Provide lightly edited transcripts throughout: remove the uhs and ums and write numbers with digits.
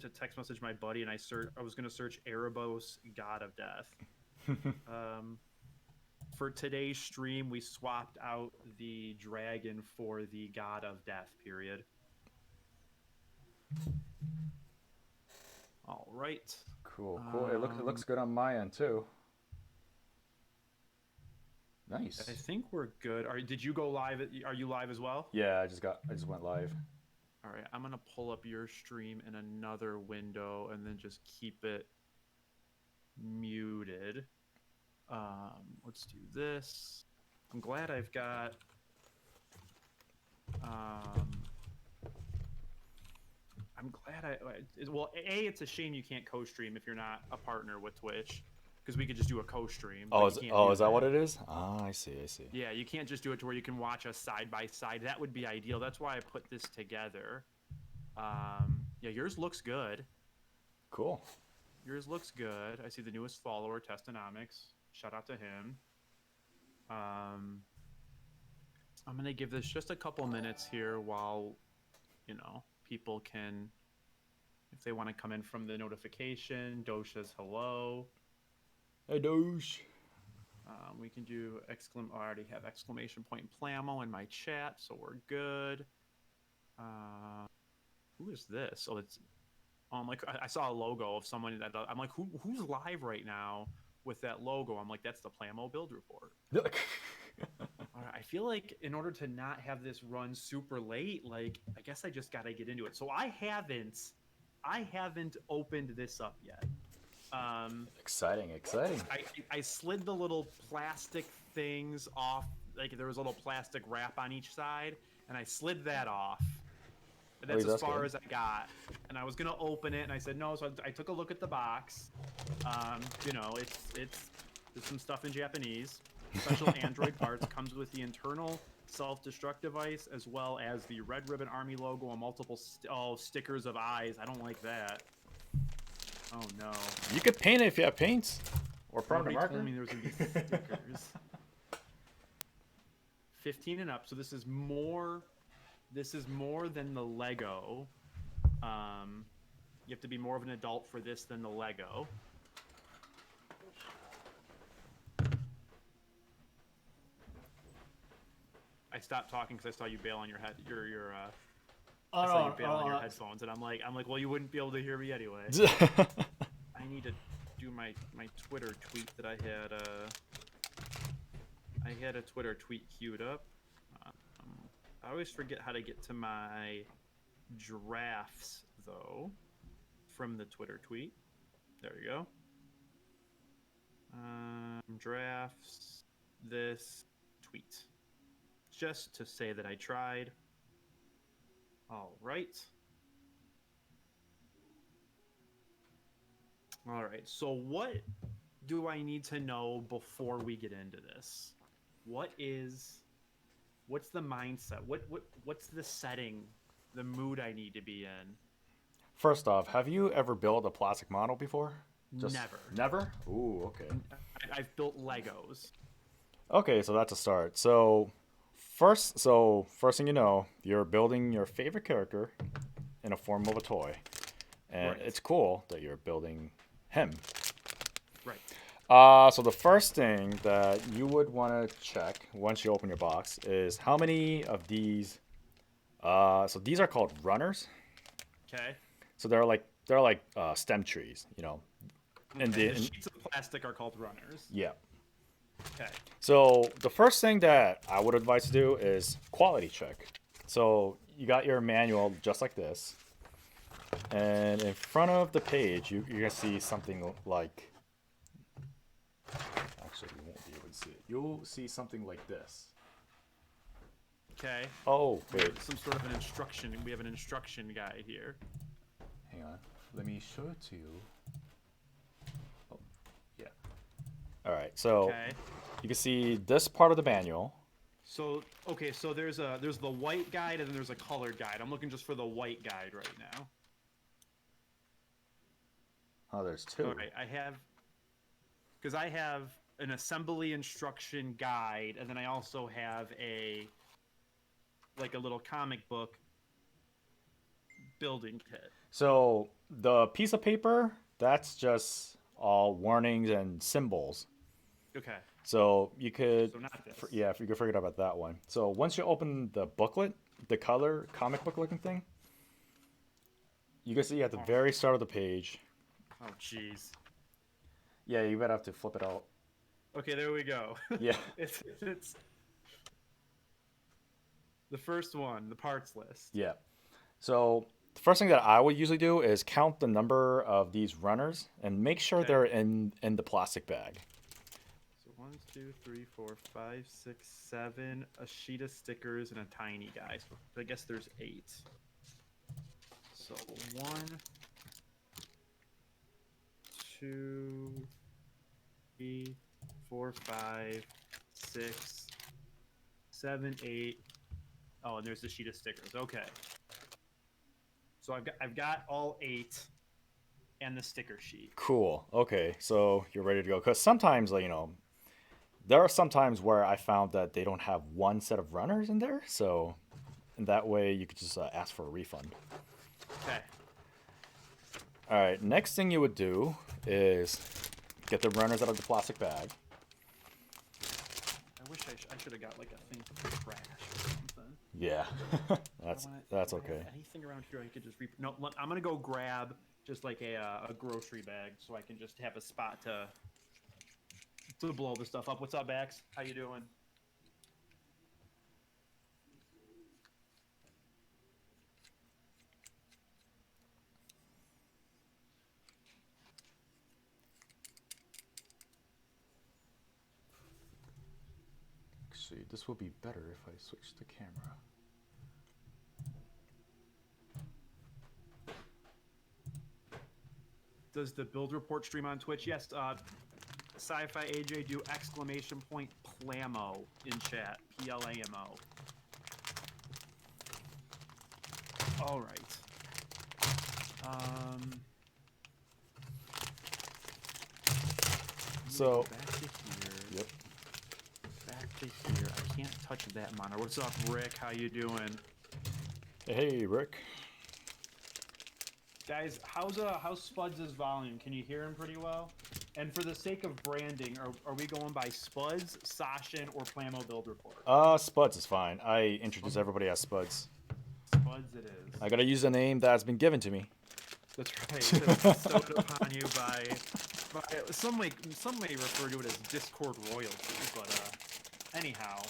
to text message my buddy, and I was gonna search Erebos, God of Death. For today's stream, we swapped out the dragon for the God of Death. Period. All right. Cool, cool. It looks good on my end too. Nice. I think we're good. Did you go live? Are you live as well? Yeah, I just went live. All right, I'm gonna pull up your stream in another window and then just keep it muted. Let's do this. I'm glad I've got. I'm glad well, it's a shame you can't co-stream if you're not a partner with Twitch, because we could just do a co-stream. Is that what it is? Ah, I see. Yeah, you can't just do it to where you can watch us side by side. That would be ideal. That's why I put this together. Yeah, yours looks good. Cool. Yours looks good. I see the newest follower, Testonomics. Shout out to him. I'm gonna give this just a couple minutes here while, people can, if they want to come in from the notification. Doge says hello. Hey, Doge. We can do I already have exclamation point Plamo in my chat, so we're good. Who is this? I'm like, I saw a logo of someone that I'm like, who's live right now with that logo? I'm like, that's the Plamo Build Report. All right, I feel like in order to not have this run super late, like, I guess I just gotta get into it. So I haven't opened this up yet. Exciting. I slid the little plastic things off. Like, there was a little plastic wrap on each side, and I slid that off. And that's as far as I got. And I was gonna open it, and I said no. So I took a look at the box. There's some stuff in Japanese. Special Android parts, comes with the internal self-destruct device, as well as the Red Ribbon Army logo and multiple stickers of eyes. I don't like that. Oh no. You could paint it if you have paints or permanent marker. Told me there was gonna be stickers. 15 and up. So this is more than the Lego. You have to be more of an adult for this than the Lego. I stopped talking because I saw you bail on your head. I saw you bail on your headphones, and I'm like, well, you wouldn't be able to hear me anyway. I need to do my Twitter tweet that I had. I had a Twitter tweet queued up. I always forget how to get to my drafts, though, from the Twitter tweet. There you go. Drafts, this tweet. Just to say that I tried. All right. All right. So what do I need to know before we get into this? What's the mindset? What's the setting, the mood I need to be in? First off, have you ever built a plastic model before? Never. Never? Ooh, okay. I've built Legos. Okay, so that's a start. So first thing you know, you're building your favorite character in a form of a toy. And It's cool that you're building him. Right. So the first thing that you would want to check once you open your box is how many of these. So these are called runners. Okay. So they're like stem trees, And the sheets of plastic are called runners. Yeah. Okay. So the first thing that I would advise to do is quality check. So you got your manual just like this, and in front of the page, you're gonna see something like. Actually, you won't be able to see it. You'll see something like this. Okay. Oh, wait. Some sort of an instruction. We have an instruction guide here. Hang on. Let me show it to you. Oh, yeah. All right. So you can see this part of the manual. So there's the white guide and then there's a colored guide. I'm looking just for the white guide right now. Oh, there's two. All right. I have an assembly instruction guide, and then I also have a little comic book building kit? So the piece of paper, that's just all warnings and symbols. Okay. So you could, So not this. yeah, if you could forget about that one. So once you open the booklet, the color comic book looking thing, you can see at the very start of the page. Oh, jeez. Yeah, you better have to flip it out. Okay, there we go. Yeah. it's the first one, the parts list. Yeah. So the first thing that I would usually do is count the number of these runners and make sure they're in the plastic bag. So 1, 2, 3, 4, 5, 6, 7, a sheet of stickers, and a tiny guy. So I guess there's 8. So 1, 2, 3, 4, 5, 6, 7, 8. Oh, and there's the sheet of stickers. Okay. So I've got all 8 and the sticker sheet. Cool. Okay, so you're ready to go. Because sometimes, like, there are some times where I found that they don't have one set of runners in there. So in that way, you could just ask for a refund. Okay. All right, next thing you would do is get the runners out of the plastic bag. I wish I should have got like a thing for trash or something. Yeah, that's okay. Anything around here I could just no, I'm gonna go grab just like a grocery bag so I can just have a spot to blow the stuff up. What's up, Bax? How you doing? Actually, this will be better if I switch the camera. Does the build report stream on Twitch? Yes. Sci-Fi AJ do !Plamo in chat. PLAMO. All right. So. Back to here. Yep. Back to here. I can't touch that monitor. What's up, Rick? How you doing? Hey, Rick. Guys, how's Spuds' volume? Can you hear him pretty well? And for the sake of branding, are we going by Spuds, Sashin, or Plamo Build Report? Spuds is fine. I introduce everybody as Spuds. Spuds it is. I gotta use the name that's been given to me. That's right. It's bestowed upon you by some may refer to it as Discord royalty, but anyhow.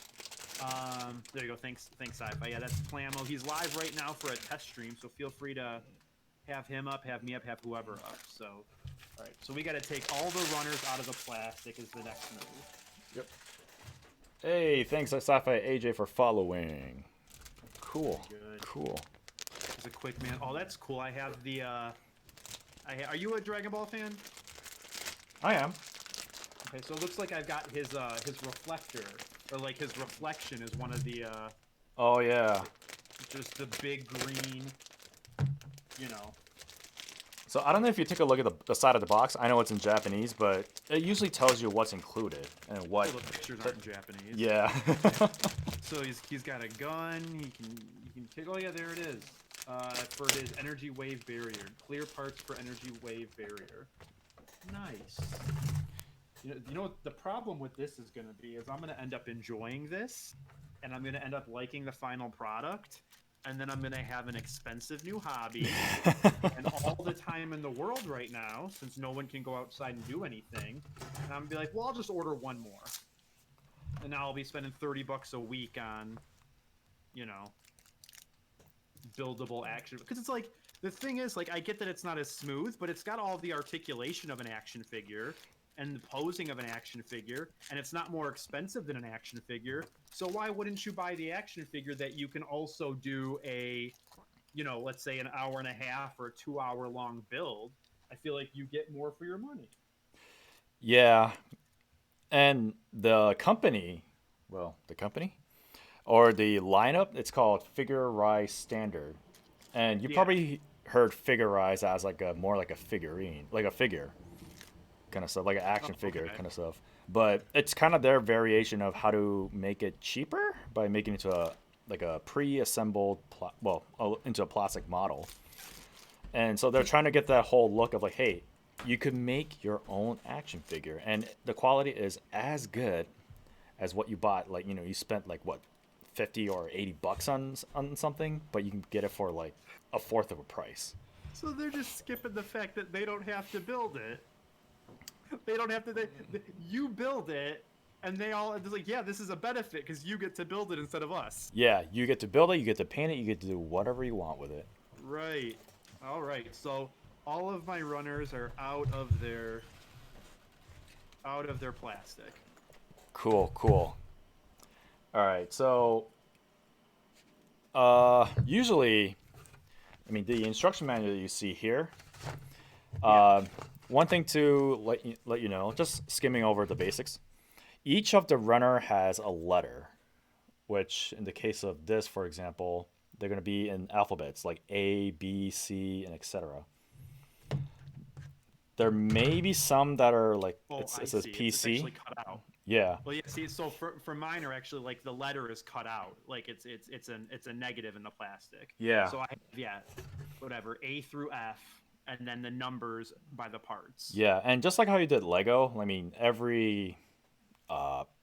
There you go. Thanks, Sci-Fi. Yeah, that's Plamo. He's live right now for a test stream, so feel free to have him up, have me up, have whoever up. So, all right. So we got to take all the runners out of the plastic is the next move. Yep. Hey, thanks Sci-Fi AJ for following. Cool. Good. Cool. It's a quick man. Oh, that's cool. I have the. Are you a Dragon Ball fan? I am. Okay, so it looks like I've got his reflector, or like his reflection is one of the. Oh yeah. Just the big green. So I don't know if you take a look at the side of the box. I know it's in Japanese, but it usually tells you what's included and what. Well, the pictures aren't in Japanese. Yeah. So he's got a gun. He can kick. Oh yeah, there it is. For his energy wave barrier, clear parts for energy wave barrier. Nice. You know what the problem with this is going to be is I'm going to end up enjoying this, and I'm going to end up liking the final product. And then I'm going to have an expensive new hobby and all the time in the world right now, since no one can go outside and do anything. And I'm going to be like, well, I'll just order one more. And now I'll be spending $30 a week on, buildable action. Because it's like, the thing is, like, I get that it's not as smooth, but it's got all the articulation of an action figure and the posing of an action figure, and it's not more expensive than an action figure. So why wouldn't you buy the action figure that you can also do a, let's say an hour and a half or a 2 hour long build? I feel like you get more for your money. Yeah. And the company or the lineup, it's called Figure Rise Standard. And you probably heard Figure Rise as more like a figurine, like a figure kind of stuff, like an action figure kind of stuff. But it's kind of their variation of how to make it cheaper by making it into a pre-assembled into a plastic model. And so they're trying to get that whole look of like, hey, you could make your own action figure, and the quality is as good as what you bought. Like, you spent like what, 50 or 80 bucks on something, but you can get it for like a fourth of a price. So they're just skipping the fact that they don't have to build it. They don't have to. You build it, and they all it's like, yeah, this is a benefit because you get to build it instead of us. Yeah, you get to build it, you get to paint it, you get to do whatever you want with it. Right. All right. So all of my runners are out of their plastic. Cool. All right, so usually, I mean, the instruction manual that you see here. One thing to let you know, just skimming over the basics. Each of the runner has a letter, which in the case of this, for example, they're going to be in alphabets like A, B, C, and etc. There may be some that are like it says PC. It's actually cut out. Yeah. Well, yeah. See, so for mine are actually like the letter is cut out, like it's a negative in the plastic. Yeah. So whatever A through F, and then the numbers by the parts. Yeah, and just like how you did Lego, I mean, every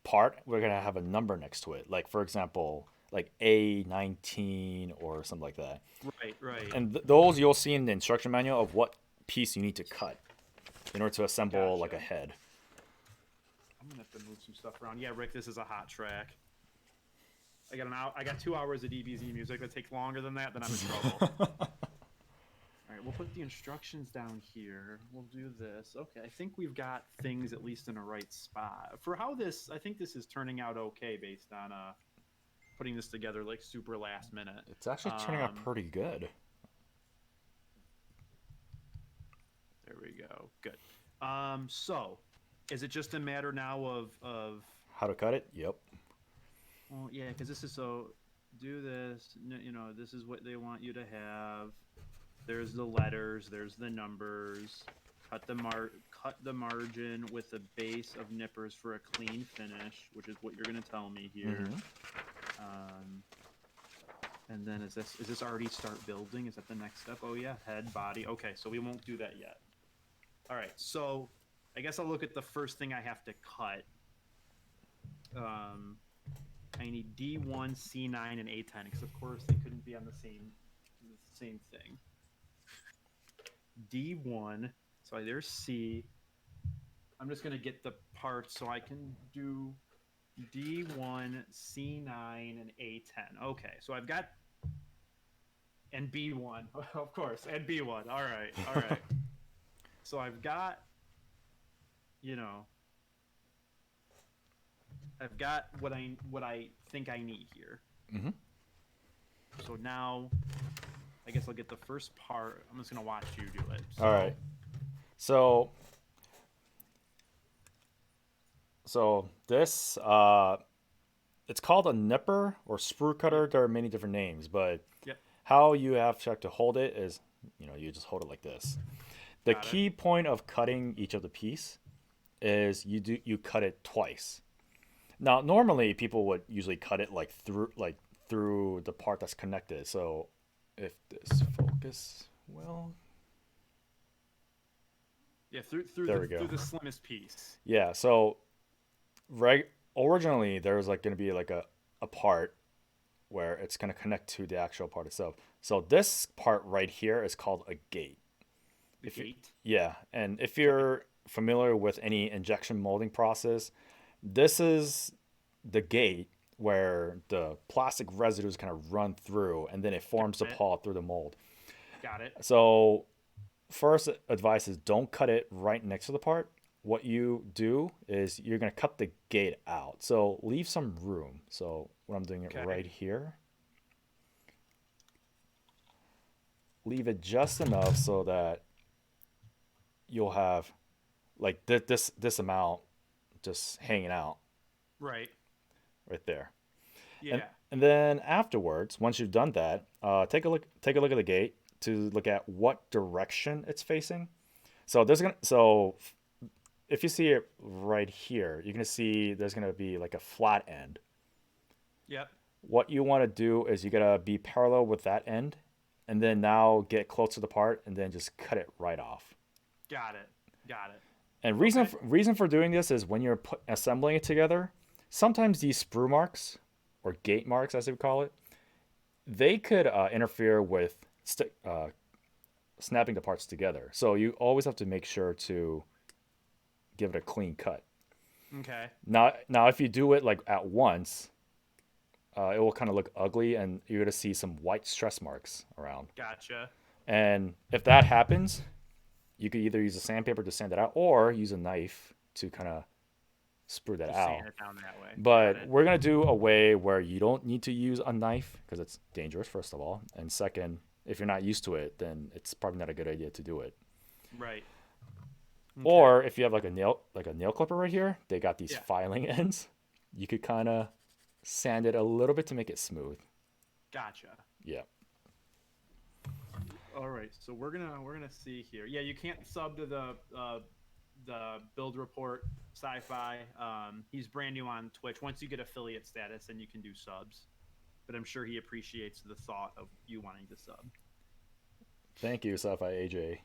part we're gonna have a number next to it. Like for example, like A19 or something like that. Right. And those you'll see in the instruction manual of what piece you need to cut in order to assemble like a head. I'm gonna have to move some stuff around. Yeah, Rick, this is a hot track. I got 2 hours of DBZ music. That takes longer than that, then I'm in trouble. All right, we'll put the instructions down here. We'll do this. Okay, I think we've got things at least in a right spot. For how I think this is turning out okay based on putting this together like super last minute. It's actually turning out pretty good. There we go. Good. So is it just a matter now of how to cut it? Yep. Well, yeah, because this is do this. This is what they want you to have. There's the letters. There's the numbers. Cut the margin with a base of nippers for a clean finish, which is what you're gonna tell me here. Mm-hmm. And then is this already start building? Is that the next step? Oh yeah, head, body. Okay, so we won't do that yet. All right, so I guess I'll look at the first thing I have to cut. I need D1, C9, and A10 because of course they couldn't be on the same thing. D1, so there's C. I'm just gonna get the parts so I can do D1, C9, and A10. Okay, so I've got and B1, of course, and B1. All right. So I've got, I've got what I think I need here. Mm-hmm. So now, I guess I'll get the first part. I'm just gonna watch you do it. So. All right. So this it's called a nipper or sprue cutter. There are many different names, but how you have to hold it is, you just hold it like this. The key point of cutting each of the piece is you cut it twice. Now, normally people would usually cut it through the part that's connected. So if this focus well, yeah, through the slimmest piece. Yeah. So originally there was going to be like a part where it's going to connect to the actual part itself. So this part right here is called a gate. Yeah, and if you're familiar with any injection molding process, this is the gate where the plastic residues kind of run through, and then it forms the paw through the mold. Got it. So first advice is don't cut it right next to the part. What you do is you're going to cut the gate out. So leave some room. So what I'm doing it right here. Leave it just enough so that you'll have like this amount just hanging out right there. Yeah. And then afterwards, once you've done that, take a look at the gate to look at what direction it's facing. So if you see it right here, you're gonna see there's gonna be like a flat end. Yep. What you want to do is you gotta be parallel with that end and then now get close to the part and then just cut it right off. Got it. Got it. And reason for doing this is when you're assembling it together, sometimes these sprue marks, or gate marks as they would call it, they could interfere with snapping the parts together. So you always have to make sure to give it a clean cut. Okay. Now if you do it like at once, it will kind of look ugly, and you're gonna see some white stress marks around. Gotcha. And if that happens, you could either use a sandpaper to sand it out, or use a knife to kind of sprue that out. Sand it down that way. But we're gonna do a way where you don't need to use a knife because it's dangerous, first of all, and second, if you're not used to it, then it's probably not a good idea to do it. Right. Okay. Or if you have like a nail clipper right here, they got these filing ends. You could kind of sand it a little bit to make it smooth. Gotcha. Yeah. All right, so we're gonna see here. Yeah, you can't sub to the build report sci-fi. He's brand new on Twitch. Once you get affiliate status, then you can do subs. But I'm sure he appreciates the thought of you wanting to sub. Thank you, Sci-Fi AJ.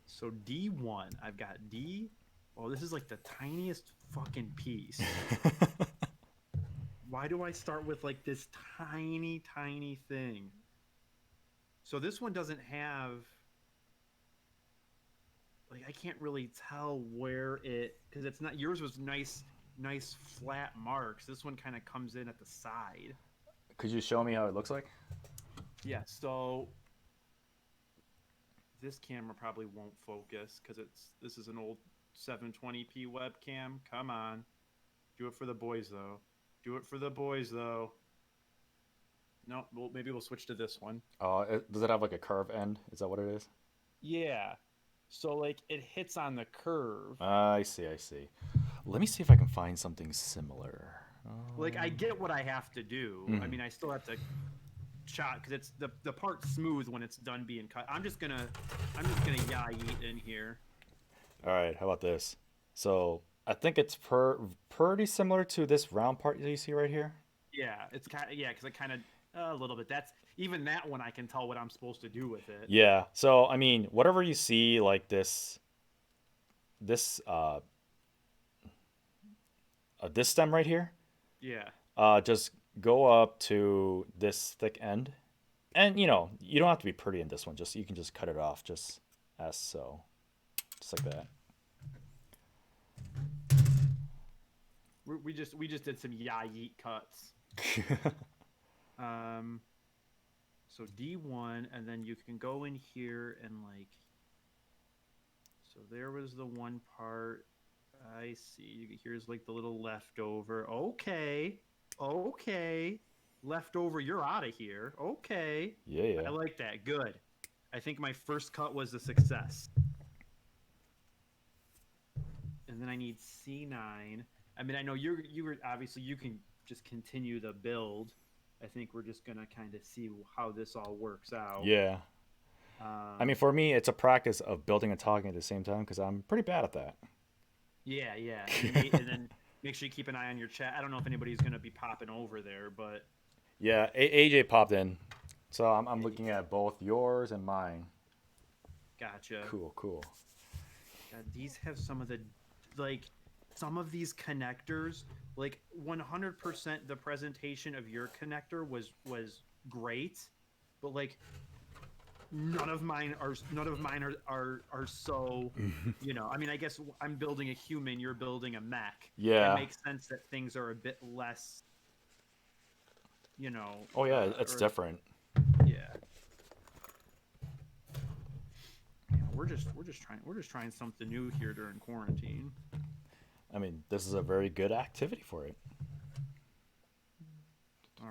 So D1, I've got D. Oh, this is like the tiniest fucking piece. Why do I start with like this tiny thing? So this one doesn't have, like, I can't really tell where it, because it's not, yours was nice flat marks. This one kind of comes in at the side. Could you show me how it looks like? Yeah, so this camera probably won't focus because this is an old 720p webcam. Come on. Do it for the boys, though. Do it for the boys, though. No, maybe we'll switch to this one. Does it have like a curve end? Is that what it is? Yeah. So like it hits on the curve. I see. Let me see if I can find something similar. Like I get what I have to do. I mean, I still have to chop because it's the part's smooth when it's done being cut. I'm just gonna yeet in here. All right. How about this? So I think it's pretty similar to this round part that you see right here. Yeah, it's kind of because it kind of. A little bit. That's even that one I can tell what I'm supposed to do with it. Yeah. So I mean, whatever you see like this stem right here. Yeah. Just go up to this thick end, and you don't have to be pretty in this one. You can just cut it off just as so, just like that. We just did some yeet cuts. So D1, and then you can go in here and like, so there was the one part. I see. Here's like the little leftover. Okay. Leftover, you're out of here. Okay. Yeah. I like that. Good. I think my first cut was a success. And then I need C9. I mean, I know you were obviously you can just continue the build. I think we're just gonna kind of see how this all works out. Yeah. I mean, for me, it's a practice of building and talking at the same time because I'm pretty bad at that. Yeah. And then make sure you keep an eye on your chat. I don't know if anybody's gonna be popping over there, but yeah, AJ popped in, so I'm looking at both yours and mine. Gotcha. Cool. God, these have some of the some of these connectors. Like 100% the presentation of your connector was great, but like none of mine are so, I mean, I guess I'm building a human, you're building a mech. Yeah. It makes sense that things are a bit less, Oh yeah, it's different. Yeah. We're just trying something new here during quarantine. I mean, this is a very good activity for it. All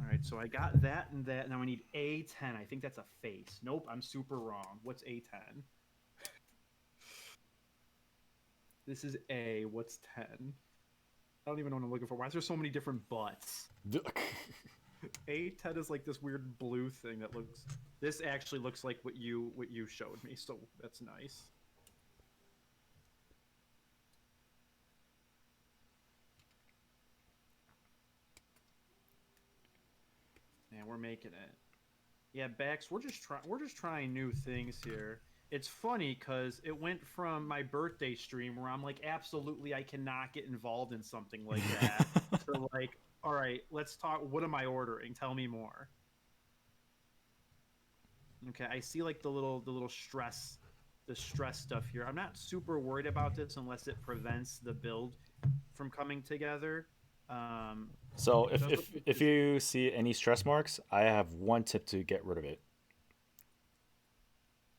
right, so I got that and that. Now I need A10. I think that's a face. Nope, I'm super wrong. What's A10? This is A. What's 10? I don't even know what I'm looking for. Why is there so many different butts? A10 is like this weird blue thing that looks... This actually looks like what you showed me, so that's nice. Man, we're making it. Yeah, Bax, we're just trying new things here. It's funny because it went from my birthday stream where I'm like, absolutely, I cannot get involved in something like that, to like, all right, let's talk. What am I ordering? Tell me more. Okay, I see like the little stress, the stress stuff here. I'm not super worried about this unless it prevents the build from coming together. So It does look like if this. you see any stress marks, I have one tip to get rid of it.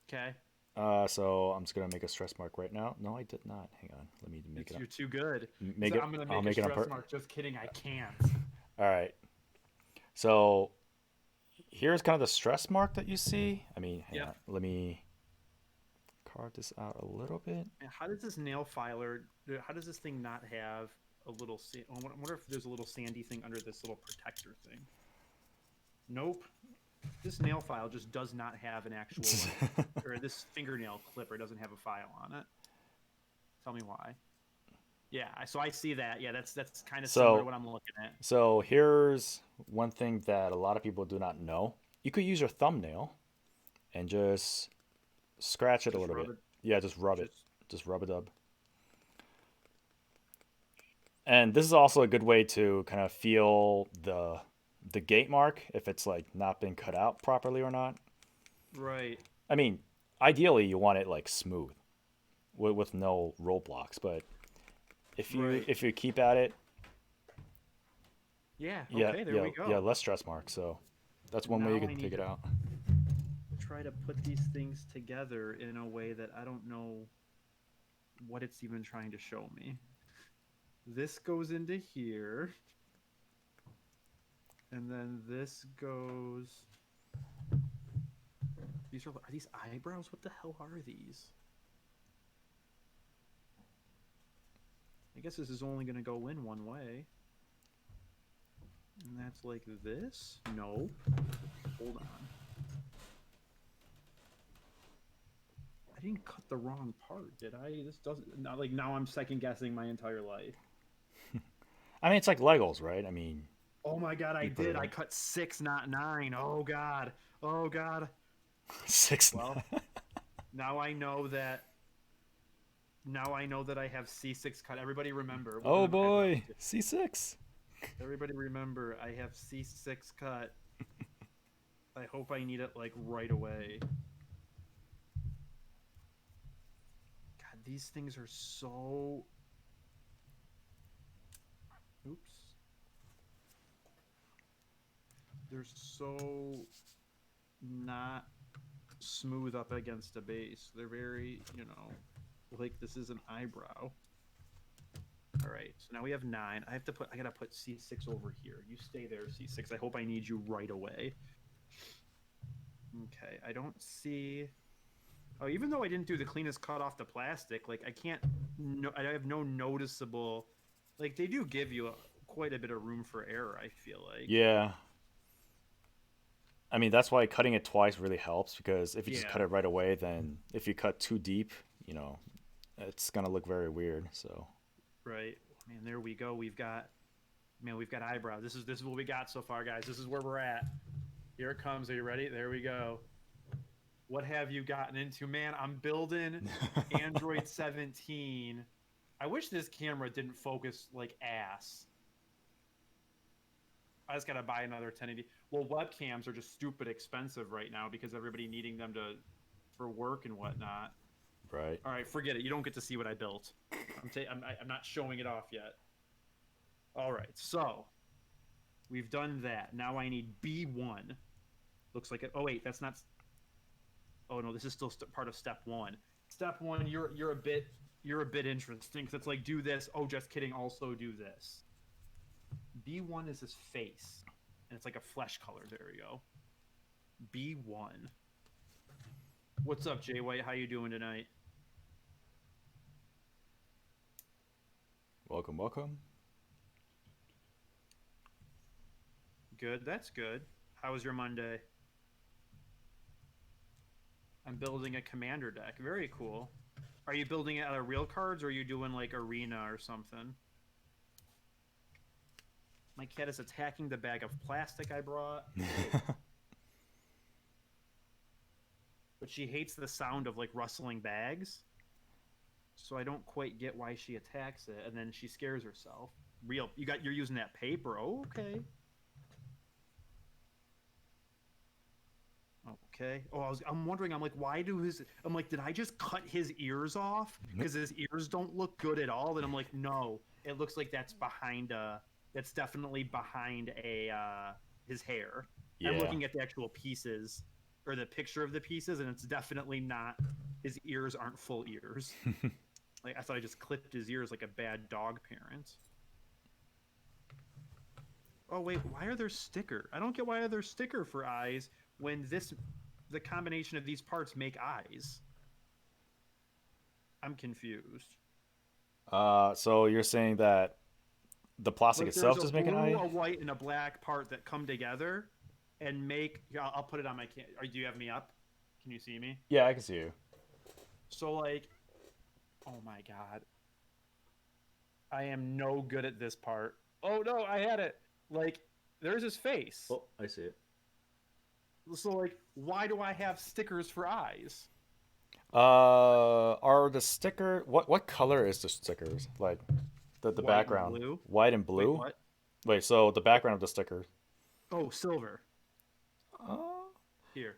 Okay, So I'm just gonna make a stress mark right now. No, I did not. Hang on. Let me make it's it up. you're too good. He's Make like, it. I'm gonna I'll make a make it on stress per. mark. Just kidding, I can't. All right. So here's kind of the stress mark that you see. I mean, hang Yep. on. Let me carve this out a little bit. And how does this nail filer? How does this thing not have a little? I wonder if there's a little sandy thing under this little protector thing. Nope. This nail file just does not have an actual like, or this fingernail clipper doesn't have a file on it. Tell me why. Yeah, so I see that. Yeah, that's kind of similar to So what I'm looking at. so here's one thing that a lot of people do not know. You could use your thumbnail and just scratch it a Just little rub bit. it. Yeah, just rub it. Just Just rub it up. And this is also a good way to kind of feel the gate mark if it's like not been cut out properly or not. right. I mean, ideally you want it like smooth with no roadblocks, but Right. if you keep at it, Yeah. Okay. There we yeah, go. less stress marks. So that's one way you Now can I need take it to out. try to put these things together in a way that I don't know what it's even trying to show me. This goes into here, and then this goes. Are these eyebrows? What the hell are these? I guess this is only going to go in one way. And that's like this? No. Hold on. I didn't cut the wrong part, did I? This doesn't. Not like now I'm second guessing my entire life. I mean, it's like Legos, right? I mean, Oh my god, I you put it did. I in cut 6, not 9. Oh god. Oh god. 6. Well, now I know that. Now I know that I have C6 cut. Everybody remember. We're Oh doing eyebrows boy, too. C6. Everybody remember. I have C6 cut. I hope I need it like right away. God, these things are so. Oops. They're so not smooth up against a base. They're very, like this is an eyebrow. All right, so now we have 9. I gotta put C6 over here. You stay there, C6. I hope I need you right away. Okay, I don't see. Oh, even though I didn't do the cleanest cut off the plastic, like I can't. No, I have no noticeable. Like they do give you quite a bit of room for error. I feel like. Yeah. I mean, that's why cutting it twice really helps because if you just Yeah. cut it right away, then if you cut too deep, you know, it's gonna look very weird. So Right. Man, there we go. We've got eyebrows. This is what we got so far, guys. This is where we're at. Here it comes. Are you ready? There we go. What have you gotten into? Man, I'm building Android 17. I wish this camera didn't focus like ass. I just gotta buy another 1080. Well, webcams are just stupid expensive right now because everybody needing them for work and whatnot. right. All right, forget it. You don't get to see what I built. I'm not showing it off yet. All right, so we've done that. Now I need B1. Looks like it. Oh wait, that's not. Oh no, this is still part of step 1. Step 1, you're a bit interesting because it's like do this. Oh, just kidding. Also do this. B1 is his face, and it's like a flesh color. There we go. B1. What's up, Jay White? How you doing tonight? Welcome, welcome. Good. That's good. How was your Monday? I'm building a commander deck. Very cool. Are you building it out of real cards, or are you doing like arena or something? My cat is attacking the bag of plastic I brought. but she hates the sound of like rustling bags. So I don't quite get why she attacks it, and then she scares herself. You're using that paper. Oh, okay. Okay. Oh, I'm wondering. I'm like, I'm like, did I just cut his ears off? Because his ears don't look good at all. And I'm like, no, it looks like that's that's definitely behind his hair. Yeah. I'm looking at the actual pieces or the picture of the pieces, and it's definitely not. His ears aren't full ears. Like I thought I just clipped his ears like a bad dog parent. Oh wait, why are there sticker? I don't get why are there sticker for eyes when the combination of these parts make eyes. I'm confused. So you're saying that the plastic itself does make an eye? There's a blue, a white, and a black part that come together and make. I'll put it on my. Do you have me up? Can you see me? Yeah, I can see you. So like, oh my god, I am no good at this part. Oh no, I had it. Like, there's his face. Oh, I see it. So like, why do I have stickers for eyes? Are the sticker what color is the stickers? Like the White background. and blue. White and blue? Wait, what? Wait, so the background of the sticker. Oh, silver. Uh, Here.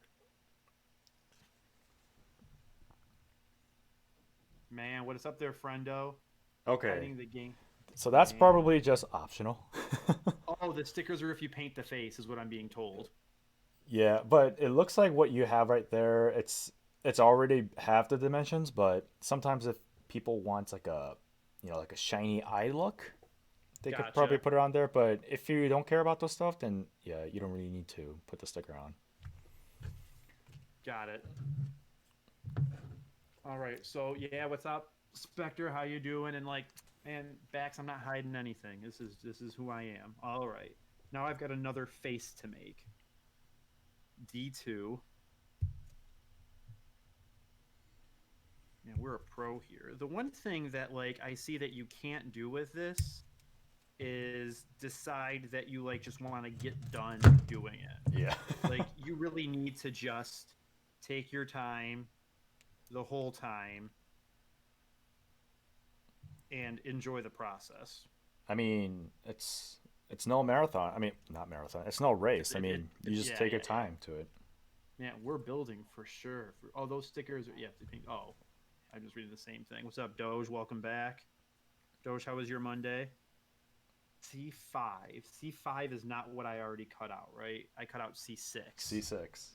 Man, what is up there, friendo? okay. Hiding the game. So that's Man. probably just optional. Oh, the stickers are if you paint the face, is what I'm being told. Yeah, but it looks like what you have right there, it's already half the dimensions, but sometimes if people want like a like a shiny eye look, they could probably put it on there, but if you don't care about those stuff, then yeah, you don't really need to put the sticker on. Got it. All right, so yeah, what's up, Spectre? How you doing? And like, man, Bax, I'm not hiding anything. This is who I am. All right, now I've got another face to make. D2. Yeah, we're a pro here. The one thing that like I see that you can't do with this is decide that you like just want to get done doing it. Yeah. Like you really need to just take your time the whole time and enjoy the process. I mean, it's no marathon. I mean, not marathon. It's no race. I mean, you just take your time to it. Yeah, we're building for sure. Oh, those stickers are oh, I'm just reading the same thing. What's up, Doge? Welcome back. Doge, how was your Monday? C5. C5 is not what I already cut out, right? I cut out C6. C6.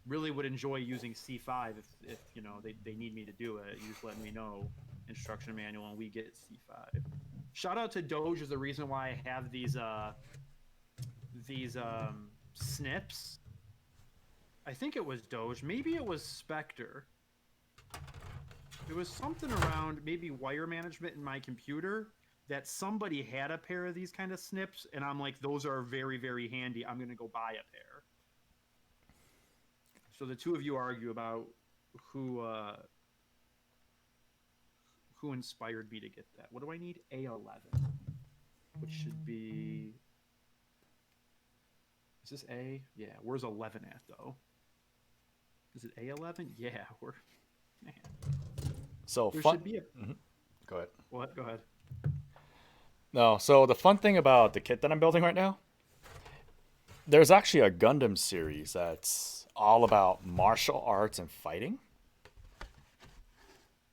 Really would enjoy using C5 if you know they need me to do it. You just let me know instruction manual and we get C5. Shout out to Doge is the reason why I have these snips. I think it was Doge. Maybe it was Spectre. There was something around maybe wire management in my computer that somebody had a pair of these kind of snips, and I'm like, those are very, very handy. I'm going to go buy a pair. So the two of you argue about who inspired me to get that. What do I need? A11, which should be... Is this A? Yeah. Where's 11 at, though? Is it A11? Yeah. We're... Man. So there fun... should be a... Mm-hmm. Go ahead. What? Go ahead. No, so the fun thing about the kit that I'm building right now, there's actually a Gundam series that's all about martial arts and fighting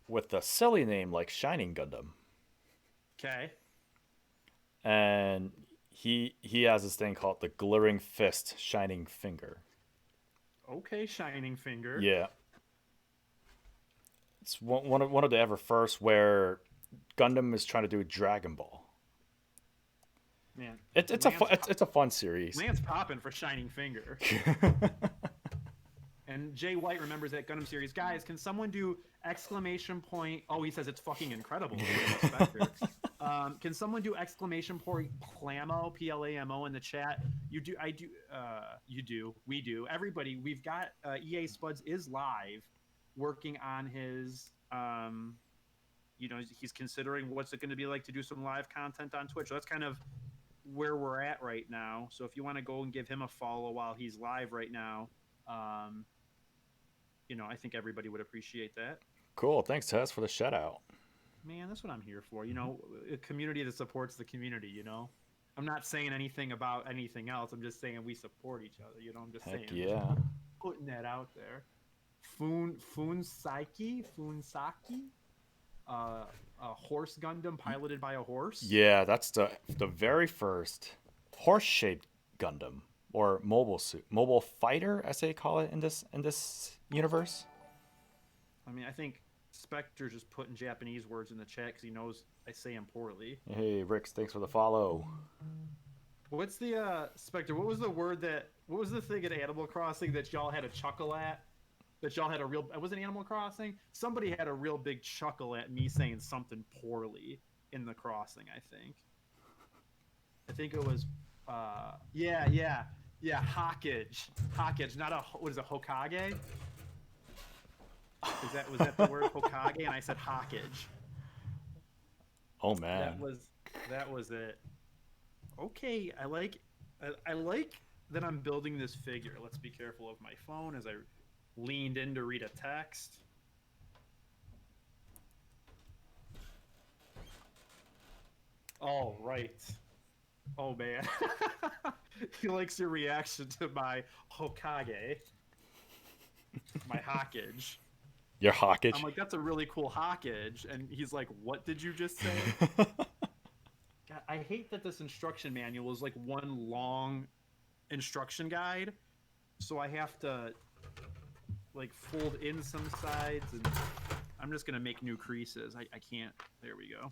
with a silly name like Shining Gundam. Okay. And he has this thing called the Glittering Fist Shining Finger. Okay, Shining Finger. Yeah. It's one of the ever first where Gundam is trying to do Dragon Ball. Man, it's a fun series. Lance popping for Shining Finger. And Jay White remembers that Gundam series. Guys, can someone do exclamation point? Oh, he says it's fucking incredible. Can someone do exclamation point Plamo, Plamo in the chat? You do. I do. You do. We do. Everybody. We've got EA Spuds is live, working on his. He's considering what's it going to be like to do some live content on Twitch. So that's kind of where we're at right now. So if you want to go and give him a follow while he's live right now, I think everybody would appreciate that. Cool. Thanks, Tess, for the shout out. Man, that's what I'm here for. A community that supports the community. I'm not saying anything about anything else. I'm just saying we support each other. I'm just Heck saying. yeah. Just putting that out there. Funsaki, a horse Gundam piloted by a horse. Yeah, that's the very first horse-shaped Gundam, or mobile fighter, as they call it in this universe. I mean, I think Spectre's just putting Japanese words in the chat because he knows I say them poorly. Hey, Ricks, thanks for the follow. What's the Spectre? What was the thing at Animal Crossing that y'all had a chuckle at? That y'all had a real? Was it Animal Crossing? Somebody had a real big chuckle at me saying something poorly in the crossing. I think it was. Yeah. Hokage, not what is it? Hokage. Was that the word Hokage? And I said Hokage. Oh man. That was it. Okay, I like that I'm building this figure. Let's be careful of my phone as I leaned in to read a text. All right. Oh man. He likes your reaction to my Hokage. My Hokage. Your Hokage? I'm like, that's a really cool Hokage. And he's like, what did you just say? God, I hate that this instruction manual is like one long instruction guide. So I have to like fold in some sides, and I'm just going to make new creases. I can't. There we go.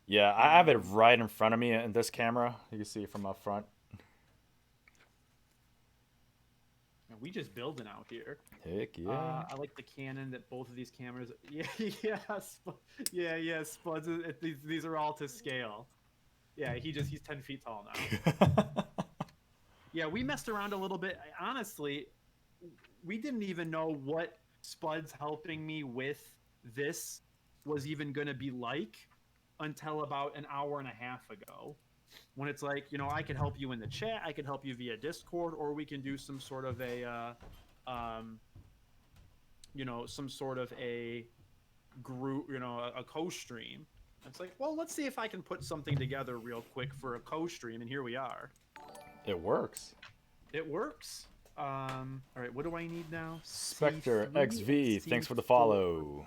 Yeah, I have it right in front of me in this camera. You can see it from up front. We just building out here. Heck yeah. I like the cannon that both of these cameras. Yeah. Spuds. These are all to scale. Yeah, he's 10 feet tall now. Yeah, we messed around a little bit. Honestly, we didn't even know what Spuds helping me with this was even going to be like until about an hour and a half ago. When it's like, I can help you in the chat, I can help you via Discord, or we can do some sort of a, group, a co-stream. It's like, well, let's see if I can put something together real quick for a co-stream, and here we are. It works. It works. All right, what do I need now? Spectre XV, thanks for the follow.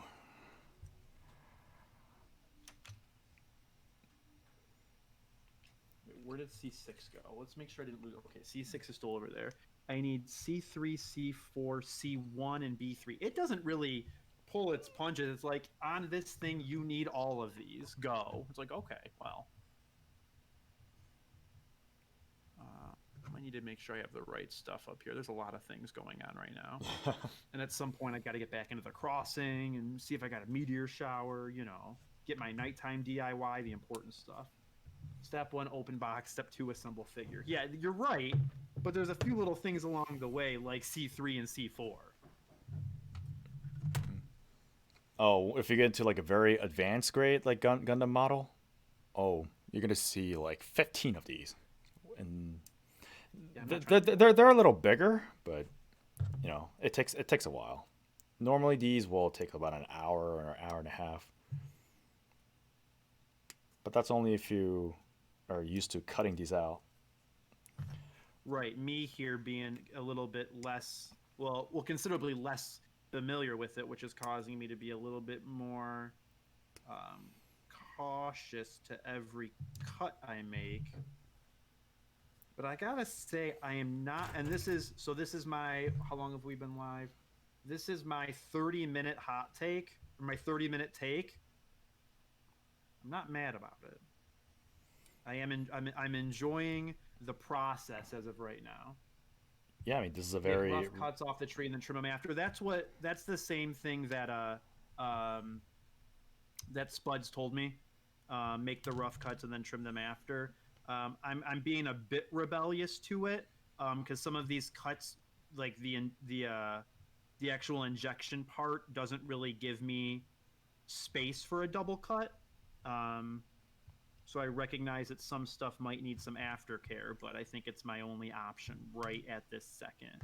Where did C6 go? Let's make sure I didn't lose. Okay, C6 is still over there. I need C3, C4, C1, and B3. It doesn't really pull its punches. It's like, on this thing, you need all of these. Go. It's like, okay, well. I need to make sure I have the right stuff up here. There's a lot of things going on right now. And at some point, I've got to get back into the crossing and see if I got a meteor shower, get my nighttime DIY, the important stuff. Step 1, open box. Step 2, assemble figure. Yeah, you're right, but there's a few little things along the way, like C3 and C4. Oh, if you get into like a very advanced grade, like Gundam model, you're gonna see like 15 of these, and they're a little bigger, but it takes a while. Normally, these will take about an hour or an hour and a half, but that's only if you are used to cutting these out. Right, me here being a little bit less, considerably less familiar with it, which is causing me to be a little bit more cautious to every cut I make. But I gotta say, I am not, and this is my, how long have we been live? This is my 30-minute hot take, or my 30-minute take. I'm not mad about it. I'm enjoying the process as of right now. Yeah, I mean, this is a very rough cuts off the tree and then trim them after. That's the same thing that that Spuds told me. Make the rough cuts and then trim them after. I'm being a bit rebellious to it because some of these cuts, like the actual injection part, doesn't really give me space for a double cut. So I recognize that some stuff might need some aftercare, but I think it's my only option right at this second.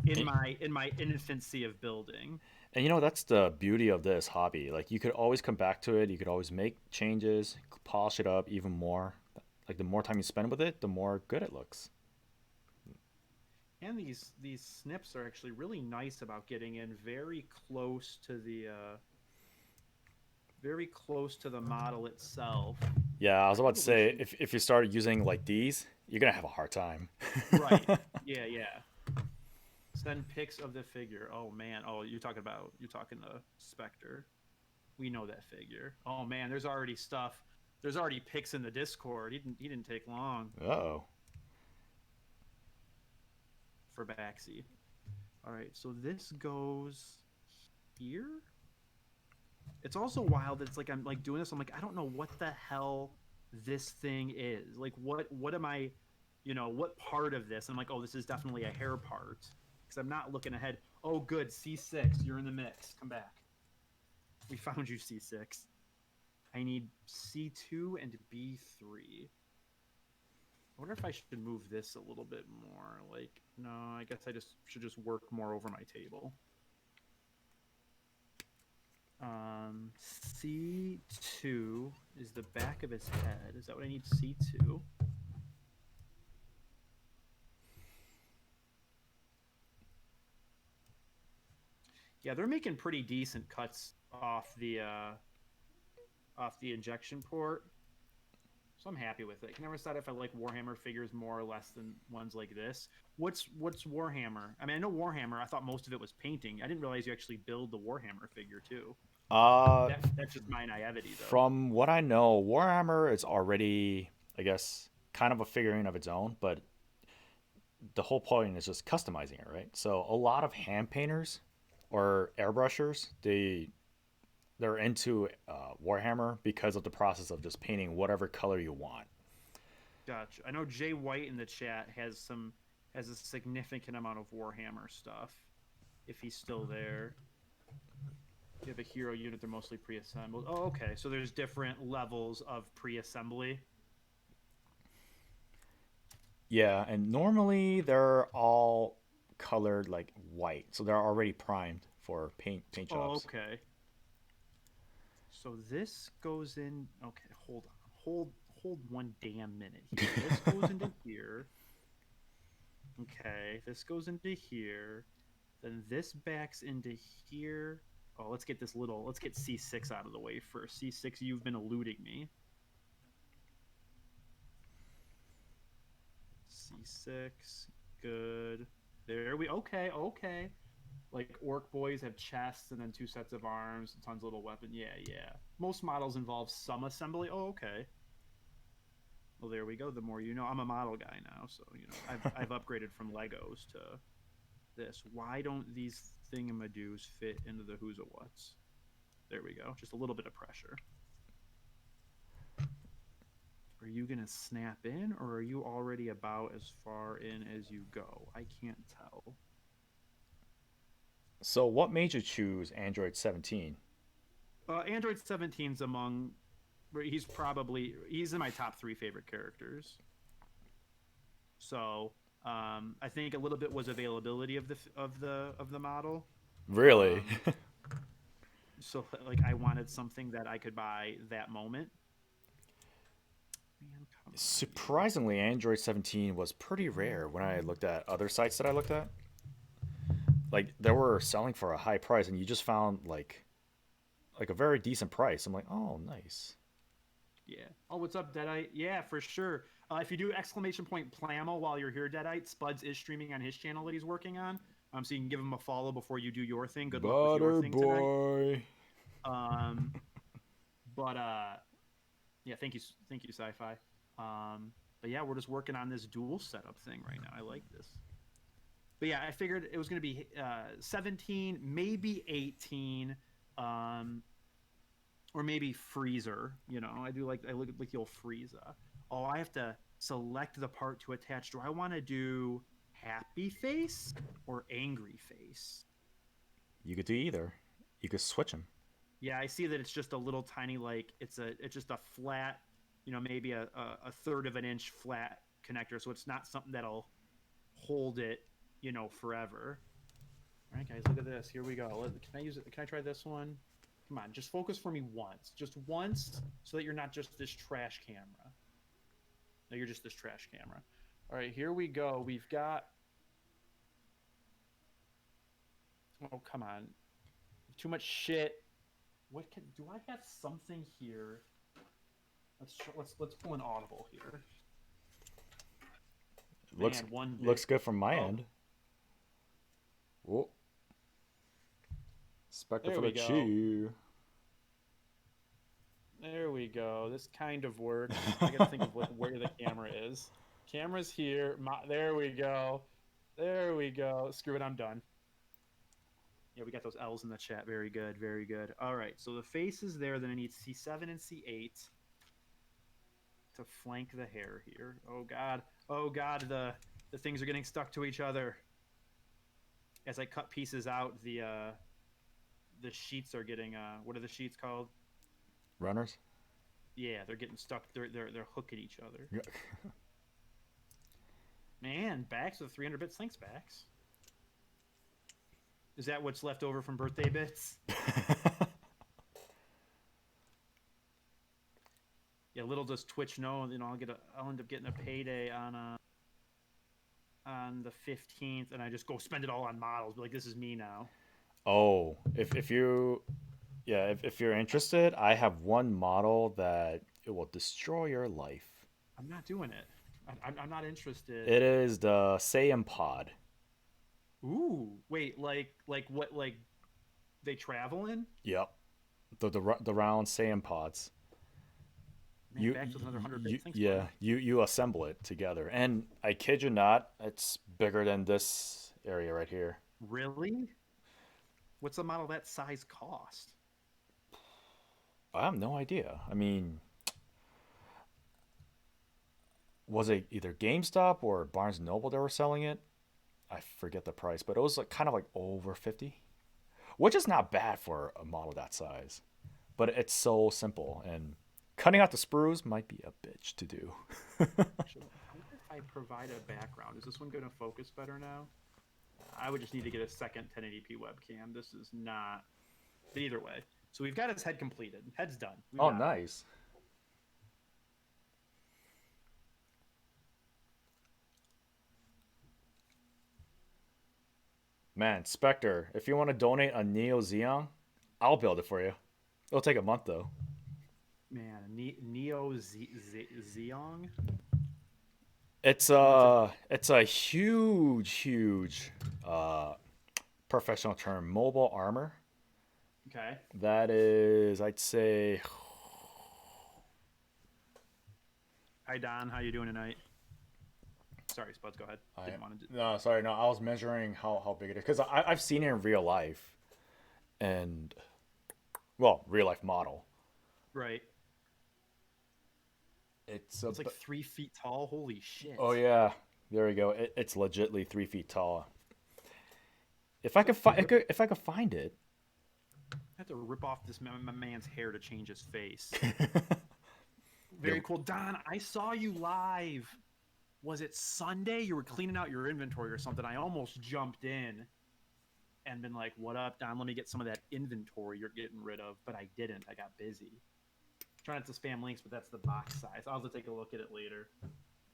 in my infancy of building. And you know, that's the beauty of this hobby. Like, you could always come back to it. You could always make changes, polish it up even more. Like, the more time you spend with it, the more good it looks. And these snips are actually really nice about getting in very close to the model itself. Yeah, I was I about to probably say, should. if you start using like these, you're gonna have a hard time. Right. Yeah, yeah. Send pics of the figure. Oh man. Oh, you're talking the Spectre. We know that figure. Oh man, there's already stuff. There's already pics in the Discord. He didn't take long Uh-oh. for Baxi. All right, so this goes here. It's also wild that it's like I'm like doing this. I'm like, I don't know what the hell this thing is. Like, what am I, what part of this? And I'm like, oh, this is definitely a hair part because I'm not looking ahead. Oh, good, C6, you're in the mix. Come back. We found you, C6. I need C2 and B3. I wonder if I should move this a little bit more. Like, no, I guess I should just work more over my table. C2 is the back of his head. Is that what I need? C2. Yeah, they're making pretty decent cuts off the injection port. So I'm happy with it. I can never decide if I like Warhammer figures more or less than ones like this. What's Warhammer? I mean, I know Warhammer. I thought most of it was painting. I didn't realize you actually build the Warhammer figure too. Uh, That's just my naivety, though. from what I know, Warhammer is already, I guess, kind of a figurine of its own, but the whole point is just customizing it, right? So a lot of hand painters or airbrushers, they're into Warhammer because of the process of just painting whatever color you want. Gotcha. I know Jay White in the chat has a significant amount of Warhammer stuff. If he's still there. You have a hero unit, they're mostly pre-assembled. Oh, okay. So there's different levels of pre-assembly. Yeah, and normally they're all colored like white, so they're already primed for paint Oh, jobs. okay. So this goes in. Okay, hold on. Hold one damn minute here. This goes into here. Okay, this goes into here. Then this backs into here. Oh, let's get C6 out of the way first. C6, you've been eluding me. C6, good. Okay. Like orc boys have chests and then 2 sets of arms and tons of little weapon. Yeah. Most models involve some assembly. Oh, okay. Well, there we go. The more you know. I'm a model guy now, so I've upgraded from Legos to this. Why don't these thingamadoos fit into the who's a what's? There we go. Just a little bit of pressure. Are you gonna snap in, or are you already about as far in as you go? I can't tell. So what made you choose Android 17? Android 17's among. He's in my top 3 favorite characters. So I think a little bit was availability of the model. Really? So like I wanted something that I could buy that moment. Man, come on, Surprisingly, Android 17 was pretty rare when I looked at other sites that I looked at. Like, they were selling for a high price, and you just found like a very decent price. I'm like, oh, nice. Yeah. Oh, what's up, Deadite? Yeah, for sure. If you do !Plamo while you're here, Deadite, Spuds is streaming on his channel that he's working on. So you can give him a follow before you do your thing. Good luck with your Butter thing tonight. boy. But yeah, thank you, Sci-Fi. But yeah, we're just working on this dual setup thing right now. I like this. But yeah, I figured it was going to be 17, maybe 18, or maybe Freezer. I look like the old Frieza. Oh, I have to select the part to attach. Do I want to do happy face or angry face? You could do either. You could switch them. Yeah, I see that it's just a little tiny, like it's just a flat, maybe a third of an inch flat connector. So it's not something that'll hold it, forever. right, guys, look at this. Here we go. Can I use it? Can I try this one? Come on, just focus for me once. Just once, so that you're not just this trash camera. No, you're just this trash camera. All right, here we go. We've got... Oh, come on. Too much shit. What can... Do I have something here? Let's pull an audible here. Looks good from my end. Whoa. Spectre for the chew. There we go. This kind of works. I gotta think of where the camera is. Camera's here. There we go. There we go. Screw it. I'm done. Yeah, we got those L's in the chat. Very good. Very good. All right. So the face is there. Then I need C7 and C8 to flank the hair here. Oh God. Oh God. The things are getting stuck to each other. As I cut pieces out, the sheets are getting what are the sheets called? Runners. Yeah, they're getting stuck. They're hooking each other. Yeah. Man, Bax with 300 bits. Thanks, Bax. Is that what's left over from birthday bits? Yeah, little does Twitch know. You know, I'll end up getting a payday on the 15th, and I just go spend it all on models. Be like, this is me now. Oh, if you're interested, I have one model that it will destroy your life. I'm not doing it. I'm not interested. It is the Saiyan pod. Ooh, wait, like what? Like they travel in? Yep, the round Saiyan pods. Man, back with another 100 bits. Thanks, you assemble it together, and I kid you not, it's bigger than this area right here. Really? What's a model that size cost? I have no idea. I mean, was it either GameStop or Barnes & Noble that were selling it? I forget the price, but it was kind of like over 50, which is not bad for a model that size. But it's so simple, and cutting out the sprues might be a bitch to do. I wonder if I provide a background. Is this one going to focus better now? I would just need to get a second 1080p webcam. This is not... But either way. So we've got his head completed. Head's done. Oh, nice. Man, Spectre, if you want to donate a Neo Xeon, I'll build it for you. It'll take a month, though. Man, Neo Xeon? It's a huge professional term. Mobile armor. Okay. That is, I'd say... Hi, Don. How you doing tonight? Sorry, Spuds, go ahead. No, sorry. No, I was measuring how big it is. Because I've seen it in real life. And, well, real life model. Right. It's like 3 feet tall. Holy shit. Oh, yeah. There we go. It's legitly 3 feet tall. If I could find it. I have to rip off this man's hair to change his face. Very cool. Don, I saw you live. Was it Sunday? You were cleaning out your inventory or something. I almost jumped in and been like, what up, Don? Let me get some of that inventory you're getting rid of. But I didn't. I got busy. Trying not to spam links, but that's the box size. I'll have to take a look at it later.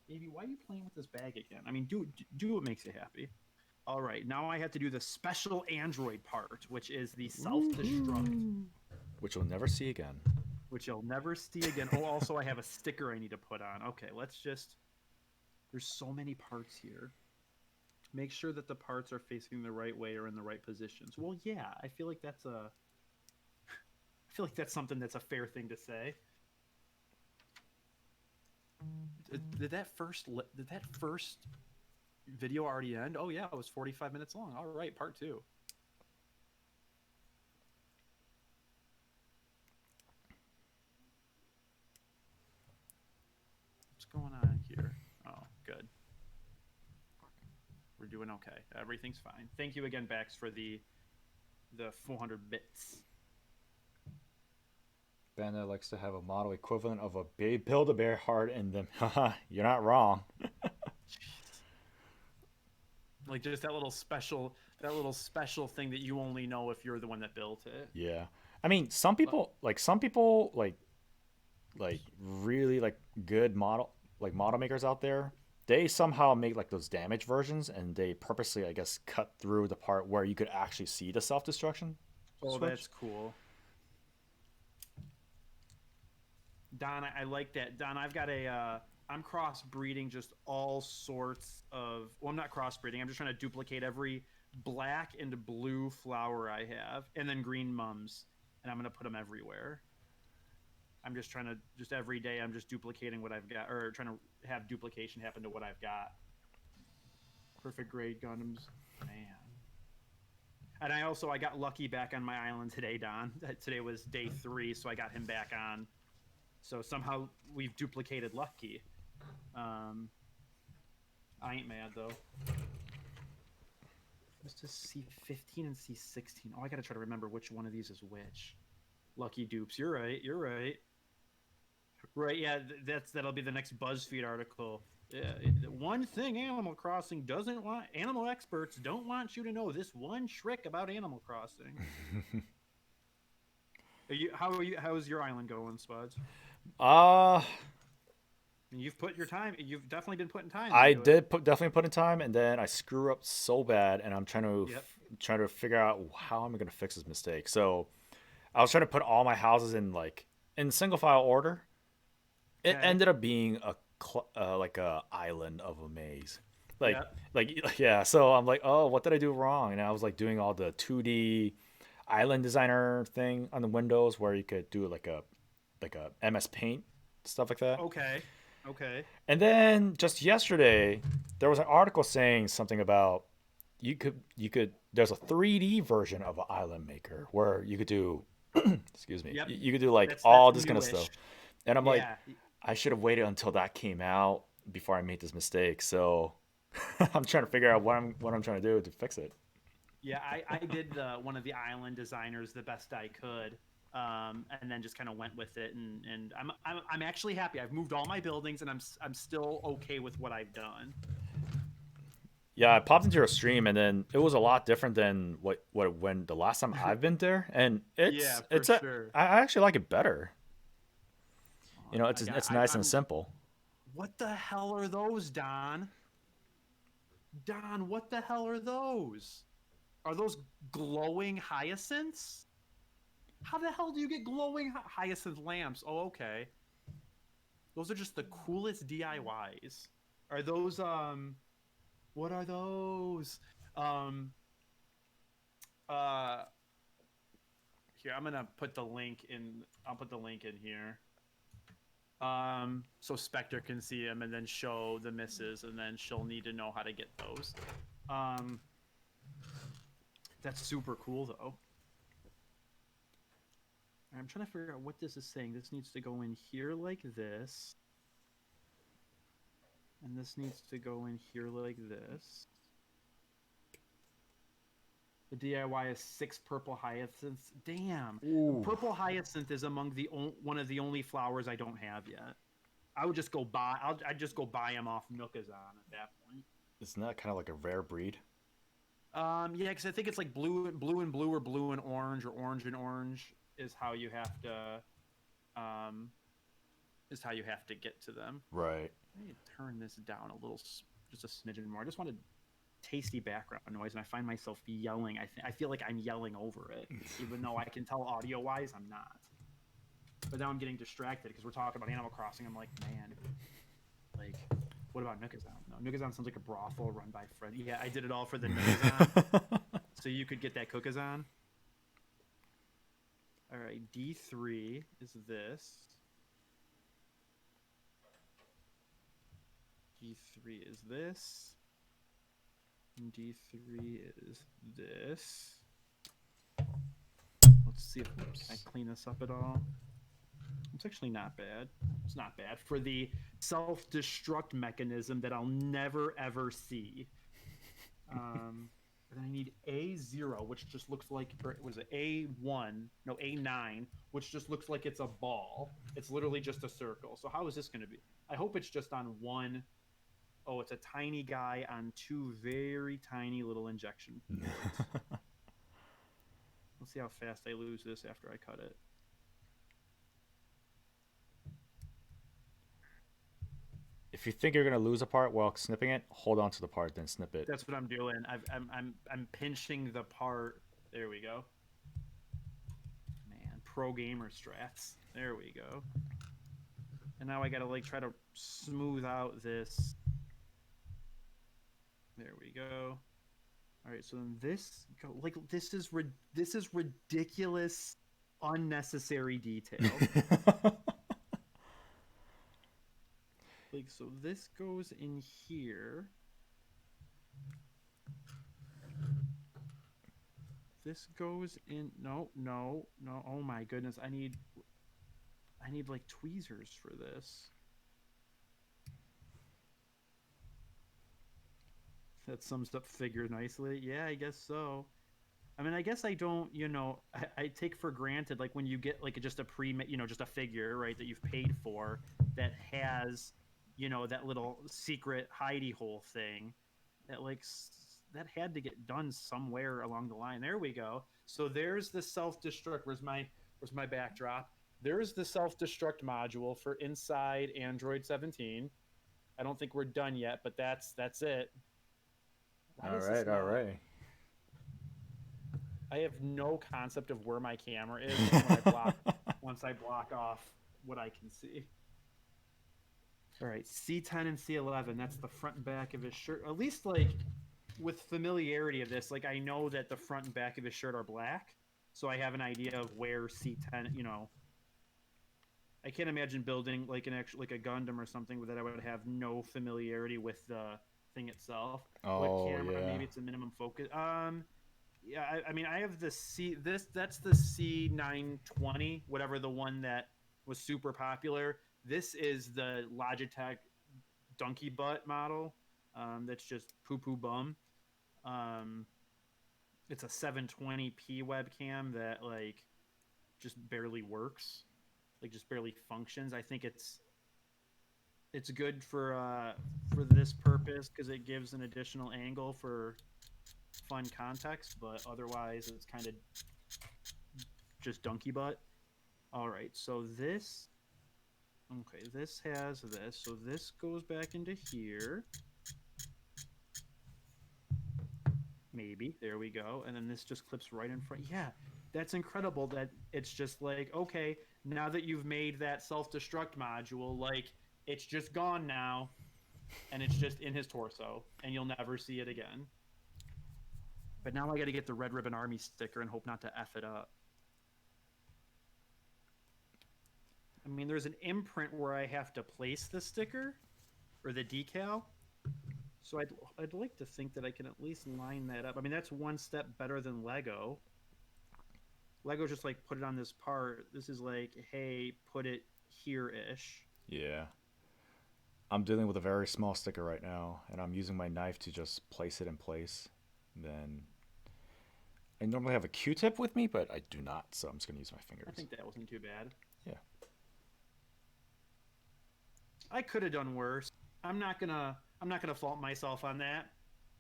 Baby, why are you playing with this bag again? I mean, do what makes you happy. All right, now I have to do the special Android part, which is the self-destruct. Which you'll never see again. Which you'll never see again. Oh, also I have a sticker I need to put on. Okay, let's just... There's so many parts here. Make sure that the parts are facing the right way or in the right positions. Well, yeah, I feel like that's something that's a fair thing to say. Did that first video already end? Oh yeah, it was 45 minutes long. All right, part 2. What's going on here? Oh, good. We're doing okay. Everything's fine. Thank you again, Bax, for the 400 bits. Bandai likes to have a model equivalent of a Build-A-Bear heart in them. Haha, you're not wrong. Like just that little special That little special thing that you only know if you're the one that built it. Yeah. I mean, some people like really like good model makers out there, they somehow make like those damage versions and they purposely, I guess, cut through the part where you could actually see the self-destruction Oh, switch. that's cool. Don, I like that. Don, I've got I'm crossbreeding just all sorts of. Well, I'm not crossbreeding. I'm just trying to duplicate every black and blue flower I have, and then green mums, and I'm gonna put them everywhere. I'm just trying to every day. I'm just duplicating what I've got, or trying to have duplication happen to what I've got. Perfect grade Gundams, man. And I got Lucky back on my island today, Don. Today was day 3, so I got him back on. So somehow we've duplicated Lucky. I ain't mad though. What's this C15 and C16? Oh, I gotta try to remember which one of these is which. Lucky dupes. You're right. You're right. Right. Yeah. That'll be the next BuzzFeed article. Yeah. One thing Animal Crossing doesn't want. Animal experts don't want you to know this one trick about Animal Crossing. How's your island going, Spuds? You've put your time. You've definitely been putting time. I did definitely put in time, and then I screw up so bad, and I'm trying to figure out how am I going to fix this mistake. So I was trying to put all my houses in like in single file order. It ended up being like a island of a maze. Yeah. So I'm like, oh, what did I do wrong? And I was like doing all the 2D island designer thing on the windows where you could do like a MS Paint stuff like that. Okay. And then just yesterday, there was an article saying something about you could there's a 3D version of an island maker where you could do excuse me. Yep. You could do like all this kind of stuff. And I'm like, I should have waited until that came out before I made this mistake. So I'm trying to figure out what I'm trying to do to fix it. Yeah, I did one of the island designers the best I could. And then just kind of went with it, and I'm actually happy. I've moved all my buildings, and I'm still okay with what I've done. Yeah, I popped into your stream, and then it was a lot different than what when the last time I've been there, and sure. I actually like it better. You know, it's nice and simple. What the hell are those, Don? Don, what the hell are those? Are those glowing hyacinths? How the hell do you get glowing hyacinth lamps? Oh, okay. Those are just the coolest DIYs. Are those, what are those? Here, I'm gonna put the link in, I'll put the link in here. So Spectre can see them and then show the misses, and then she'll need to know how to get those. That's super cool, though. I'm trying to figure out what this is saying. This needs to go in here like this. And this needs to go in here like this. The DIY is 6 purple hyacinths. Damn. Ooh. Purple hyacinth is among one of the only flowers I don't have yet. I would just go buy. I'd just go buy them off Nookazon at that point. Isn't that kind of like a rare breed? Yeah, because I think it's like blue and blue, or blue and orange, or orange and orange is how you have to get to them. Right. I need to turn this down a little, just a smidgen more. I just wanted tasty background noise, and I find myself yelling. I feel like I'm yelling over it, even though I can tell audio wise I'm not. But now I'm getting distracted because we're talking about Animal Crossing. I'm like, man, like, what about Nookazon? No, Nookazon sounds like a brothel run by Fred. Yeah, I did it all for the Nookazon, so you could get that Cookazon. All right, D3 is this. D3 is this. And D3 is this. Let's see if I clean this up at all. It's actually not bad. It's not bad for the self-destruct mechanism that I'll never ever see. And then I need A0, which just looks like, or was it A1? No, A9, which just looks like it's a ball. It's literally just a circle. So how is this going to be? I hope it's just on one Oh, it's a tiny guy on 2 very tiny little injection ports. Let's see how fast I lose this after I cut it. If you think you're gonna lose a part while snipping it, hold on to the part, then snip it. That's what I'm doing. I'm pinching the part. There we go. Man, pro gamer strats. There we go. And now I gotta like try to smooth out this. There we go. All right, so then this like this is ridiculous, unnecessary detail. Like, so this goes in here. This goes in. No. Oh my goodness, I need like tweezers for this. That sums up figure nicely. Yeah, I guess so. I mean, I guess I don't, I take for granted, like when you get like just a just a figure, right, that you've paid for that has, that little secret hidey hole thing that like that had to get done somewhere along the line. There we go. So there's the self-destruct. Where's my backdrop? There's the self-destruct module for inside Android 17. I don't think we're done yet, but that's it. All right. I have no concept of where my camera is once I block off what I can see. All right, C10 and C11, that's the front and back of his shirt. At least, like, with familiarity of this, like, I know that the front and back of his shirt are black, so I have an idea of where C10, I can't imagine building, like, like a Gundam or something that I would have no familiarity with the thing itself. Oh, what camera? yeah. Maybe it's a minimum focus. Yeah, I mean, I have the that's the C920, whatever, the one that was super popular. This is the Logitech donkey butt model. That's just poo bum. It's a 720p webcam that like just barely works, like just barely functions. I think it's good for this purpose because it gives an additional angle for fun context, but otherwise it's kind of just donkey butt. All right, so this has this, so this goes back into here, maybe. There we go. And then this just clips right in front. Yeah, that's incredible that it's just like, okay, now that you've made that self-destruct module, like it's just gone now and it's just in his torso and you'll never see it again. But now I got to get the Red Ribbon Army sticker and hope not to F it up. I mean, there's an imprint where I have to place the sticker or the decal. So I'd like to think that I can at least line that up. I mean, that's one step better than Lego. Lego just like put it on this part. This is like, hey, put it here-ish. Yeah. I'm dealing with a very small sticker right now, and I'm using my knife to just place it in place. Then I normally have a Q-tip with me, but I do not, so I'm just going to use my fingers. I think that wasn't too bad. Yeah. I could have done worse. I'm not gonna fault myself on that.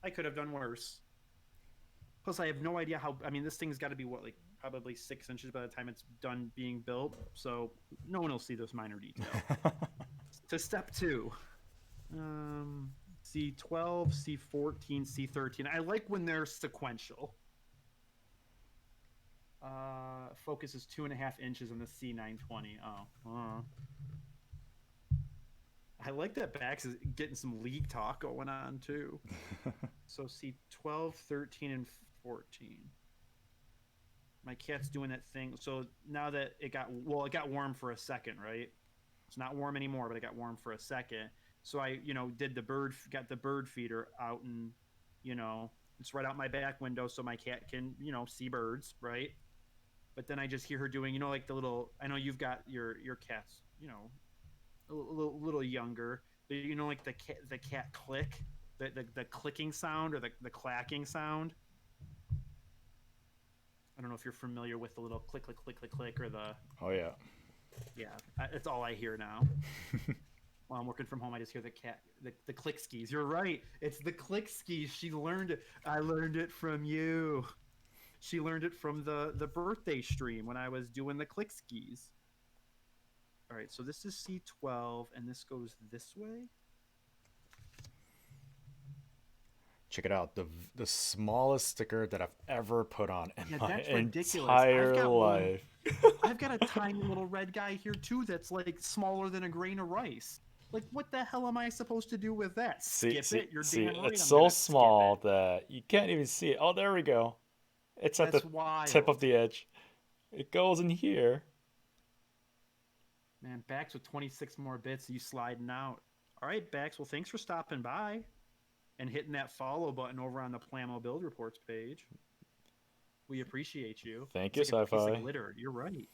I could have done worse. Plus, I have no idea how. I mean, this thing's got to be what, like probably 6 inches by the time it's done being built. So no one will see this minor detail. To step 2, C12, C14, C13. I like when they're sequential. Focus is 2.5 inches on the C920. Oh. I like that Bax is getting some league talk going on too. So C12, 13, and 14. My cat's doing that thing. So now that it got got warm for a second, right? It's not warm anymore, but it got warm for a second. So I, got the bird feeder out, and it's right out my back window, so my cat can, see birds, right? But then I just hear her doing, like the little. I know you've got your cats, a little younger, but like the cat click, the clicking sound or the clacking sound. I don't know if you're familiar with the little click or the. Oh yeah. Yeah, it's all I hear now. While I'm working from home, I just hear the cat, the click skis. You're right. It's the click skis. She learned it. I learned it from you. She learned it from the birthday stream when I was doing the click skis. All right, so this is C12, and this goes this way. Check it out. The smallest sticker that I've ever put on in my ridiculous. entire life. I've got a tiny little red guy here too that's like smaller than a grain of rice. Like, what the hell am I supposed to do with that? Skip it? You're damn right. It's so small that you can't even see it. Oh, there we go. It's at the tip of the edge. It goes in here. Man, Bax with 26 more bits, you sliding out. All right, Bax. Well, thanks for stopping by and hitting that follow button over on the Plamo Build Reports page. We appreciate you. Thank you, Sci-Fi. Piece of glitter. You're right.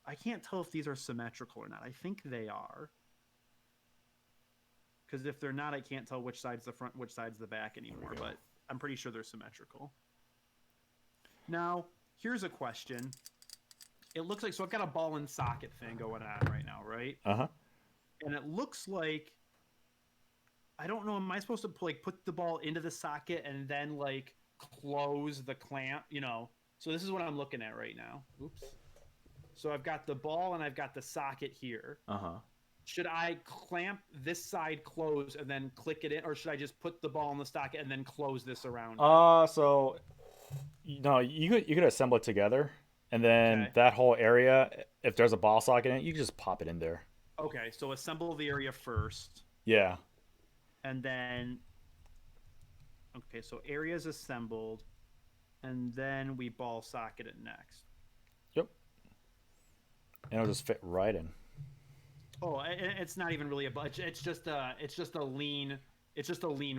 I can't tell if these are symmetrical or not. I think they are. Because if they're not, I can't tell which side's the front, which side's the back anymore. But I'm pretty sure they're symmetrical. Now, here's a question. It looks like, so I've got a ball and socket thing going on right now, right? Uh-huh. And it looks like, I don't know, am I supposed to like put the ball into the socket and then like close the clamp, you know? So this is what I'm looking at right now. Oops. So I've got the ball and I've got the socket here. Uh-huh. Should I clamp this side closed and then click it in, or should I just put the ball in the socket and then close this around? So no, you could assemble it together, and then that whole area, if there's a ball socket in it, you can just pop it in there. Okay, so assemble the area first. Yeah. And then, okay, so area's assembled, and then we ball socket it next. Yep. And it'll just fit right in. Oh, it's not even really a budget. It's just a lean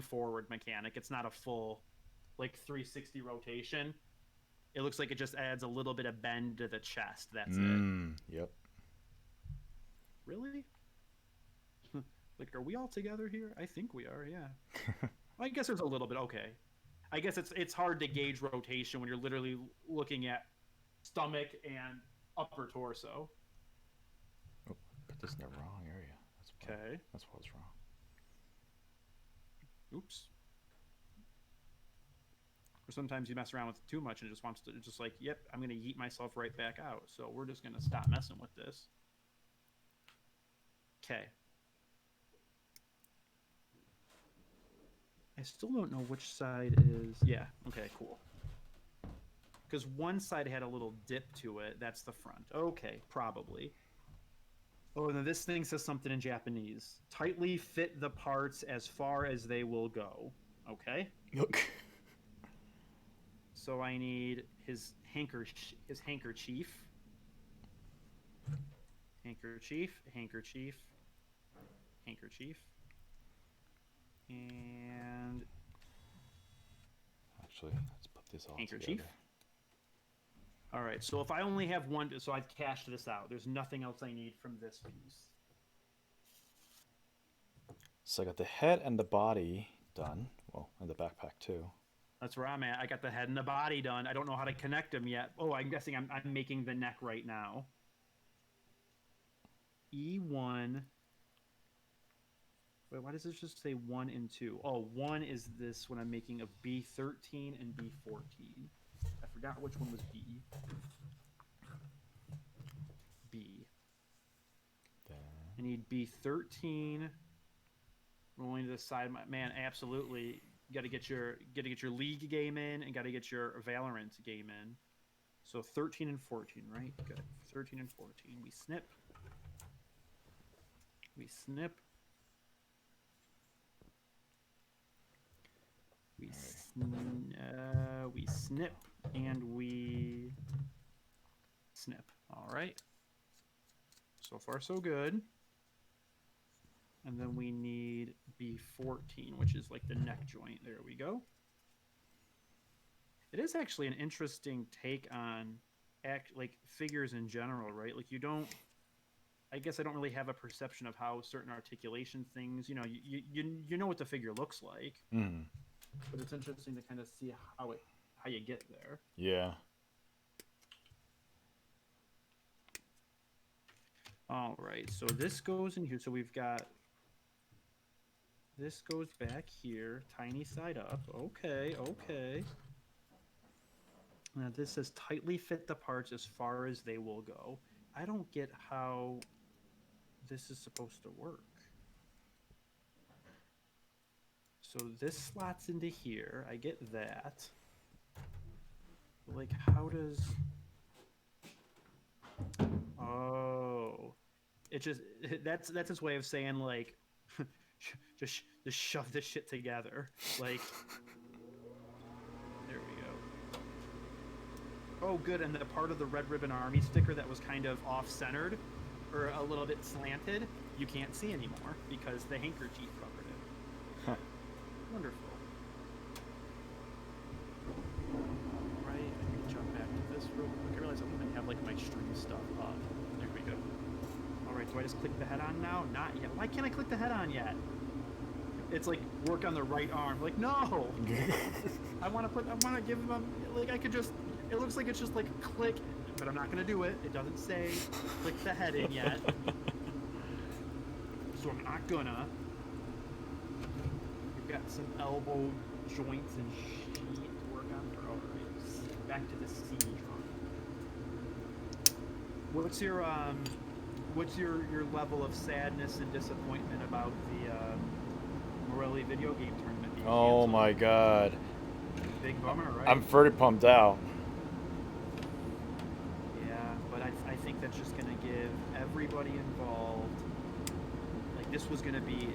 forward mechanic. It's not a full like 360 rotation. It looks like it just adds a little bit of bend to the chest. That's it. Yep. Really? Like, are we all together here? I think we are. Yeah. Well, I guess there's a little bit. Okay. I guess it's hard to gauge rotation when you're literally looking at stomach and upper torso. Oh, put this in the wrong area. That's what was wrong. Oops. Or sometimes you mess around with it too much and it just wants to, just like, yep, I'm going to yeet myself right back out. So we're just going to stop messing with this. Okay. I still don't know which side is... Yeah, okay, cool. Because one side had a little dip to it. That's the front. Okay, probably. Oh, and then this thing says something in Japanese. Tightly fit the parts as far as they will go. Okay? So I need his handkerchief. Handkerchief. And actually, let's put this all handkerchief. Together. All right, so if I only have one, so I've cashed this out. There's nothing else I need from this piece. So I got the head and the body done. Well, and the backpack too. That's where I'm at. I got the head and the body done. I don't know how to connect them yet. Oh, I'm guessing I'm making the neck right now. E1. Wait, why does this just say 1 and 2? Oh, 1 is this when I'm making of B13 and B14. I forgot which one was B. I need B13. Rolling to the side. Man, absolutely. You got to get your League game in and got to get your Valorant game in. So 13 and 14, right? Good. 13 and 14. We snip. We snip, and we snip. All right. So far, so good. And then we need B14, which is like the neck joint. There we go. It is actually an interesting take on like figures in general, right? Like you don't. I guess I don't really have a perception of how certain articulation things, you know, you know what the figure looks like, but it's interesting to kind of see how you get there. Yeah. All right, so this goes in here. So we've got this goes back here, tiny side up. Okay, okay. Now this says tightly fit the parts as far as they will go. I don't get how this is supposed to work. So this slots into here. I get that. But like, how does... Oh, it just that's his way of saying like, just shove this shit together. Like, there we go. Oh, good. And the part of the Red Ribbon Army sticker that was kind of off-centered or a little bit slanted, you can't see anymore because the handkerchief covered it. Huh. Wonderful. Right. I need to jump back to this real quick. I realize I don't even have like my stream stuff up. There we go. All right. Do I just click the head on now? Not yet. Why can't I click the head on yet? It's like work on the right arm. Like, no. I want to give them like I could just. It looks like it's just like click, but I'm not gonna do it. It doesn't say click the head in yet, so I'm not gonna. We've got some elbow joints and shit to work on. For right, back to the siege run. What's your level of sadness and disappointment about the Morelli video game tournament being Oh canceled? my god. Big bummer, right? I'm pretty pumped out. I think that's just going to give everybody involved, like this was going to be,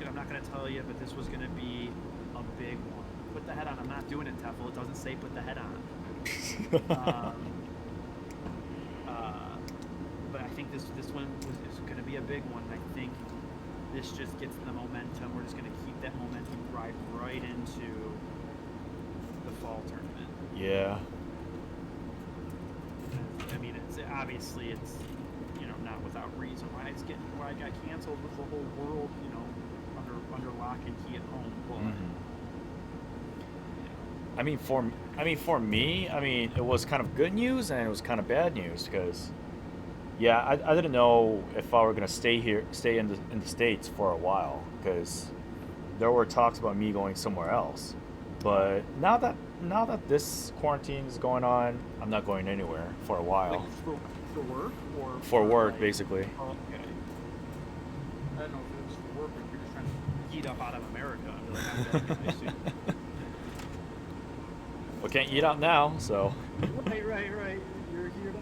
I'm not going to tell you, but this was going to be a big one. Put the head on. I'm not doing it, Tefl. It doesn't say put the head on. But I think this one is going to be a big one. I think this just gets the momentum. We're just going to keep that momentum right into the fall tournament. Yeah. I mean, it's obviously not without reason why it got canceled with the whole world, under lock and key at home. But, I mean, for me, it was kind of good news and it was kind of bad news because, yeah, I didn't know if I were gonna stay in the States for a while because there were talks about me going somewhere else. But now that this quarantine is going on, I'm not going anywhere for a while. Like for work or for work, like, basically. Oh, okay. I don't know if it was for work or if you're just trying to eat up out of America. I feel like I'm going to soon. Well, can't eat out now, so. Right. You're here now.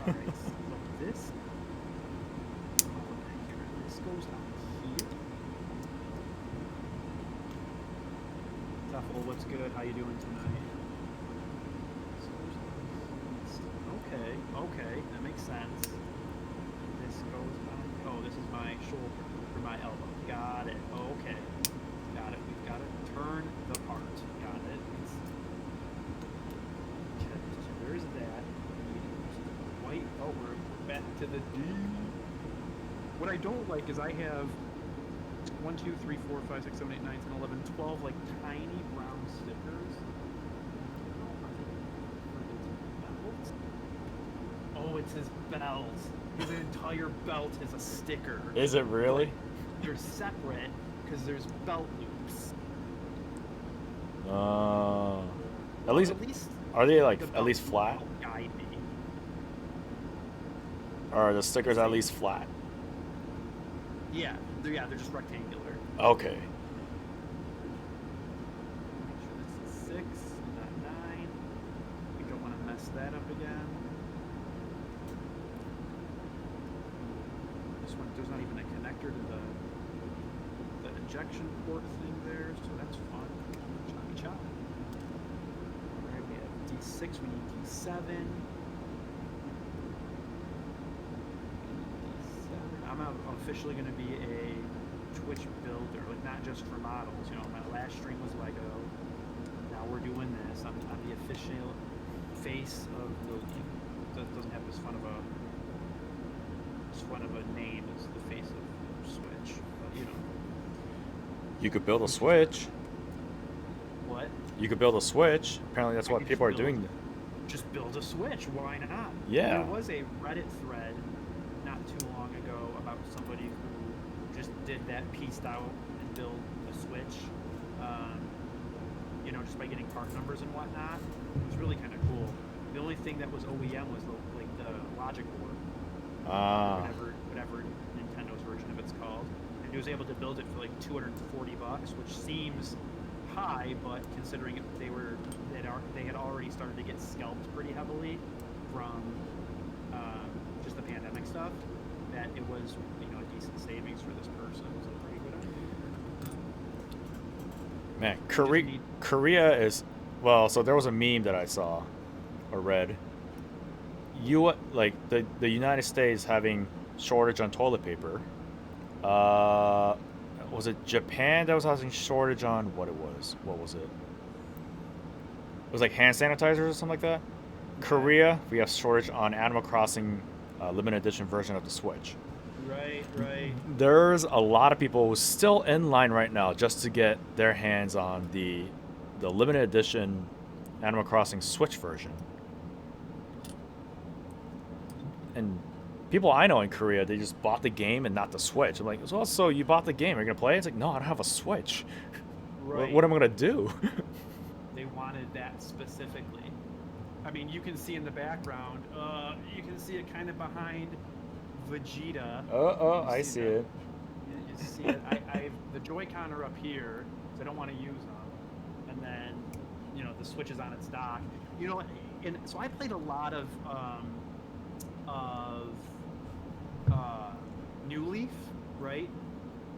All right. So this goes on here. Tefl, what's good? How you doing tonight? Okay, that makes sense. This goes on. Oh, this is my shoulder or my elbow. Got it. Okay, got it. We've got to turn the part. Got it. Okay, so there's that. White. Oh, we're back to the D. What I don't like is I have 1, 2, 3, 4, 5, 6, 7, 8, 9, 10, 11, 12 like tiny brown stickers. Oh, it's his belt. His entire belt is a sticker. Is it really? But they're separate because there's belt loops. At least are they like at least flat? Guide me. Or are the stickers at least flat? Yeah, they're just rectangular. Okay. Make sure this is 6, not 9. We don't want to mess that up again. This one, there's not even a connector to the ejection port thing there, so that's fun. Choppy chop. Alright, we have D6, we need D7. I'm officially going to be a Twitch builder, like not just for models. My last stream was Lego. Now we're doing this. I'm the official face of building. It doesn't have as fun of a name as the face of Switch, but You could build a Switch. What? You could build a Switch. Apparently, that's what people are doing. Just build a Switch. Why not? Yeah. There was a Reddit thread not too long ago about somebody who just did that, pieced out and built a Switch, you know, just by getting part numbers and whatnot. It was really kind of cool. The only thing that was OEM was the logic board, whatever Nintendo's version of it's called, and he was able to build it for like $240, which seems high, but considering they had already started to get scalped pretty heavily from just the pandemic stuff, that it was, you know, a decent savings for this person. It was a pretty good idea. Man, Korea is, well, so there was a meme that I saw or read. Like the United States having shortage on toilet paper. Was it Japan that was having shortage on what it was? What was it? It was like hand sanitizers or something like that. Korea, we have shortage on Animal Crossing limited edition version of the Switch. Right. There's a lot of people who are still in line right now just to get their hands on the limited edition Animal Crossing Switch version. And people I know in Korea, they just bought the game and not the Switch. I'm like, well, so you bought the game, are you gonna play it? It's like, no, I don't have a Switch. Right. What am I gonna do? They wanted that specifically. I mean, you can see in the background, you can see it kind of behind Vegeta. I see it. You see it. The Joy-Con are up here, so I don't want to use them. And then, you know, the Switch is on its dock. You know, and so I played a lot of New Leaf, right?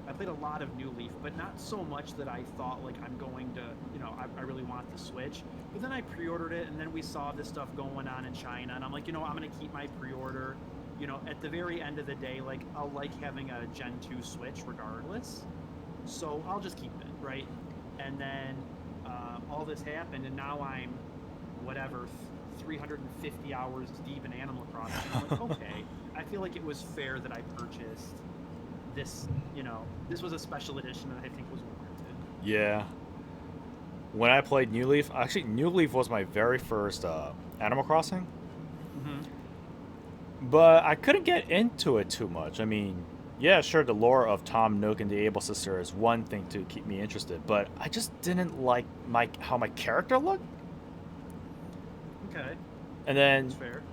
I played a lot of New Leaf, but not so much that I thought like I'm going to, you know, I really want the Switch. But then I pre-ordered it, and then we saw this stuff going on in China, and I'm like, you know, I'm gonna keep my pre-order. You know, at the very end of the day, like, I'll like having a Gen 2 Switch regardless, so I'll just keep it, right? And then all this happened, and now I'm whatever 350 hours deep in Animal Crossing. I'm like, okay, I feel like it was fair that I purchased this. You know, this was a special edition that I think was warranted. Yeah. When I played New Leaf, actually New Leaf was my very first Animal Crossing. But I couldn't get into it too much. I mean, yeah, sure, the lore of Tom Nook and the Able Sister is one thing to keep me interested, but I just didn't like how my character looked. Okay. And then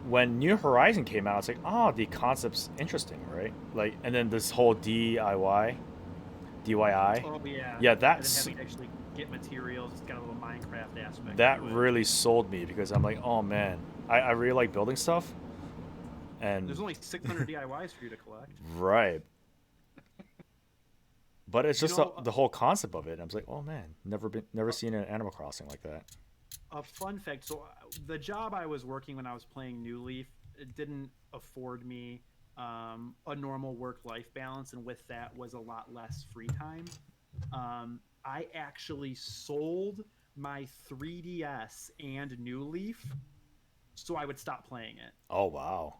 when New Horizon came out, it's like, oh, the concept's interesting, right? Like, and then this whole DIY. Oh yeah. Yeah, that's and then having to actually get materials. It's got a little Minecraft aspect. That really sold me because I'm like, oh man, I really like building stuff. And there's only 600 DIYs for you to collect. Right. But it's just the whole concept of it. I was like, oh man, never seen an Animal Crossing like that. A fun fact: so the job I was working when I was playing New Leaf, it didn't afford me a normal work-life balance, and with that was a lot less free time. I actually sold my 3DS and New Leaf so I would stop playing it. Oh wow.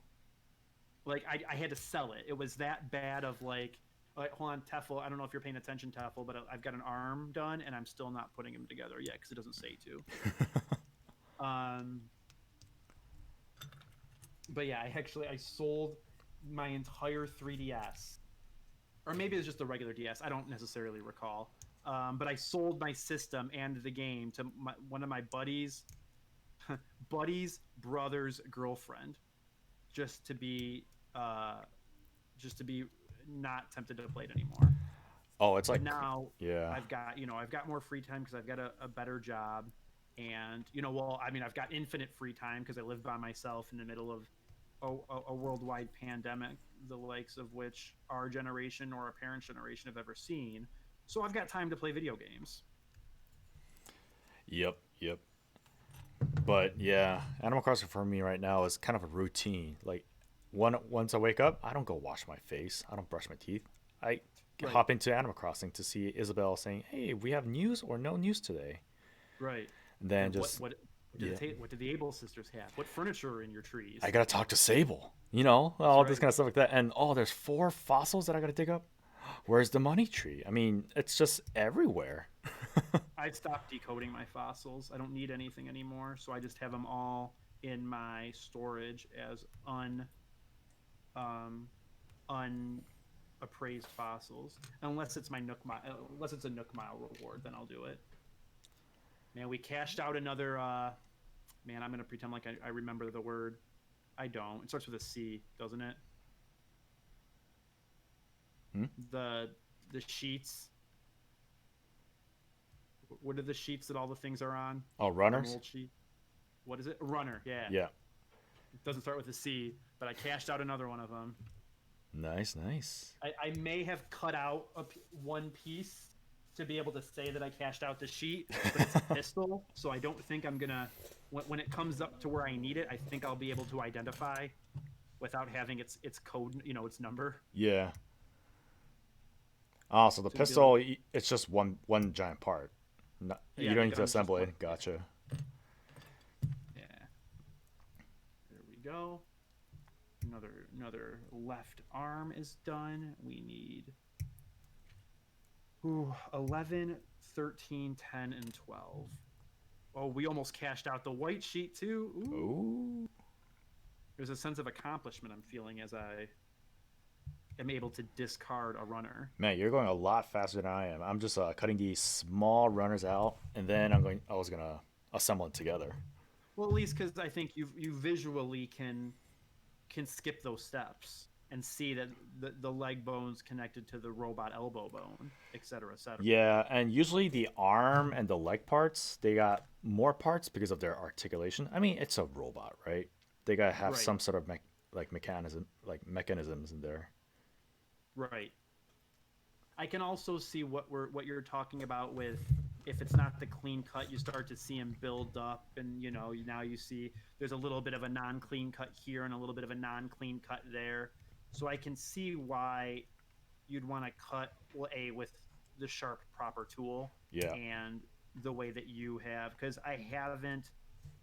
Like I had to sell it. It was that bad of like hold on, Teffel. I don't know if you're paying attention, Teffel, but I've got an arm done and I'm still not putting him together yet because it doesn't say to. But yeah, I sold my entire 3DS, or maybe it's just a regular DS. I don't necessarily recall. But I sold my system and the game to one of my buddy's brother's girlfriend, just to be not tempted to play it anymore. Oh, it's like now yeah. I've got more free time because I've got a better job, and I've got infinite free time because I live by myself in the middle of a worldwide pandemic, the likes of which our generation or our parents' generation have ever seen. So I've got time to play video games. Yep. But yeah, Animal Crossing for me right now is kind of a routine. Like once I wake up, I don't go wash my face. I don't brush my teeth. I hop into Animal Crossing to see Isabel saying, "Hey, we have news or no news today." Right. And then what did the Able sisters have? What furniture are in your trees? I gotta talk to Sable. All this kind of stuff like that. And there's 4 fossils that I gotta dig up. Where's the money tree? I mean, it's just everywhere. I've stopped decoding my fossils. I don't need anything anymore, so I just have them all in my storage as unappraised fossils, unless it's my Nook Mile, unless it's a Nook Mile reward, then I'll do it. Man, we cashed out another. Man, I'm gonna pretend like I remember the word. I don't. It starts with a C, doesn't it? Hmm? The sheets. What are the sheets that all the things are on? Oh, runners. Mold sheet. What is it? Runner. Yeah. Yeah. It doesn't start with a C, but I cashed out another one of them. Nice, nice. I may have cut out one piece to be able to say that I cashed out the sheet, but it's a pistol, so I don't think I'm gonna. When it comes up to where I need it, I think I'll be able to identify without having its code, its number. Yeah. Oh, so the pistol, it's just one giant part. You don't need to assemble it. Gotcha. Yeah. There we go. Another left arm is done. We need 11, 13, 10, and 12. Oh, we almost cashed out the white sheet too. Ooh. There's a sense of accomplishment I'm feeling as I am able to discard a runner. Man, you're going a lot faster than I am. I'm just cutting these small runners out, and then I was gonna assemble it together. Well, at least because I think you visually can skip those steps and see that the leg bone's connected to the robot elbow bone, et cetera, et cetera. Yeah, and usually the arm and the leg parts, they got more parts because of their articulation. I mean, it's a robot, right? They gotta have some sort of mechanisms in there. Right. I can also see what you're talking about with if it's not the clean cut, you start to see him build up, and now you see there's a little bit of a non-clean cut here and a little bit of a non-clean cut there. So I can see why you'd want to cut with the sharp proper tool. Yeah. And the way that you have, because I haven't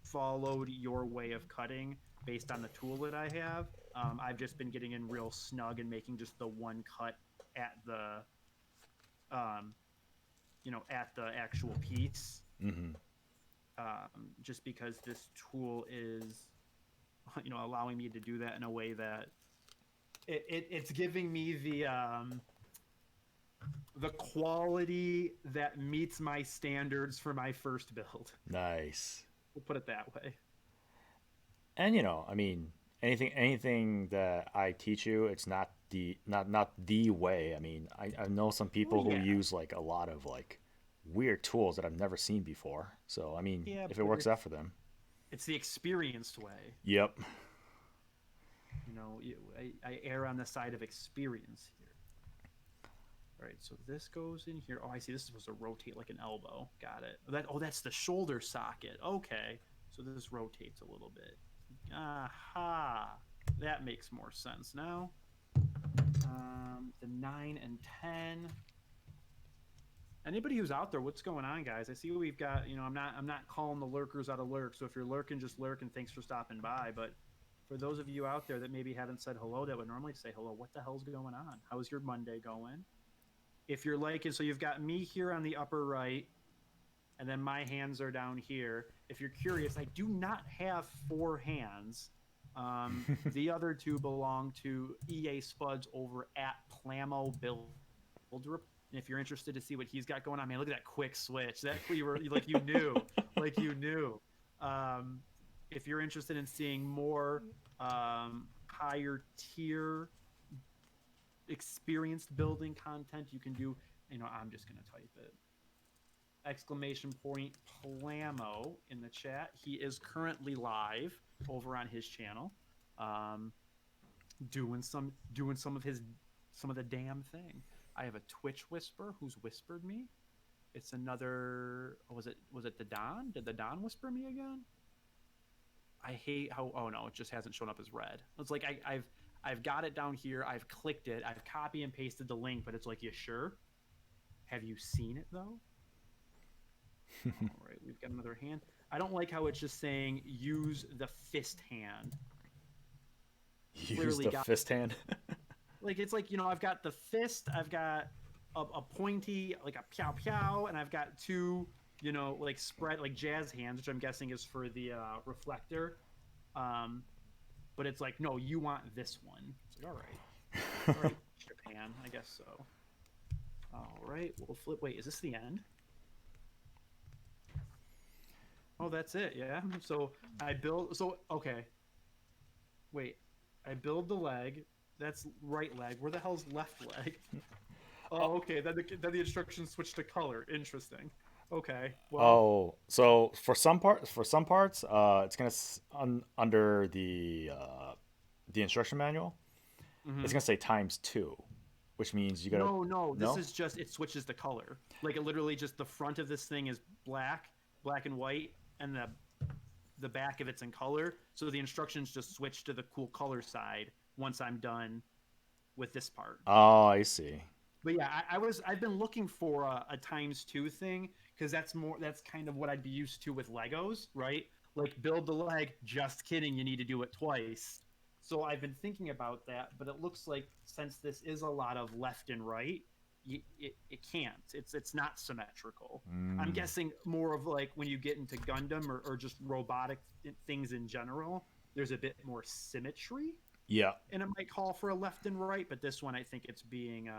followed your way of cutting based on the tool that I have. I've just been getting in real snug and making just the one cut at the at the actual piece. Mm-hmm. Just because this tool is allowing me to do that in a way that it's giving me the quality that meets my standards for my first build. Nice. We'll put it that way. And I mean, anything that I teach you, it's not the way. I mean, I know some people who use like a lot of like weird tools that I've never seen before. So I mean, if it works out for them, it's the experienced way. Yep. I err on the side of experience here. All right, so this goes in here. Oh, I see. This is supposed to rotate like an elbow. Got it. That's the shoulder socket. Okay, so this rotates a little bit. Aha, that makes more sense now. The 9 and 10. Anybody who's out there, what's going on, guys? I see what we've got. I'm not calling the lurkers out of lurk. So if you're lurking, just lurk, and thanks for stopping by. But for those of you out there that maybe haven't said hello, that would normally say hello, what the hell's going on? How's your Monday going? If you're liking, so you've got me here on the upper right, and then my hands are down here. If you're curious, I do not have 4 hands. The other 2 belong to EA Spuds over at Plamo Build Report. And if you're interested to see what he's got going on, man, look at that quick switch. That you were like you knew, like you knew. If you're interested in seeing more higher tier experienced building content, you can do. I'm just gonna type it. ! Plamo in the chat. He is currently live over on his channel, doing some of the damn thing. I have a Twitch whisper who's whispered me. It's another. Was it the Don? Did the Don whisper me again? I hate how. Oh no, it just hasn't shown up as red. It's like I've got it down here. I've clicked it. I've copy and pasted the link, but it's like, you sure? Have you seen it though? All right, we've got another hand. I don't like how it's just saying use the fist hand. Use the fist hand. Like it's like I've got the fist. I've got a pointy like a pow pow, and I've got 2 like spread like jazz hands, which I'm guessing is for the reflector. But it's like, no, you want this one. It's like, all right. All right, Japan, I guess so. All right, we'll flip. Wait, is this the end? Oh, that's it. Yeah. So I build. So okay. Wait, I build the leg. That's right leg. Where the hell's left leg? Oh, okay. Then the instructions switch to color. Interesting. Okay. Well. Oh, so for some parts, it's gonna under the instruction manual, it's Mhm. gonna say times 2, which means you gotta. No, no. This No. is just it switches the color. Like it literally just the front of this thing is black and white, and the back of it's in color. So the instructions just switch to the cool color side once I'm done with this part. Oh, I see. But yeah, I've been looking for a times two thing because that's kind of what I'd be used to with Legos, right? Like build the leg. Just kidding, you need to do it twice. So I've been thinking about that, but it looks like since this is a lot of left and right, it can't. It's not symmetrical. I'm Mm. guessing more of like when you get into Gundam or just robotic things in general, there's a bit more symmetry, Yeah, and it might call for a left and right. But this one, I think it's being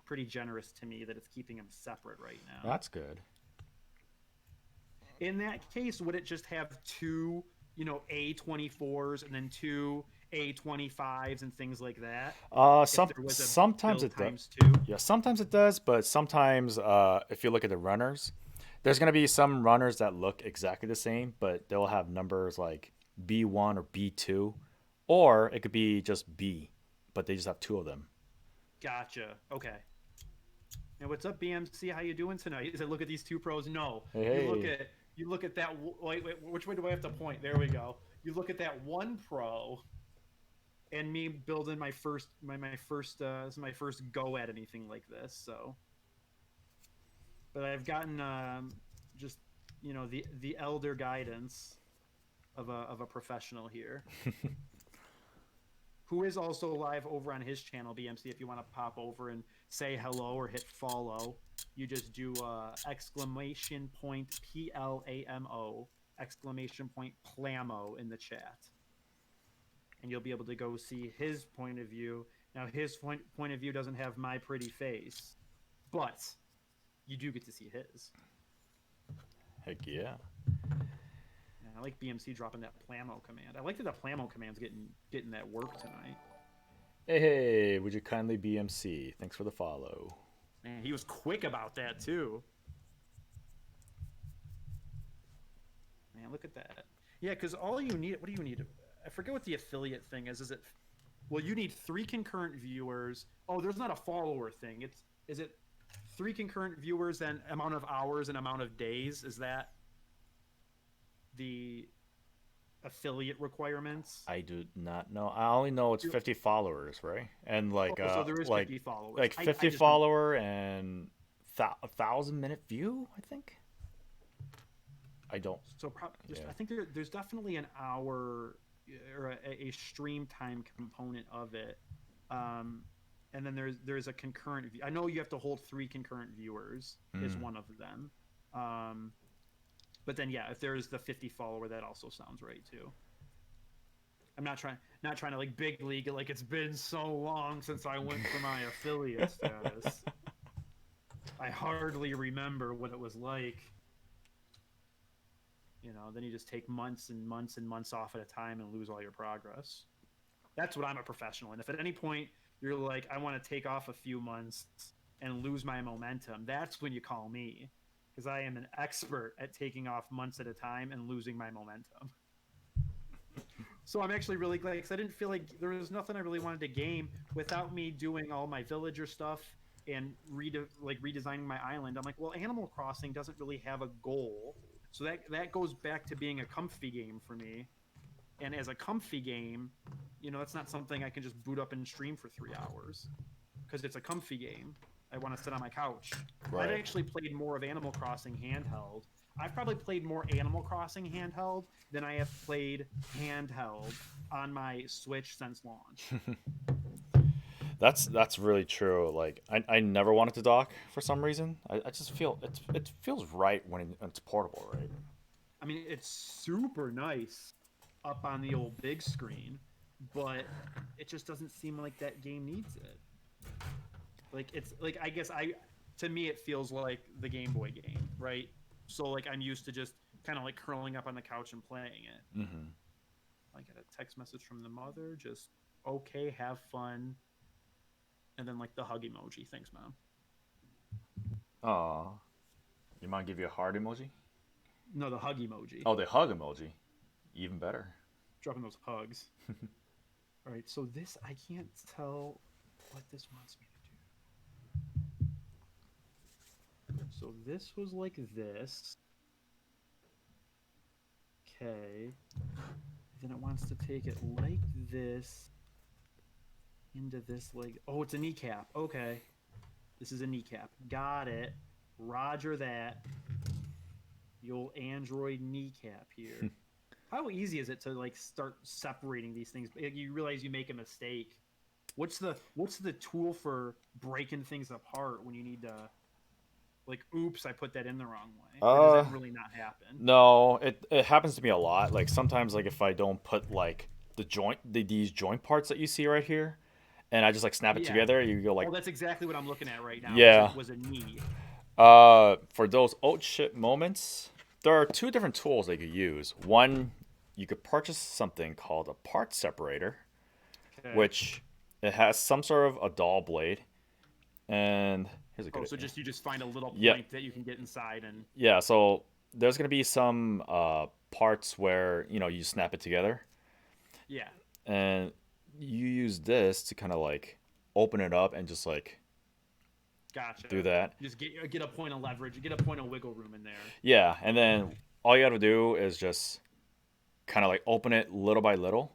pretty generous to me that it's keeping them separate right now. that's good. In that case, would it just have two, A24s and then two A25s and things like that? If there was a Sometimes build it does. times two? Yeah, sometimes it does, but sometimes if you look at the runners, there's gonna be some runners that look exactly the same, but they'll have numbers like B1 or B2, or it could be just B, but they just have two of them. Gotcha. Okay. And what's up, BMC? How you doing tonight? Is it look at these two pros? No. Hey, You look hey. at you look at that. Wait. Which way do I have to point? There we go. You look at that one pro, and me building my first this is my first go at anything like this. So, but I've gotten just the elder guidance of a professional here, who is also live over on his channel, BMC. If you want to pop over and say hello or hit follow, you just do exclamation point PLAMO, exclamation point Plamo in the chat, and you'll be able to go see his point of view. Now, his point of view doesn't have my pretty face, but you do get to see his. Heck yeah. And I like BMC dropping that Plamo command. I like that the Plamo command's getting that work tonight. Hey, hey, would you kindly BMC? Thanks for the follow. Man, he was quick about that too. Man, look at that. Yeah, because all you need. What do you need? I forget what the affiliate thing is. Is it? Well, you need 3 concurrent viewers. Oh, there's not a follower thing. Is it 3 concurrent viewers and amount of hours and amount of days? Is that the affiliate requirements? I do not know. I only know it's 50 followers, right? And like Oh, so there is 50 followers. like I 50 just don't. follower and 1,000 minute view, I think. I don't. So Yeah. I think there's definitely an hour or a stream time component of it. And then there's a concurrent view. I know you have to hold 3 concurrent viewers is one of them. But then yeah, if there's the 50 follower, that also sounds right too. I'm not trying to like big league it, like it's been so long since I went for my affiliate status. I hardly remember what it was like. Then you just take months and months and months off at a time and lose all your progress. That's what I'm a professional in. If at any point you're like, I want to take off a few months and lose my momentum, that's when you call me, because I am an expert at taking off months at a time and losing my momentum. So I'm actually really glad, because I didn't feel like there was nothing I really wanted to game without me doing all my villager stuff and redesigning my island. I'm like, well, Animal Crossing doesn't really have a goal. So that goes back to being a comfy game for me. And as a comfy game, it's not something I can just boot up and stream for 3 hours, because it's a comfy game. I want to sit on my couch. Right. I've actually played more of Animal Crossing handheld. I've probably played more Animal Crossing handheld than I have played handheld on my Switch since launch. That's really true. Like I never wanted to dock for some reason. I just feel it feels right when it's portable, right? I mean, it's super nice up on the old big screen, but it just doesn't seem like that game needs it. Like it's like to me it feels like the Game Boy game, right? So like I'm used to just kind of like curling up on the couch and playing it. Mm-hmm. I got a text message from the mother, just okay, have fun, and then like the hug emoji. Thanks, mom. Aw. You mind give you a heart emoji? No, the hug emoji. Oh, the hug emoji. Even better. Dropping those hugs. All right, so this I can't tell what this wants me to do. So this was like this. Okay. Then it wants to take it like this into this leg. Oh, it's a kneecap. Okay. This is a kneecap. Got it. Roger that. The old Android kneecap here. How easy is it to like start separating these things? You realize you make a mistake. What's the tool for breaking things apart when you need to like, oops, I put that in the wrong way? Or does that really not happen? No, it happens to me a lot. Like sometimes like if I don't put like these joint parts that you see right here, and I just like snap it together, you go like, oh, that's exactly what I'm looking at right now. Yeah. It was a knee. For those oh shit moments, there are two different tools they could use. One, you could purchase something called a part separator, which it has some sort of a dull blade, and here's a good. So you just find a little point that you can get inside and. Yeah, so there's gonna be some parts where you snap it together. Yeah. And you use this to kind of like open it up and just like. Gotcha. Do that. Just get a point of leverage, get a point of wiggle room in there. Yeah, and then all you got to do is just kind of like open it little by little.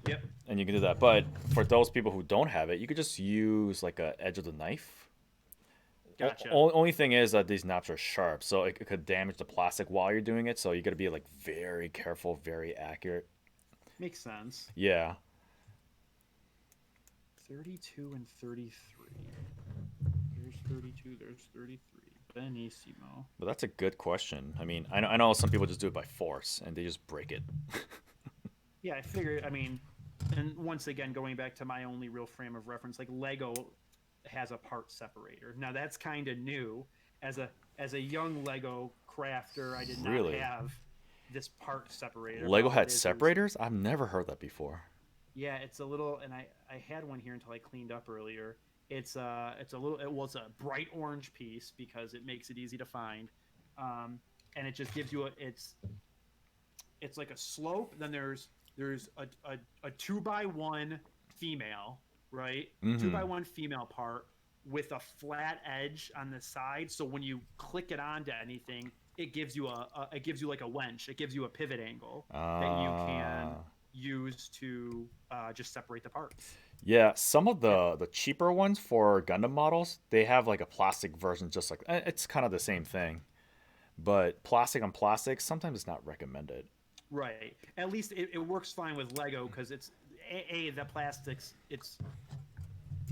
Yep. And you can do that. But for those people who don't have it, you could just use like a edge of the knife. Gotcha. Only thing is that these knives are sharp, so it could damage the plastic while you're doing it. So you got to be like very careful, very accurate. Makes sense. Yeah. 32 and 33. There's 32. There's 33. Benissimo. But that's a good question. I mean, I know some people just do it by force and they just break it. Yeah, I figured. I mean, and once again, going back to my only real frame of reference, like Lego has a part separator. Now that's kind of new. As a young Lego crafter, I did not have this part separator. Lego had separators? I've never heard that before. Yeah, it's a little, and I had one here until I cleaned up earlier. It's a bright orange piece because it makes it easy to find, and it just gives you it's like a slope. Then there's a 2x1 female, right? Mm-hmm. 2x1 female part with a flat edge on the side. So when you click it onto anything, it gives you like a wench. It gives you a pivot angle that you can use to just separate the parts. Yeah, some of the cheaper ones for Gundam models, they have like a plastic version, just like it's kind of the same thing, but plastic on plastic sometimes it's not recommended. Right. At least it works fine with Lego because it's the plastics. It's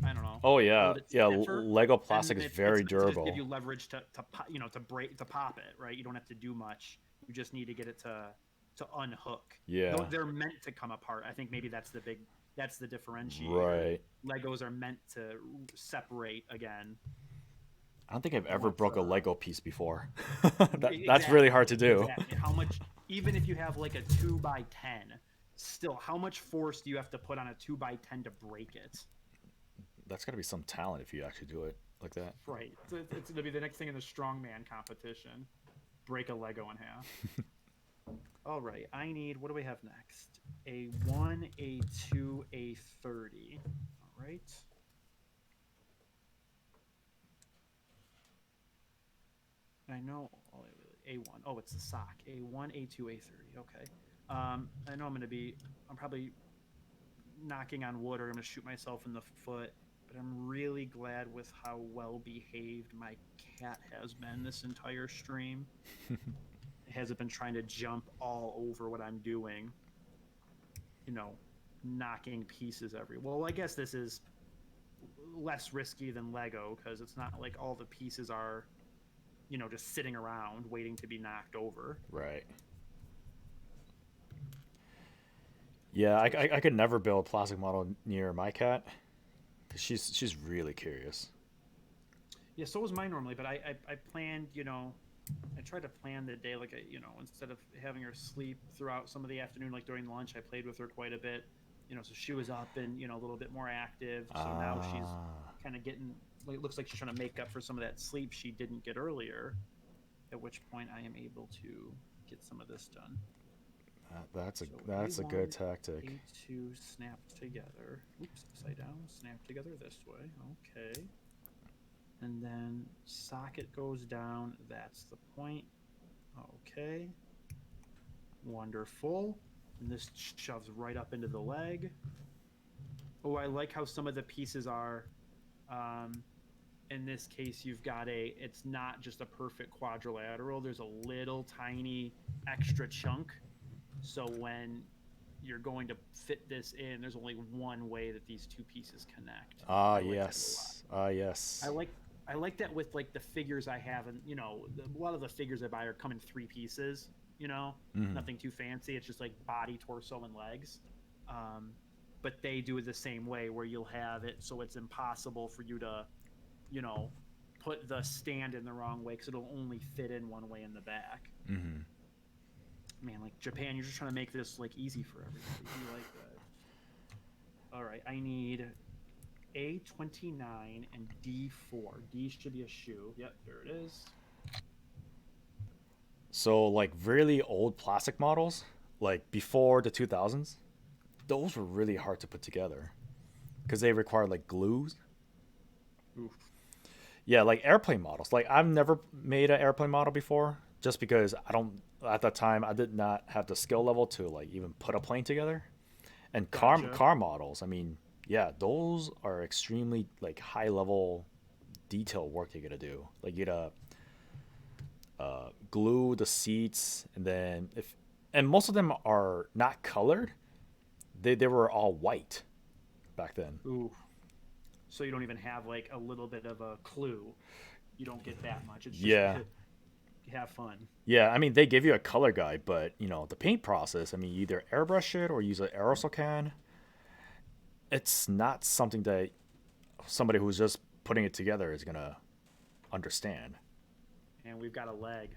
I don't know. Oh yeah, Lego plastic is very durable. Just give you leverage to pop it. Right. You don't have to do much. You just need to get it to unhook. Yeah. They're meant to come apart. I think maybe that's the differentiator. Right. Legos are meant to separate again. I don't think I've ever broke a Lego piece before. That's really hard to do. Exactly. How much, even if you have like a 2x10, still, how much force do you have to put on a 2x10 to break it? That's got to be some talent if you actually do it like that. Right. It's going to be the next thing in the strongman competition. Break a Lego in half. All right, I need, what do we have next? A 1, a 2, a 30. All right. I know, A1. Oh, it's the sock. A1, A2, A30. Okay. I know I'm probably knocking on wood or I'm going to shoot myself in the foot, but I'm really glad with how well behaved my cat has been this entire stream. Hasn't been trying to jump all over what I'm doing, knocking pieces everywhere. Well, I guess this is less risky than Lego because it's not like all the pieces are, just sitting around waiting to be knocked over. Right. Yeah, I could never build a plastic model near my cat. 'Cause she's really curious. Yeah, so was mine normally, but I planned, I tried to plan the day like, instead of having her sleep throughout some of the afternoon, like during lunch, I played with her quite a bit, so she was up and, a little bit more active. So now she's kind of getting, it looks like she's trying to make up for some of that sleep she didn't get earlier, at which point I am able to get some of this done. That's a good tactic. A2 snap together. Oops, upside down. Snap together this way. Okay. And then socket goes down. That's the point. Okay. Wonderful. And this shoves right up into the leg. Oh, I like how some of the pieces are. In this case, you've got it's not just a perfect quadrilateral. There's a little tiny extra chunk. So when you're going to fit this in, there's only one way that these two pieces connect. Yes. Yes. I like that with like the figures I have, and a lot of the figures I buy are come in 3 pieces. Nothing too fancy. It's just like body, torso, and legs. But they do it the same way, where you'll have it so it's impossible for you to, put the stand in the wrong way, because it'll only fit in one way in the back. Mm-hmm. Man, like Japan, you're just trying to make this like easy for everybody. You like that? All right, I need A29 and D4. D should be a shoe. Yep, there it is. So like really old plastic models, like before the 2000s, those were really hard to put together because they required like glues. Oof. Yeah, like airplane models. Like I've never made an airplane model before, just because at that time I did not have the skill level to like even put a plane together. And Gotcha. car models, I mean, yeah, those are extremely like high level detail work you gotta do. Like you gotta glue the seats, and then and most of them are not colored. They were all white back then. Ooh. So you don't even have like a little bit of a clue. You don't get that much. It's just have fun. Yeah, I mean they give you a color guide, but the paint process. I mean, you either airbrush it or use an aerosol can. It's not something that somebody who's just putting it together is gonna understand. And we've got a leg.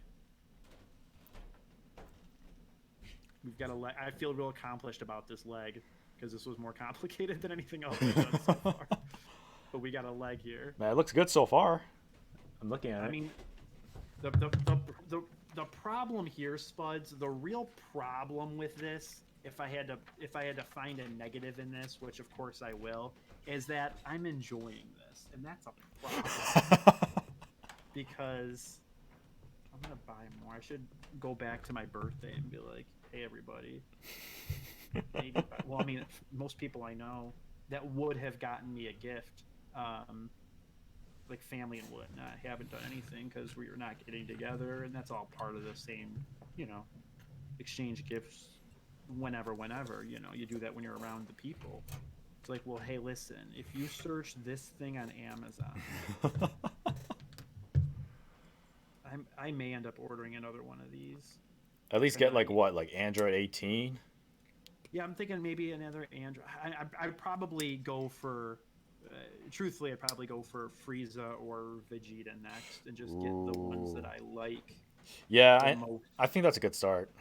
I feel real accomplished about this leg, because this was more complicated than anything else I've done so far. But we got a leg here. Man, it looks good so far. I'm looking at it. I mean, the problem here, Spuds, the real problem with this, if I had to find a negative in this, which of course I will, is that I'm enjoying this, and that's a problem. Because I'm gonna buy more. I should go back to my birthday and be like, "Hey, everybody." Maybe, well, I mean, most people I know that would have gotten me a gift, like family and whatnot, haven't done anything because we are not getting together, and that's all part of the same, exchange gifts whenever, you do that when you're around the people. It's like, well, hey, listen, if you search this thing on Amazon, I may end up ordering another one of these. At least get like what, like Android 18? Yeah, I'm thinking maybe another Android. I'd probably go for, truthfully, I'd probably go for Frieza or Vegeta next, and just get the ones that I like. Yeah, I think that's a good start.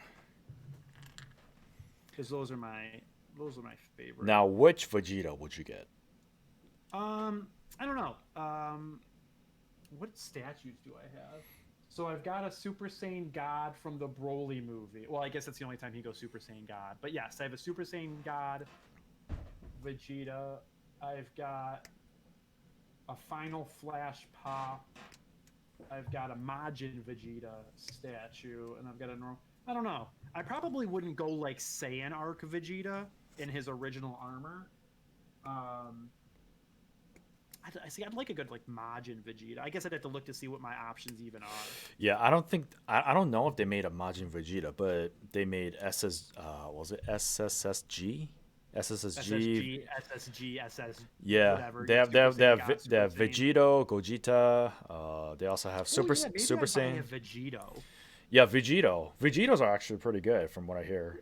Because those are my favorite. Now, which Vegeta would you get? I don't know. What statues do I have? So I've got a Super Saiyan God from the Broly movie. Well, I guess that's the only time he goes Super Saiyan God. But yes, I have a Super Saiyan God Vegeta. I've got a Final Flash Pop. I've got a Majin Vegeta statue, and I've got a normal. I don't know. I probably wouldn't go like Saiyan Arc Vegeta in his original armor. I'd like a good like Majin Vegeta. I guess I'd have to look to see what my options even are. Yeah, I don't know if they made a Majin Vegeta, but they made was it SSSG? SSSG, SS. Yeah, Whatever. they have Vegito, Gogeta. They also have Super Saiyan. Vegito. Yeah, Vegito. Vegetos are actually pretty good, from what I hear.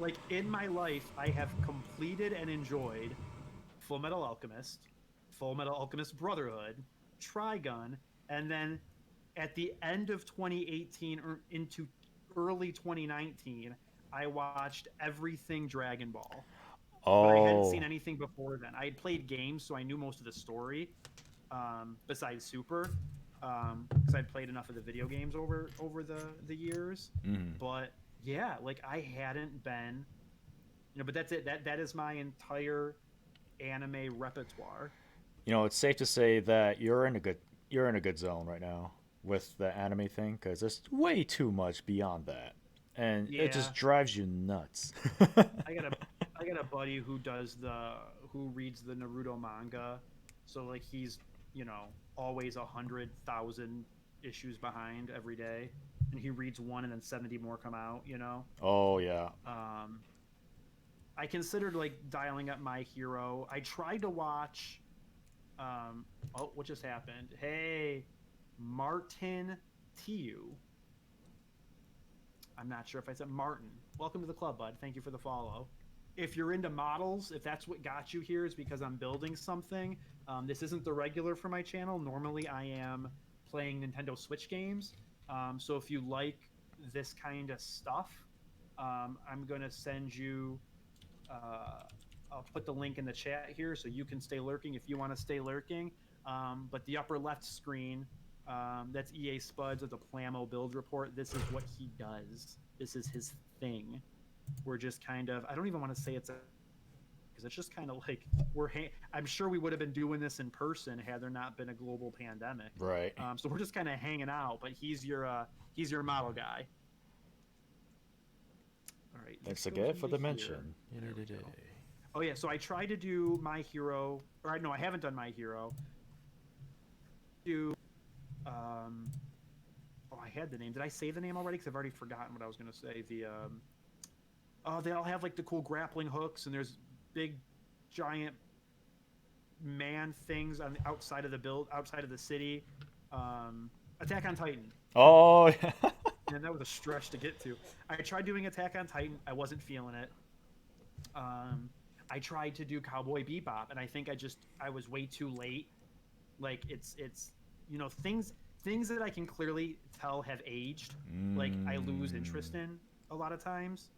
like in my life, I have completed and enjoyed Full Metal Alchemist, Full Metal Alchemist Brotherhood, Trigun, and then at the end of 2018 or into early 2019, I watched everything Dragon Ball. But I hadn't seen Oh, anything before then. I had played games, so I knew most of the story, besides Super, because I'd played enough of the video games over the years. mm. But yeah, like I hadn't been, but that's it. That is my entire anime repertoire. It's safe to say that you're in a good zone right now with the anime thing because there's way too much beyond that, and it Yeah, just drives you nuts. I got a I got a buddy who reads the Naruto manga, so like he's always 100,000 issues behind every day, and he reads one and then 70 more come out. Oh yeah. Um, I considered like dialing up My Hero. I tried to watch. Oh, what just happened? Hey, Martin Tiu. I'm not sure if I said Martin. Welcome to the club, bud. Thank you for the follow. If you're into models, if that's what got you here, is because I'm building something. This isn't the regular for my channel. Normally, I am playing Nintendo Switch games. So if you like this kind of stuff, I'm going to send you. I'll put the link in the chat here so you can stay lurking if you want to stay lurking. But the upper left screen, that's EA Spuds of the Plamo Build Report. This is what he does. This is his thing. We're just kind of, I don't even want to say it's because it's just kind of like I'm sure we would have been doing this in person had there not been a global pandemic. Right. So we're just kind of hanging out, but he's your model guy. All right. Thanks again for the mention. Oh yeah, so I tried to do My Hero, or no, I haven't done My Hero. I had the name. Did I say the name already? Because I've already forgotten what I was going to say. They all have like the cool grappling hooks, and there's big, giant man things on the outside of the city. Attack on Titan. Oh yeah. And that was a stretch to get to. I tried doing Attack on Titan. I wasn't feeling it. I tried to do Cowboy Bebop, and I think I was way too late. Like it's things that I can clearly tell have aged. Like I lose interest in a lot of times.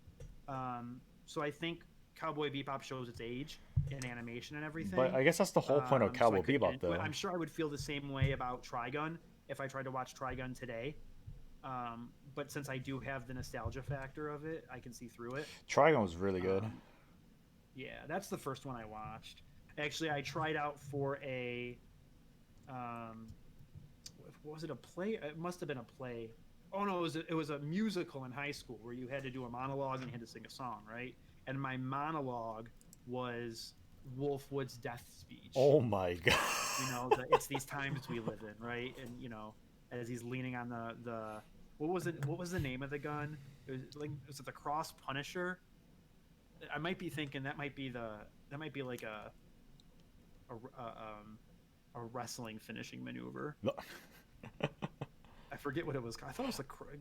So I think Cowboy Bebop shows its age in animation and everything. But I guess that's the whole point of Cowboy Bebop, though. I'm sure I would feel the same way about Trigun if I tried to watch Trigun today. But since I do have the nostalgia factor of it, I can see through it. Trigun was really good. Yeah, that's the first one I watched. Actually, I tried out for a was it a play? It must have been a play. Oh no, it was a musical in high school where you had to do a monologue and you had to sing a song, right? And my monologue was Wolfwood's death speech. Oh my god! It's these times we live in, right? And as he's leaning on the what was the name of the gun? Was it the Cross Punisher? I might be thinking that might be like a wrestling finishing maneuver. No. I forget what it was. I thought it was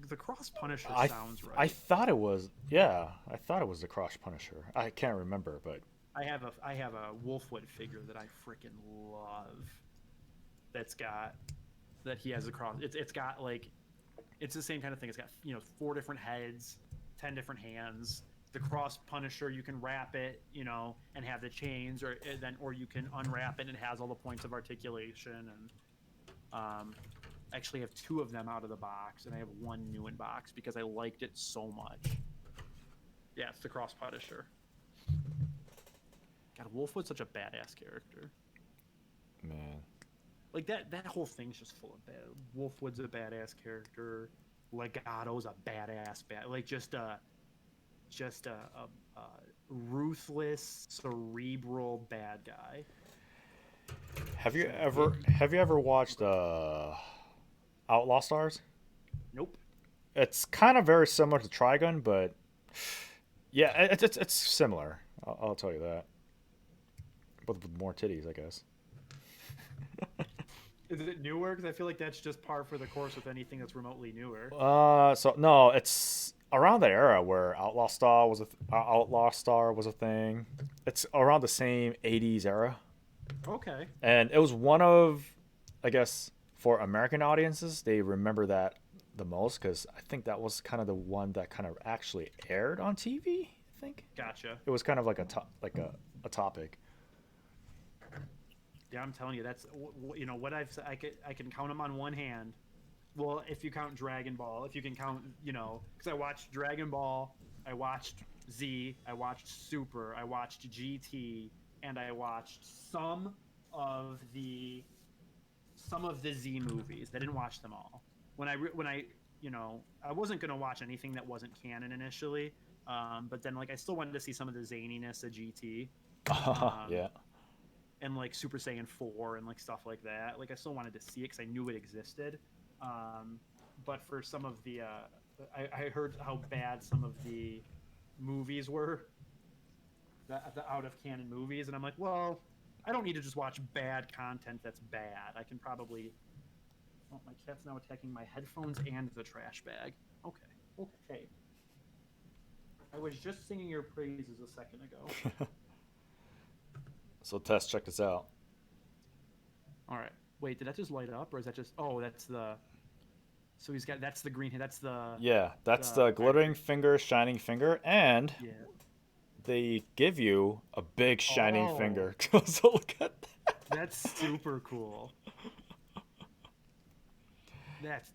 the Cross Punisher. Sounds right. I thought it was. Yeah, I thought it was the Cross Punisher. I can't remember, but I have a Wolfwood figure that I freaking love. That he has a cross. It's got like, it's the same kind of thing. It's got 4 different heads, 10 different hands. The Cross Punisher, you can wrap it, and have the chains, or you can unwrap it and it has all the points of articulation. And actually have 2 of them out of the box, and I have 1 new in box because I liked it so much. Yeah, it's the Cross Punisher. God, Wolfwood's such a badass character. Man, like that whole thing's just full of bad. Wolfwood's a badass character. Legato's a badass like just a ruthless, cerebral bad guy. Have you ever watched Outlaw Stars? Nope. It's kind of very similar to Trigun, but yeah, it's similar. I'll tell you that. But with more titties, I guess. Is it newer? Because I feel like that's just par for the course with anything that's remotely newer. So no, it's around that era where Outlaw Star was a thing. It's around the same '80s era, Okay. and it was one of, I guess, for American audiences, they remember that the most because I think that was kind of the one that kind of actually aired on TV. I think. Gotcha. It was kind of like a topic. Yeah, I'm telling you, that's what I can count them on one hand. Well, if you count Dragon Ball, if you can count, because I watched Dragon Ball, I watched Z, I watched Super, I watched GT, and I watched some of the Z movies. I didn't watch them all. When I I wasn't gonna watch anything that wasn't canon initially, but then I still wanted to see some of the zaniness of GT. Yeah. And Super Saiyan 4 and stuff like that. I still wanted to see it because I knew it existed. But for some of the, I heard how bad some of the movies were, the out of canon movies, and I'm like, well, I don't need to just watch bad content that's bad. I can probably. Oh, my cat's now attacking my headphones and the trash bag. Okay. I was just singing your praises a second ago. So Tess, check this out. All right. Wait, did that just light up, or is that just? Oh, that's the. So he's got. That's the green. That's the. Yeah, that's the glittering finger, shining finger, and Yeah. they give you a big shining finger. So look at that. That's super cool.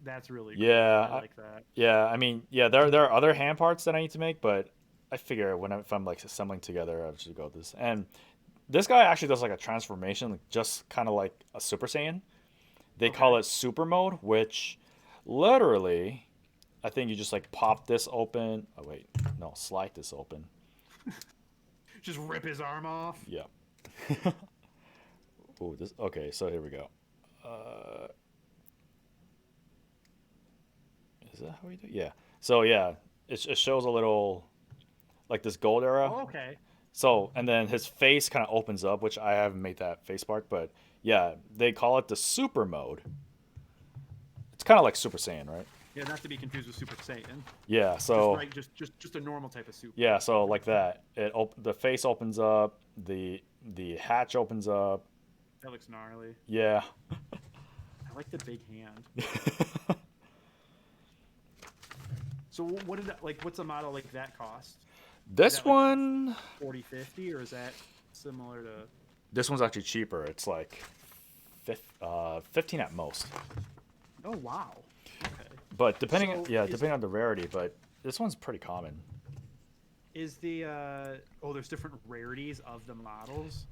That's really cool. Yeah, I like that. Yeah, I mean, yeah, there are other hand parts that I need to make, but I figure if I'm assembling together, I should go with this. And this guy actually does a transformation, just kind of like a Super Saiyan. They call it Super Mode, which literally, I think you just pop this open. Oh wait, no, slide this open. Just rip his arm off. Yeah. Ooh, this. Okay, so here we go. Is that how we do? Yeah. So yeah, it shows a little, this gold era. Oh, okay. So, and then his face kind of opens up, which I haven't made that face part, but yeah, they call it the Super Mode. It's kind of like Super Saiyan, right? Yeah, not to be confused with Super Saiyan. Yeah, so just a normal type of Super. Yeah, so like that, the face opens up, the hatch opens up. That looks gnarly. Yeah. I like the big hand. So what did what's a model like that cost? This one 40, 50, or is that similar to? This one's actually cheaper. It's 15 at most. Oh wow. Okay. But depending on the rarity, but this one's pretty common. Is the there's different rarities of the models?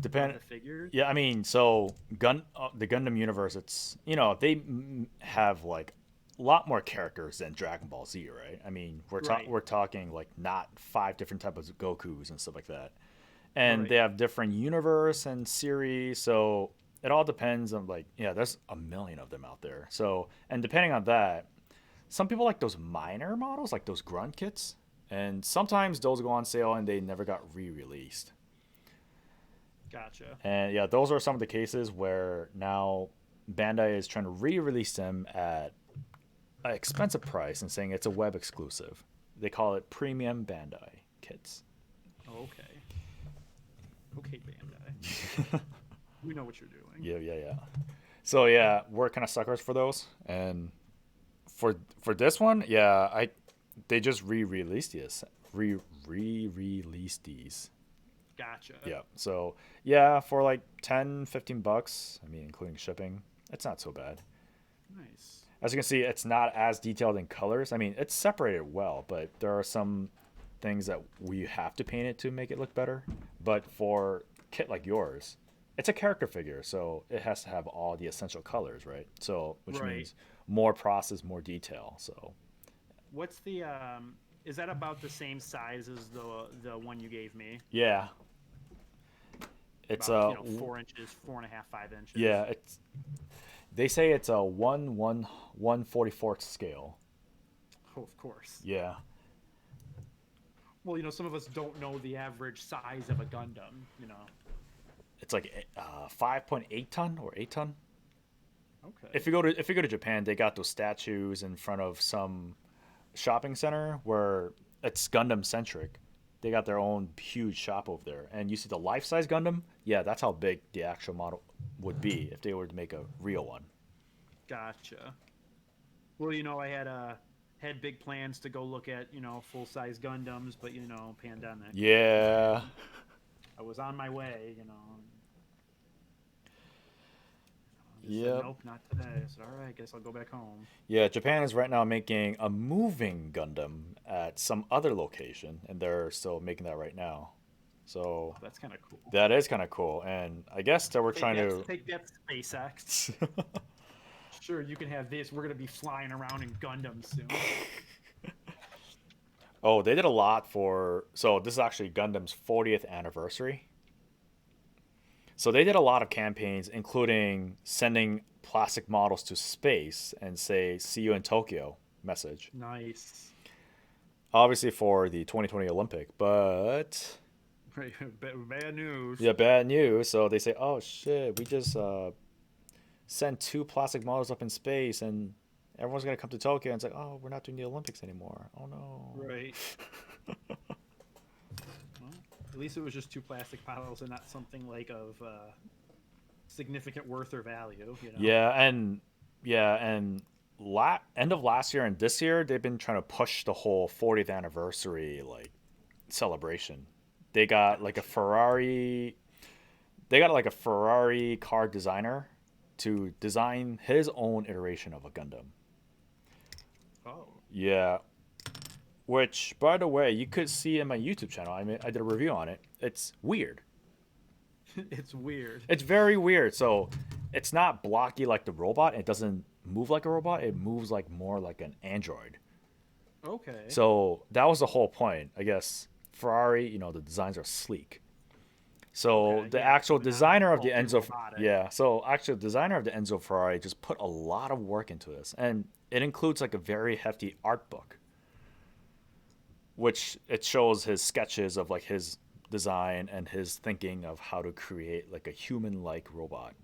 Depend. The figures. Yeah, I mean, so the Gundam universe, it's they have a lot more characters than Dragon Ball Z, right? I mean, we're talking not 5 different types of Gokus and stuff like that, and they have different universe and series. So it all depends on there's a million of them out there. So, and depending on that, some people like those minor models, like those grunt kits, and sometimes those go on sale and they never got re-released. Gotcha. And yeah, those are some of the cases where now Bandai is trying to re-release them at an expensive price and saying it's a web exclusive. They call it premium Bandai kits. Okay. Okay, Bandai. We know what you're doing. Yeah. So yeah, we're kind of suckers for those. And for this one, yeah, they just re-released these. Re-released these. Gotcha. Yeah. So yeah, for $10-15, I mean, including shipping, it's not so bad. Nice. As you can see, it's not as detailed in colors. I mean, it's separated well, but there are some things that we have to paint it to make it look better. But for a kit like yours, it's a character figure, so it has to have all the essential colors, right? So, which means more process, more detail. So, what's the is that about the same size as the one you gave me? Yeah. It's about, 4 inches, 4.5, 5 inches. Yeah, they say it's a 1/144th scale. Oh, of course. Yeah. Well, some of us don't know the average size of a Gundam. It's 5.8 ton or 8 ton. Okay. If you go to Japan, they got those statues in front of some shopping center where it's Gundam centric. They got their own huge shop over there, and you see the life size Gundam. Yeah, that's how big the actual model would be if they were to make a real one. Gotcha. Well, I had big plans to go look at full size Gundams, but pandemic. Yeah. I was on my way. Yeah. Nope, not today. I said, all right, I guess I'll go back home. Yeah, Japan is right now making a moving Gundam at some other location, and they're still making that right now. So that's kind of cool. That is kind of cool, and I guess that we're trying to take that, SpaceX. Sure, you can have this. We're gonna be flying around in Gundam soon. Oh, they did a lot for. So this is actually Gundam's 40th anniversary. So they did a lot of campaigns, including sending plastic models to space and say "See you in Tokyo" message. Nice. Obviously for the 2020 Olympic, but bad news. Yeah, bad news. So they say, "Oh shit, we just sent 2 plastic models up in space, and everyone's gonna come to Tokyo." And it's like, "Oh, we're not doing the Olympics anymore. Oh no." Right. At least it was just 2 plastic models and not something like of significant worth or value. Yeah, and end of last year and this year, they've been trying to push the whole 40th anniversary celebration. They got like a Ferrari. They got like a Ferrari car designer to design his own iteration of a Gundam. Oh. Yeah. Which, by the way, you could see in my YouTube channel. I did a review on it. It's weird. It's weird. It's very weird. So, it's not blocky like the robot. It doesn't move like a robot. It moves more like an android. Okay. So, that was the whole point. I guess Ferrari, the designs are sleek. So, the actual designer of the Enzo... Yeah. So, actually, the designer of the Enzo Ferrari just put a lot of work into this. And it includes a very hefty art book, which it shows his sketches of his design and his thinking of how to create a human-like robot.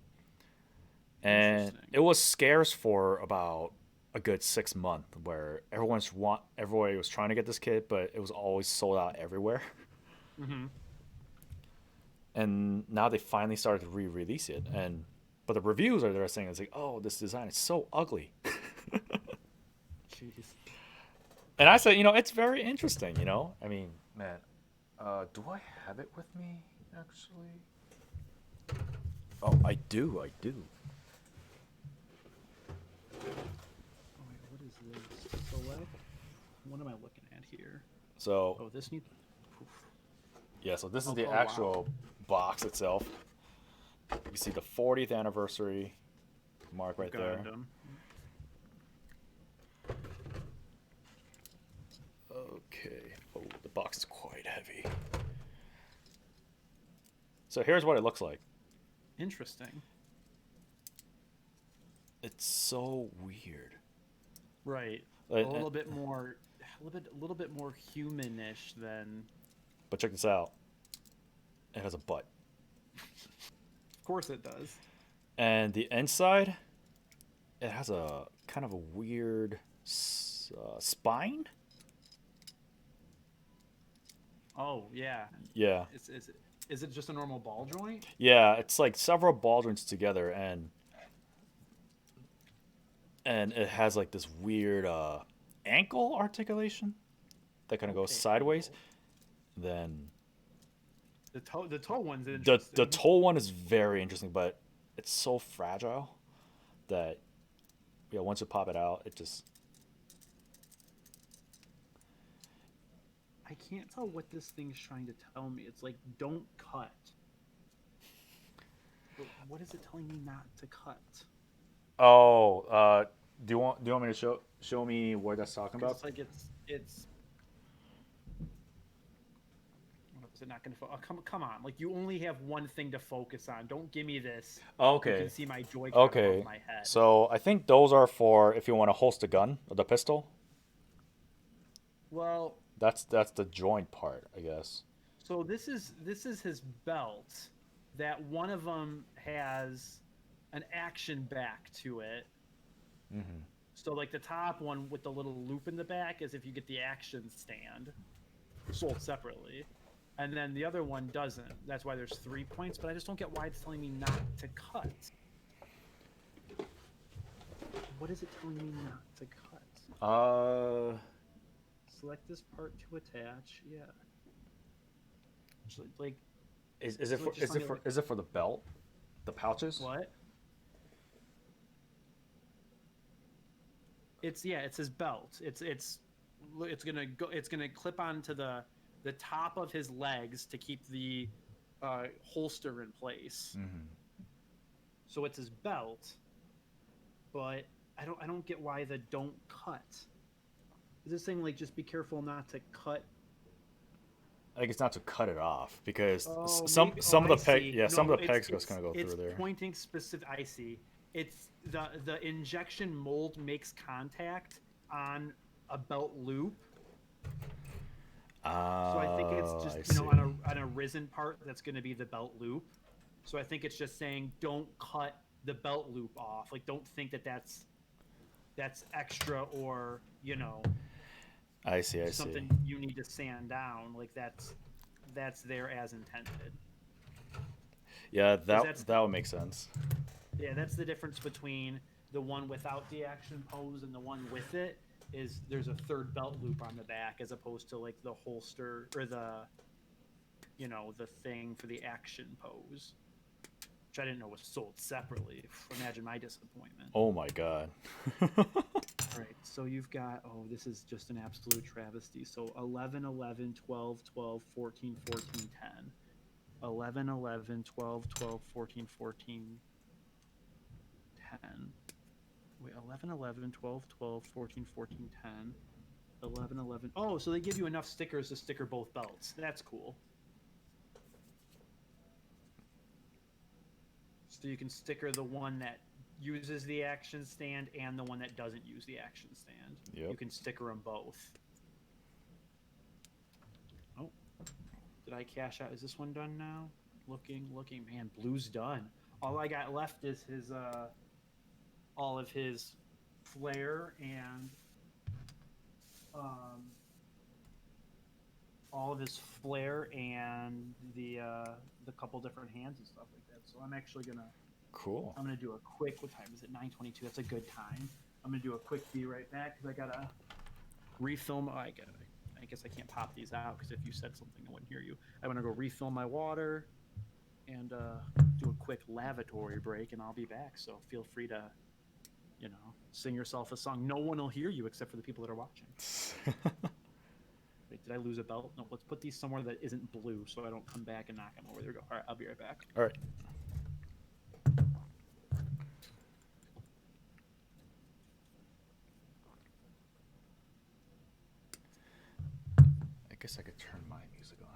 And it was scarce for about a good 6 months, where everybody was trying to get this kit, but it was always sold out everywhere. Mm-hmm. And now they finally started to re-release it, but the reviews are there saying "Oh, this design is so ugly." Jeez. And I said, it's very interesting, I mean, man, do I have it with me, actually? Oh, I do. Oh, wait, what is this? Select? What am I looking at here? So... Oh, this needs... Yeah, so this is the actual box itself. You can see the 40th anniversary mark right there. Okay. Oh, the box is quite heavy. So here's what it looks like. Interesting. It's so weird. Right. A little bit more humanish than... But check this out. It has a butt. Of course it does. And the inside, it has a kind of a weird spine. Oh, yeah. Yeah. Is it just a normal ball joint? Yeah, it's several ball joints together, and it has this weird ankle articulation that kind of goes sideways. Then the toe one's interesting. The toe one is very interesting, but it's so fragile that once you pop it out, it just... I can't tell what this thing's trying to tell me. It's don't cut. But what is it telling me not to cut? Oh, do you want me to show me what that's talking about? It's is it not going to come on, you only have one thing to focus on. Don't give me this. Okay. You can see my Joy-Con above my head. So I think those are for if you want to host a gun or the pistol. Well, that's the joint part, I guess. So this is his belt. That one of them has an action back to it. Mm-hmm. So like the top one with the little loop in the back is if you get the action stand, sold separately. And then the other one doesn't. That's why there's 3 points, but I just don't get why it's telling me not to cut. What is it telling me not to cut? Select this part to attach. Yeah. Like, is it for the belt, the pouches? What? It says belt. It's gonna clip onto the top of his legs to keep the holster in place. Mm-hmm. So it's his belt, but I don't get why the don't cut. Is this saying like just be careful not to cut? I think it's not to cut it off because some of the pegs is gonna go through there. It's pointing specific. I see. It's the injection mold makes contact on a belt loop. So I think it's just on a risen part that's going to be the belt loop. So I think it's just saying don't cut the belt loop off. Like don't think that's extra or I see. Something you need to sand down. Like that's there as intended. Yeah, that would make sense. Yeah, that's the difference between the one without the action pose and the one with it. Is there's a third belt loop on the back as opposed to like the holster or the thing for the action pose, which I didn't know was sold separately. Imagine my disappointment. Oh my god. Right, so you've got, this is just an absolute travesty. So 11, 11, 12, 12, 14, 14, 10. 11, 11, 12, 12, 14, 14, 10. Wait, 11, 11, 12, 12, 14, 14, 10. 11, 11. Oh, so they give you enough stickers to sticker both belts. That's cool. So you can sticker the one that uses the action stand and the one that doesn't use the action stand. Yep. You can sticker them both. Oh, did I cash out? Is this one done now? Looking. Man, blue's done. All I got left is his all of his flare and the couple different hands and stuff like that. So I'm actually gonna. Cool. I'm gonna do a quick. What time is it? 9:22. That's a good time. I'm gonna do a quick be right back because I gotta refill. I guess I can't pop these out because if you said something, I wouldn't hear you. I'm gonna go refill my water and do a quick lavatory break, and I'll be back. So feel free to, sing yourself a song. No one will hear you except for the people that are watching. Wait, did I lose a belt? No. Let's put these somewhere that isn't blue so I don't come back and knock them over. There we go. All right, I'll be right back. All right. I guess I could turn my music on.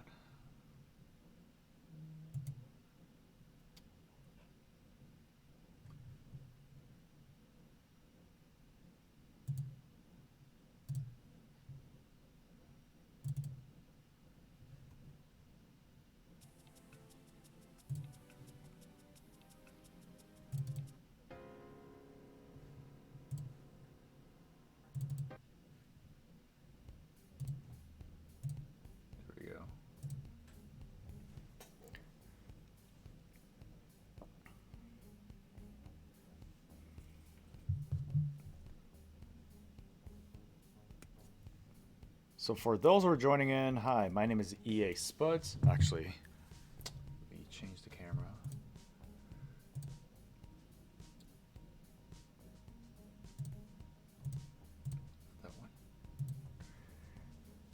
So for those who are joining in, hi, my name is EA Spuds. Actually, let me change the camera. That one.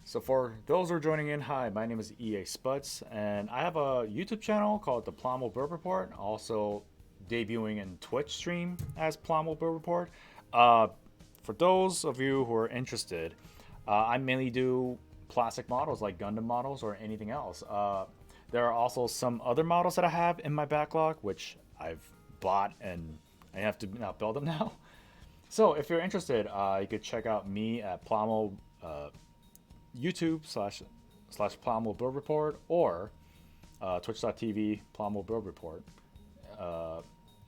So for those who are joining in, hi, my name is EA Spuds, and I have a YouTube channel called the Plamo Build Report, also debuting in Twitch stream as Plamo Build Report. For those of you who are interested, I mainly do plastic models like Gundam models or anything else. There are also some other models that I have in my backlog, which I've bought and I have to now build them now. So if you're interested, you could check out me at Plamo YouTube / Plamo Build Report or twitch.tv Plamo Build Report,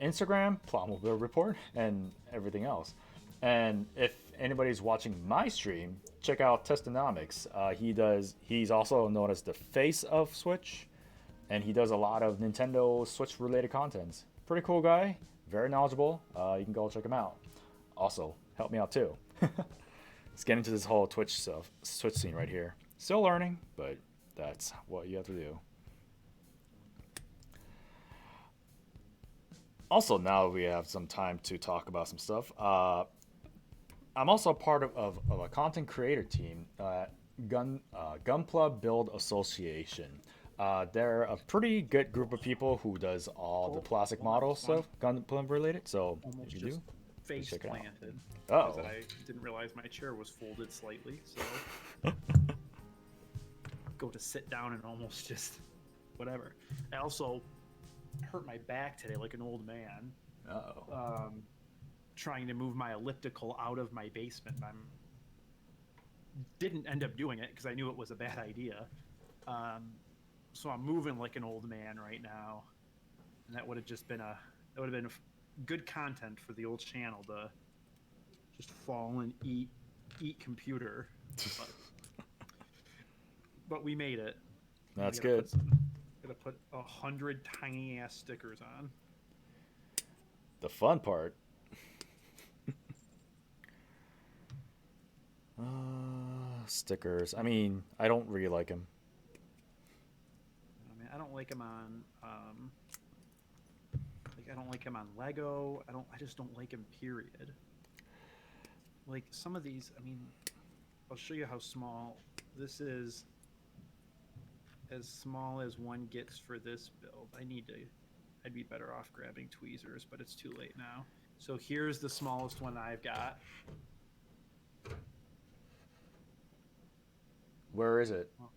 Instagram Plamo Build Report, and everything else. And if anybody's watching my stream, check out Testonomics. He's also known as the face of Switch, and he does a lot of Nintendo Switch related content. Pretty cool guy, very knowledgeable. You can go check him out. Also, help me out too. Let's get into this whole Twitch scene right here. Still learning, but that's what you have to do. Also, now we have some time to talk about some stuff. I'm also part of a content creator team, Gunpla Build Association. They're a pretty good group of people who does all the plastic model stuff, Gunpla related. So almost if you do, face planted. Oh, because I didn't realize my chair was folded slightly, so go to sit down and almost just whatever. I also hurt my back today like an old man. Uh-oh. Trying to move my elliptical out of my basement. I didn't end up doing it because I knew it was a bad idea. So I'm moving like an old man right now, and that would have just been good content for the old channel to just fall and eat computer. But we made it. That's good. Gotta put 100 tiny ass stickers on. The fun part. Stickers. I mean, I don't really like them. I mean, I don't like them on. I don't like them on Lego. I just don't like them. Period. Like some of these. I mean, I'll show you how small this is. As small as one gets for this build. I'd be better off grabbing tweezers, but it's too late now. So here's the smallest one I've got. Where is it? Well,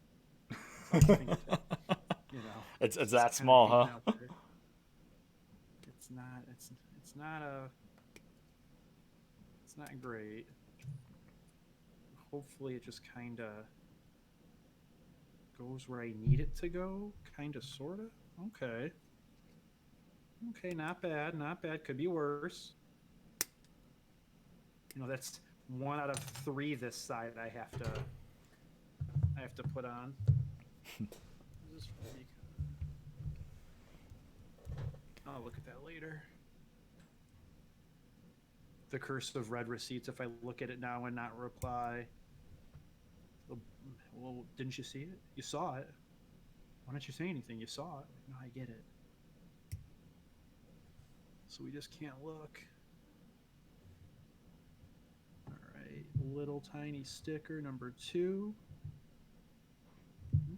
it's on my fingertip, you know. It's that small, huh? It's not great. Hopefully it just kind of goes where I need it to go, kind of, sort of. Okay, not bad. Could be worse. You know, that's 1 out of 3 this side I have to put on. I'll look at that later. The curse of red receipts. If I look at it now and not reply, well, didn't you see it? You saw it. Why don't you say anything? You saw it. No, I get it. So we just can't look. All right, little tiny sticker number 2.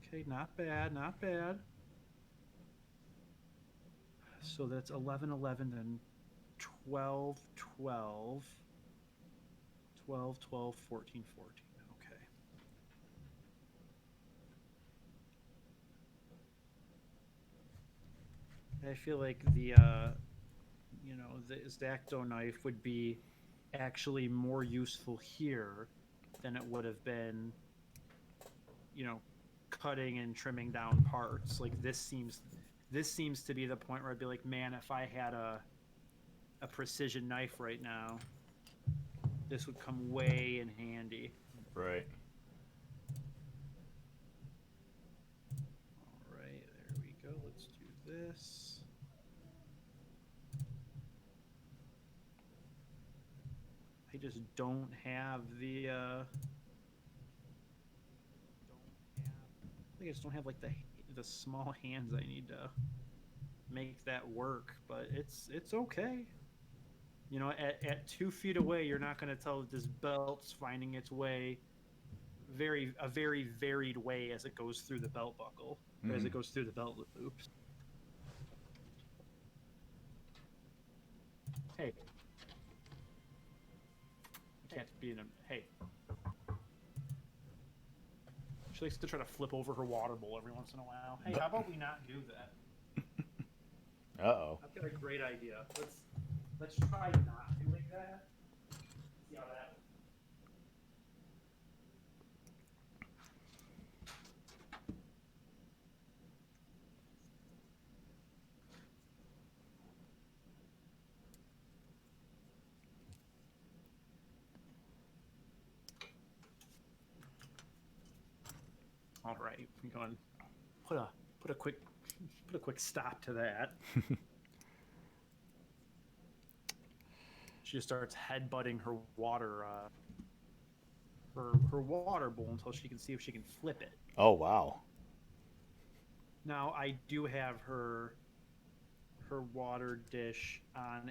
Okay, not bad. So that's 11, 11, then 12, 12, 12, 12, 14, 14. Okay. I feel like the X-Acto knife would be actually more useful here than it would have been, cutting and trimming down parts. Like this seems to be the point where I'd be like, man, if I had a precision knife right now, this would come way in handy. Right. All right, there we go. Let's do this. I just don't have the I just don't have like the small hands I need to make that work, but it's okay. You know, at 2 feet away, you're not going to tell that this belt's finding its way a very varied way as it goes through the belt buckle, or as it goes through the belt loops. Hey. I can't be in a... Hey. She likes to try to flip over her water bowl every once in a while. Hey, how about we not do that? Uh-oh. I've got a great idea. Let's try not doing that. See how that... All right, I'm going put a quick stop to that. She just starts headbutting her water her water bowl until she can see if she can flip it. Oh wow. Now I do have her water dish on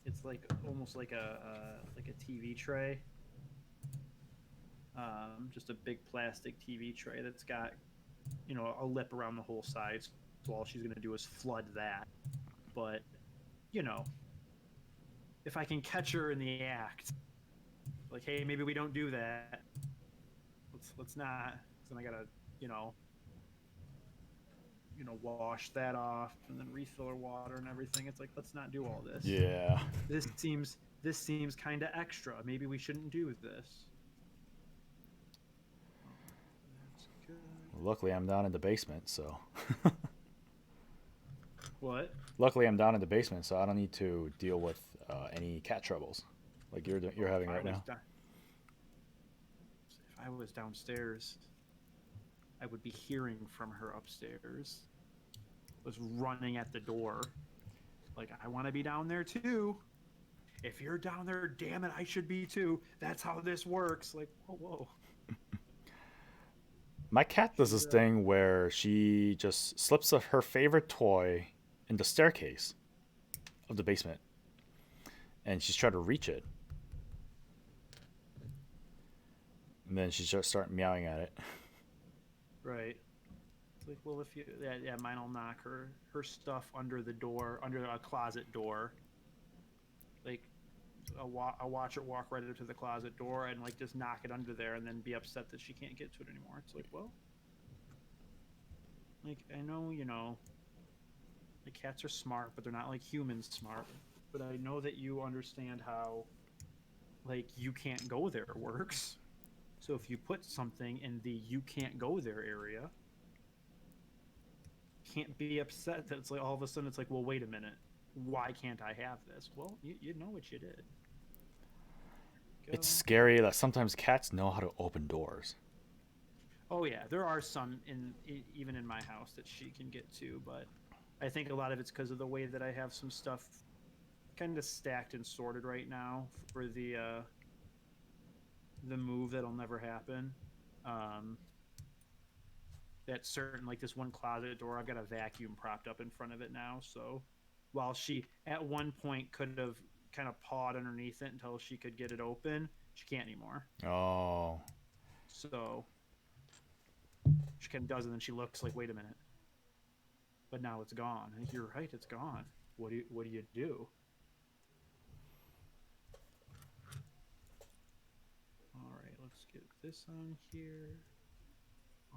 it's like almost like a TV tray. Just a big plastic TV tray that's got, you know, a lip around the whole side. So all she's gonna do is flood that. But, you know, if I can catch her in the act, like, hey, maybe we don't do that. Let's not. Then I gotta, you know, wash that off and then refill her water and everything. It's like, let's not do all this. Yeah. This seems kind of extra. Maybe we shouldn't do this. That's good. Luckily, I'm down in the basement, so. What? Luckily, I'm down in the basement, so I don't need to deal with any cat troubles like you're having right now. If I was downstairs, I would be hearing from her upstairs. Was running at the door, like, I want to be down there too. If you're down there, damn it, I should be too. That's how this works. Like, whoa. My cat does this thing where she just slips her favorite toy in the staircase of the basement, and she's trying to reach it, and then she just starts meowing at it. Right. It's like, well, if you, yeah, mine will knock her stuff under the door, under a closet door. Like, I'll watch her walk right up to the closet door and, like, just knock it under there and then be upset that she can't get to it anymore. It's like, well, like, I know, you know, the cats are smart, but they're not like humans smart. But I know that you understand how, like, you can't go there works. So if you put something in the you can't go there area, can't be upset that it's like all of a sudden it's like, well, wait a minute, why can't I have this? Well, you know what you did. It's scary that sometimes cats know how to open doors. Oh yeah, there are some even in my house that she can get to, but I think a lot of it's because of the way that I have some stuff kind of stacked and sorted right now for the move that'll never happen. That certain, like, this one closet door, I've got a vacuum propped up in front of it now. So while she at one point could have kind of pawed underneath it until she could get it open, she can't anymore. Oh. So she kind of does, and then she looks like, wait a minute. But now it's gone. And you're right, it's gone. What do you do? All right, let's get this on here.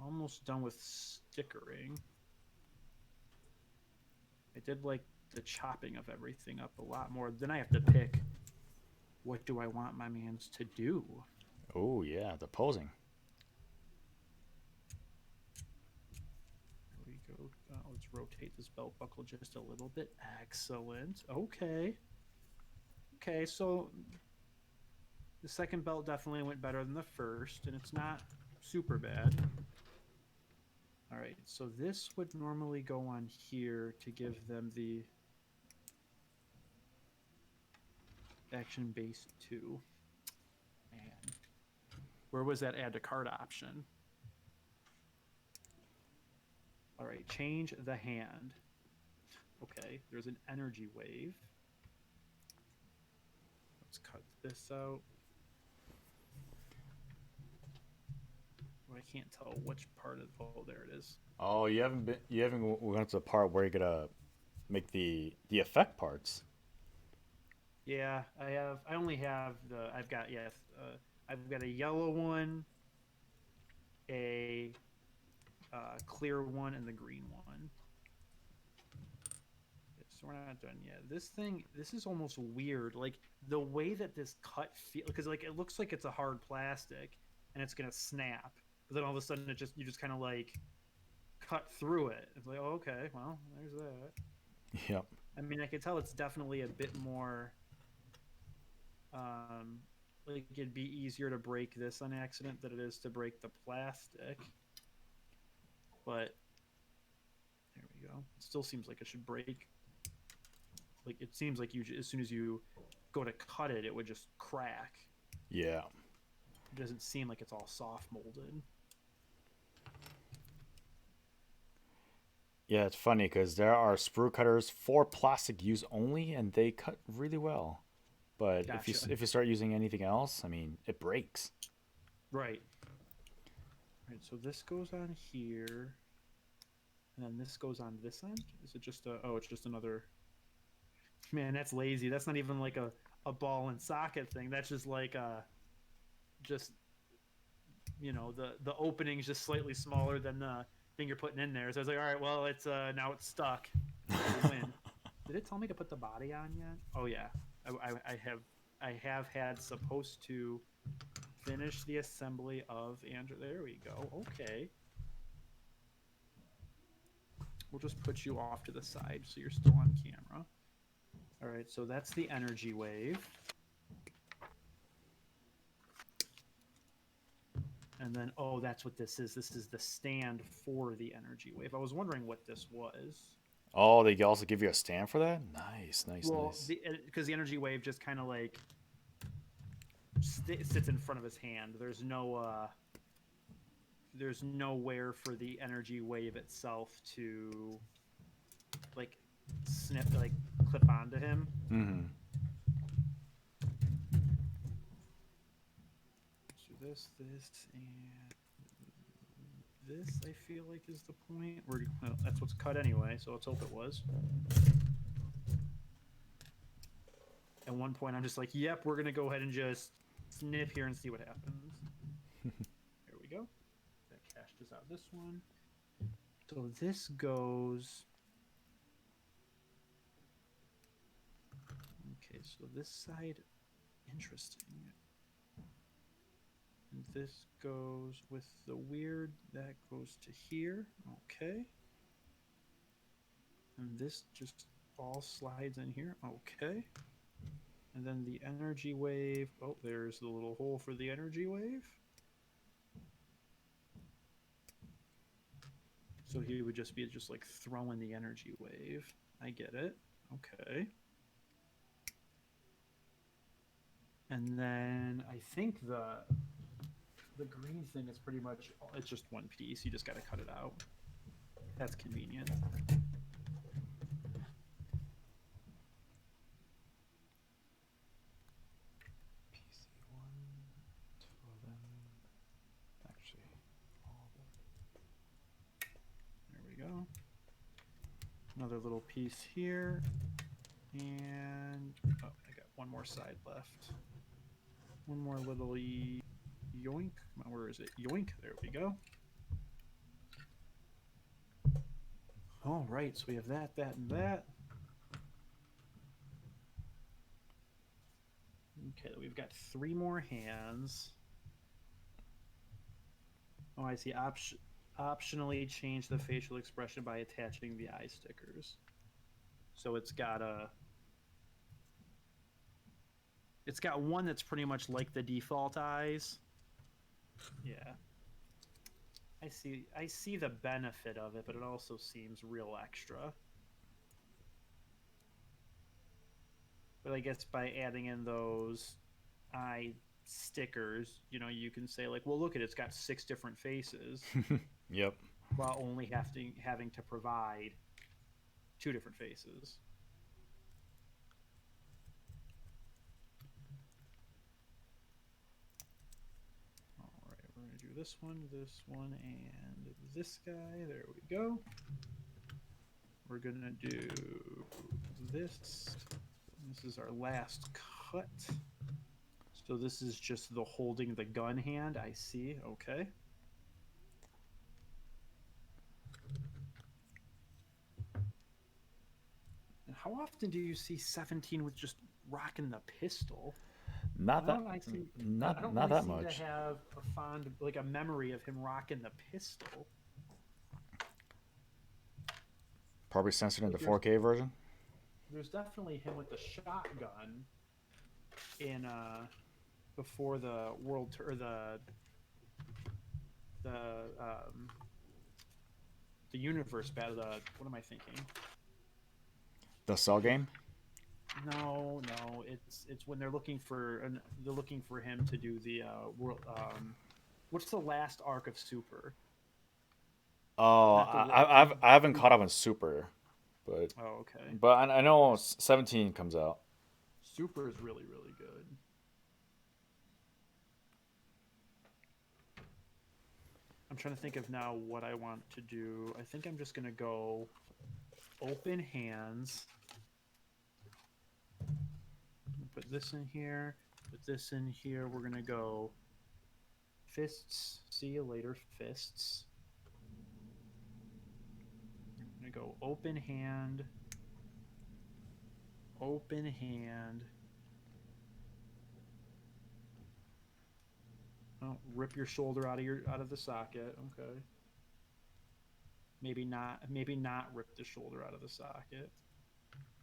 Almost done with stickering. I did like the chopping of everything up a lot more. Then I have to pick, what do I want my mans to do? Oh yeah, the posing. There we go. Let's rotate this belt buckle just a little bit. Excellent. Okay. Okay, so the second belt definitely went better than the first, and it's not super bad. All right, so this would normally go on here to give them the action base 2. And where was that add to cart option? All right, change the hand. Okay, there's an energy wave. Let's cut this out. I can't tell which part of, oh, there it is. Oh, you haven't went to the part where you're gonna make the effect parts. Yeah, I only have I've got a yellow one, a clear one, and the green one. So we're not done yet. This is almost weird. Like, the way that this cut feels, because, like, it looks like it's a hard plastic and it's gonna snap. But then all of a sudden, you just kind of, like, cut through it. It's like, oh, okay, well, there's that. Yep. I mean, I can tell it's definitely a bit more like it'd be easier to break this on accident than it is to break the plastic. But there we go. It still seems like it should break. Like it seems like as soon as you go to cut it, it would just crack. Yeah. It doesn't seem like it's all soft molded. Yeah, it's funny because there are sprue cutters for plastic use only, and they cut really well. But Gotcha. if you start using anything else, I mean, it breaks. Right. Right. So this goes on here, and then this goes on this end. Is it just a? Oh, it's just another. Man, that's lazy. That's not even like a ball and socket thing. That's just like just the opening's just slightly smaller than the thing you're putting in there. So I was like, all right, well, it's now it's stuck. Win. Did it tell me to put the body on yet? Oh yeah, I have had supposed to finish the assembly of Andrew. There we go. Okay. We'll just put you off to the side so you're still on camera. All right, so that's the energy wave. And then, oh, that's what this is. This is the stand for the energy wave. I was wondering what this was. Oh, they also give you a stand for that? Nice, nice, well, nice. Because the energy wave just kind of like sits in front of his hand. There's nowhere for the energy wave itself to like clip onto him. Mm-hmm. So this, and this, I feel like is the point. That's what's cut anyway, so let's hope it was. At one point, I'm just like, yep, we're going to go ahead and just snip here and see what happens. There we go. That cashes out this one. So this goes... Okay, so this side, interesting. And this goes with the weird, that goes to here. Okay. And this just all slides in here. Okay. And then the energy wave. Oh, there's the little hole for the energy wave. So he would just be like throwing the energy wave. I get it. Okay. And then I think the green thing is pretty much, it's just one piece. You just got to cut it out. That's convenient. Go. Another little piece here, and oh, I got one more side left. One more little yoink. Come on, where is it? Yoink. There we go. All right, so we have that, and that. Okay, we've got 3 more hands. Oh, I see. Optionally change the facial expression by attaching the eye stickers. So it's got one that's pretty much like the default eyes. Yeah. I see the benefit of it, but it also seems real extra. But I guess by adding in those eye stickers, you can say like, well, look at it, it's got 6 different faces. Yep. While only having to provide 2 different faces. All right, we're going to do this one, and this guy. There we go. We're going to do this. This is our last cut. So this is just the holding the gun hand. I see. Okay. How often do you see 17 with just rocking the pistol? Not that much. To have a memory of him rocking the pistol. Probably censored in the 4K version. There's definitely him with the shotgun in before the world tour, the um, the universe battle. What am I thinking? The Cell game? No, it's when they're looking for him to do the world. What's the last arc of Super? Oh, Not the I haven't caught up on Super, but Oh, okay. but I know 17 comes out. Super is really good. I'm trying to think of now what I want to do. I think I'm just gonna go open hands. Put this in here. Put this in here. We're gonna go fists. See you later, fists. I'm gonna go open hand. Open hand. Oh, rip your shoulder out of the socket. Okay. Maybe not rip the shoulder out of the socket.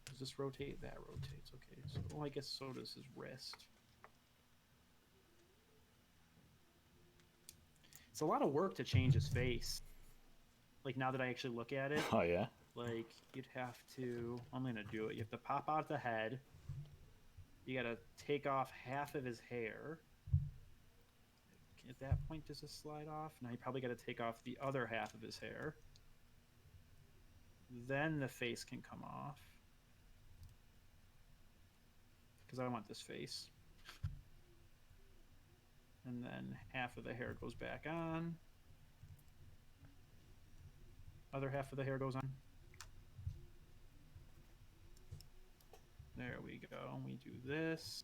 Does this rotate? That rotates. Okay. So, well, I guess so does his wrist. It's a lot of work to change his face. Like, now that I actually look at it. Oh, yeah? Like, you'd have to... I'm going to do it. You have to pop out the head. You got to take off half of his hair. At that point, does this slide off? Now you probably got to take off the other half of his hair. Then the face can come off. Because I want this face. And then half of the hair goes back on. Other half of the hair goes on. There we go. We do this.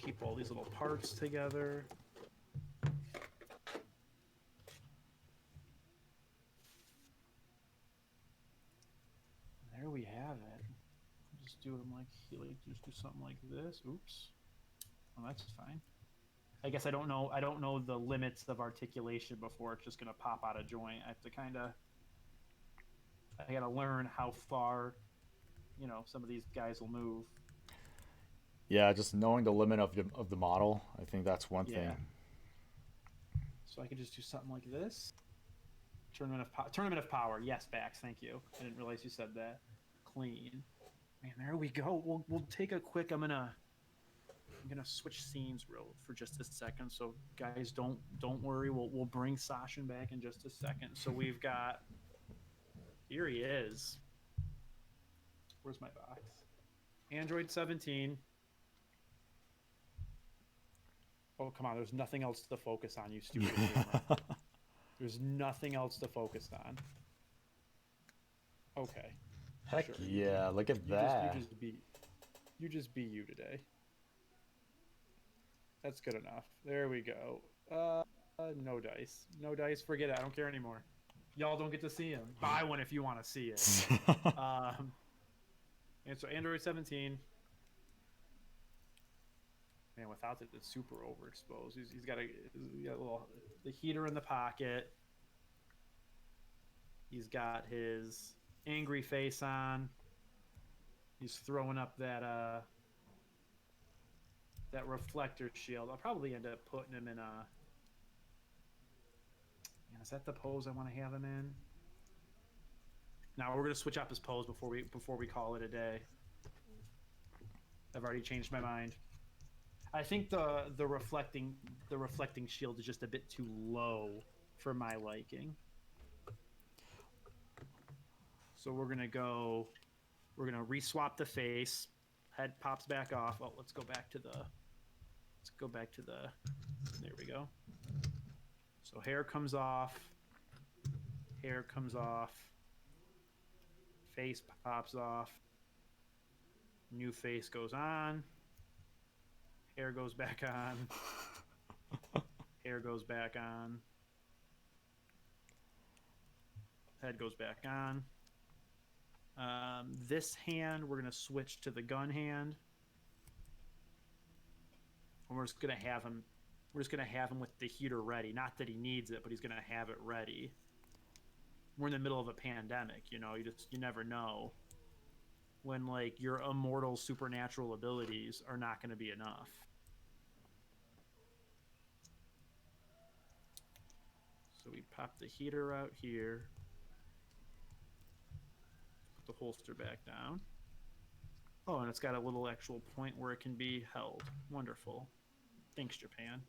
Keep all these little parts together. There we have it. Just do them just do something like this. Oops. Oh, that's fine. I guess I don't know the limits of articulation before it's just gonna pop out of joint. I have to I gotta learn how far, some of these guys will move. Yeah, just knowing the limit of the model, I think that's one thing. So I could just do something like this. Tournament of Power. Yes, Bax. Thank you. I didn't realize you said that. Clean. Man, there we go. We'll take a quick. I'm gonna switch scenes for just a second. So guys, don't worry. We'll bring Sashin back in just a second. So we've got. Here he is. Where's my box? Android 17. Oh, come on. There's nothing else to focus on, you stupid gamer. There's nothing else to focus on. Okay. Heck sure. Yeah, look at that. You just be you today. That's good enough. There we go. No dice. No dice. Forget it. I don't care anymore. Y'all don't get to see him. Buy one if you want to see it. And so Android 17. Man, without it, it's super overexposed. He's got a little the heater in the pocket. He's got his angry face on. He's throwing up that reflector shield. I'll probably end up putting him in a. Man, is that the pose I want to have him in? Now we're gonna switch up his pose before we call it a day. I've already changed my mind. I think the reflecting shield is just a bit too low for my liking. So we're gonna re-swap the face. Head pops back off. Oh, let's go back to the. There we go. So hair comes off. Hair comes off. Face pops off. New face goes on. Hair goes back on. Hair goes back on. Head goes back on. This hand, we're going to switch to the gun hand. And we're just going to have him with the heater ready. Not that he needs it, but he's going to have it ready. We're in the middle of a pandemic, you never know. when like your immortal supernatural abilities are not going to be enough. So we pop the heater out here. Put the holster back down. Oh, and it's got a little actual point where it can be held. Wonderful. Thanks, Japan.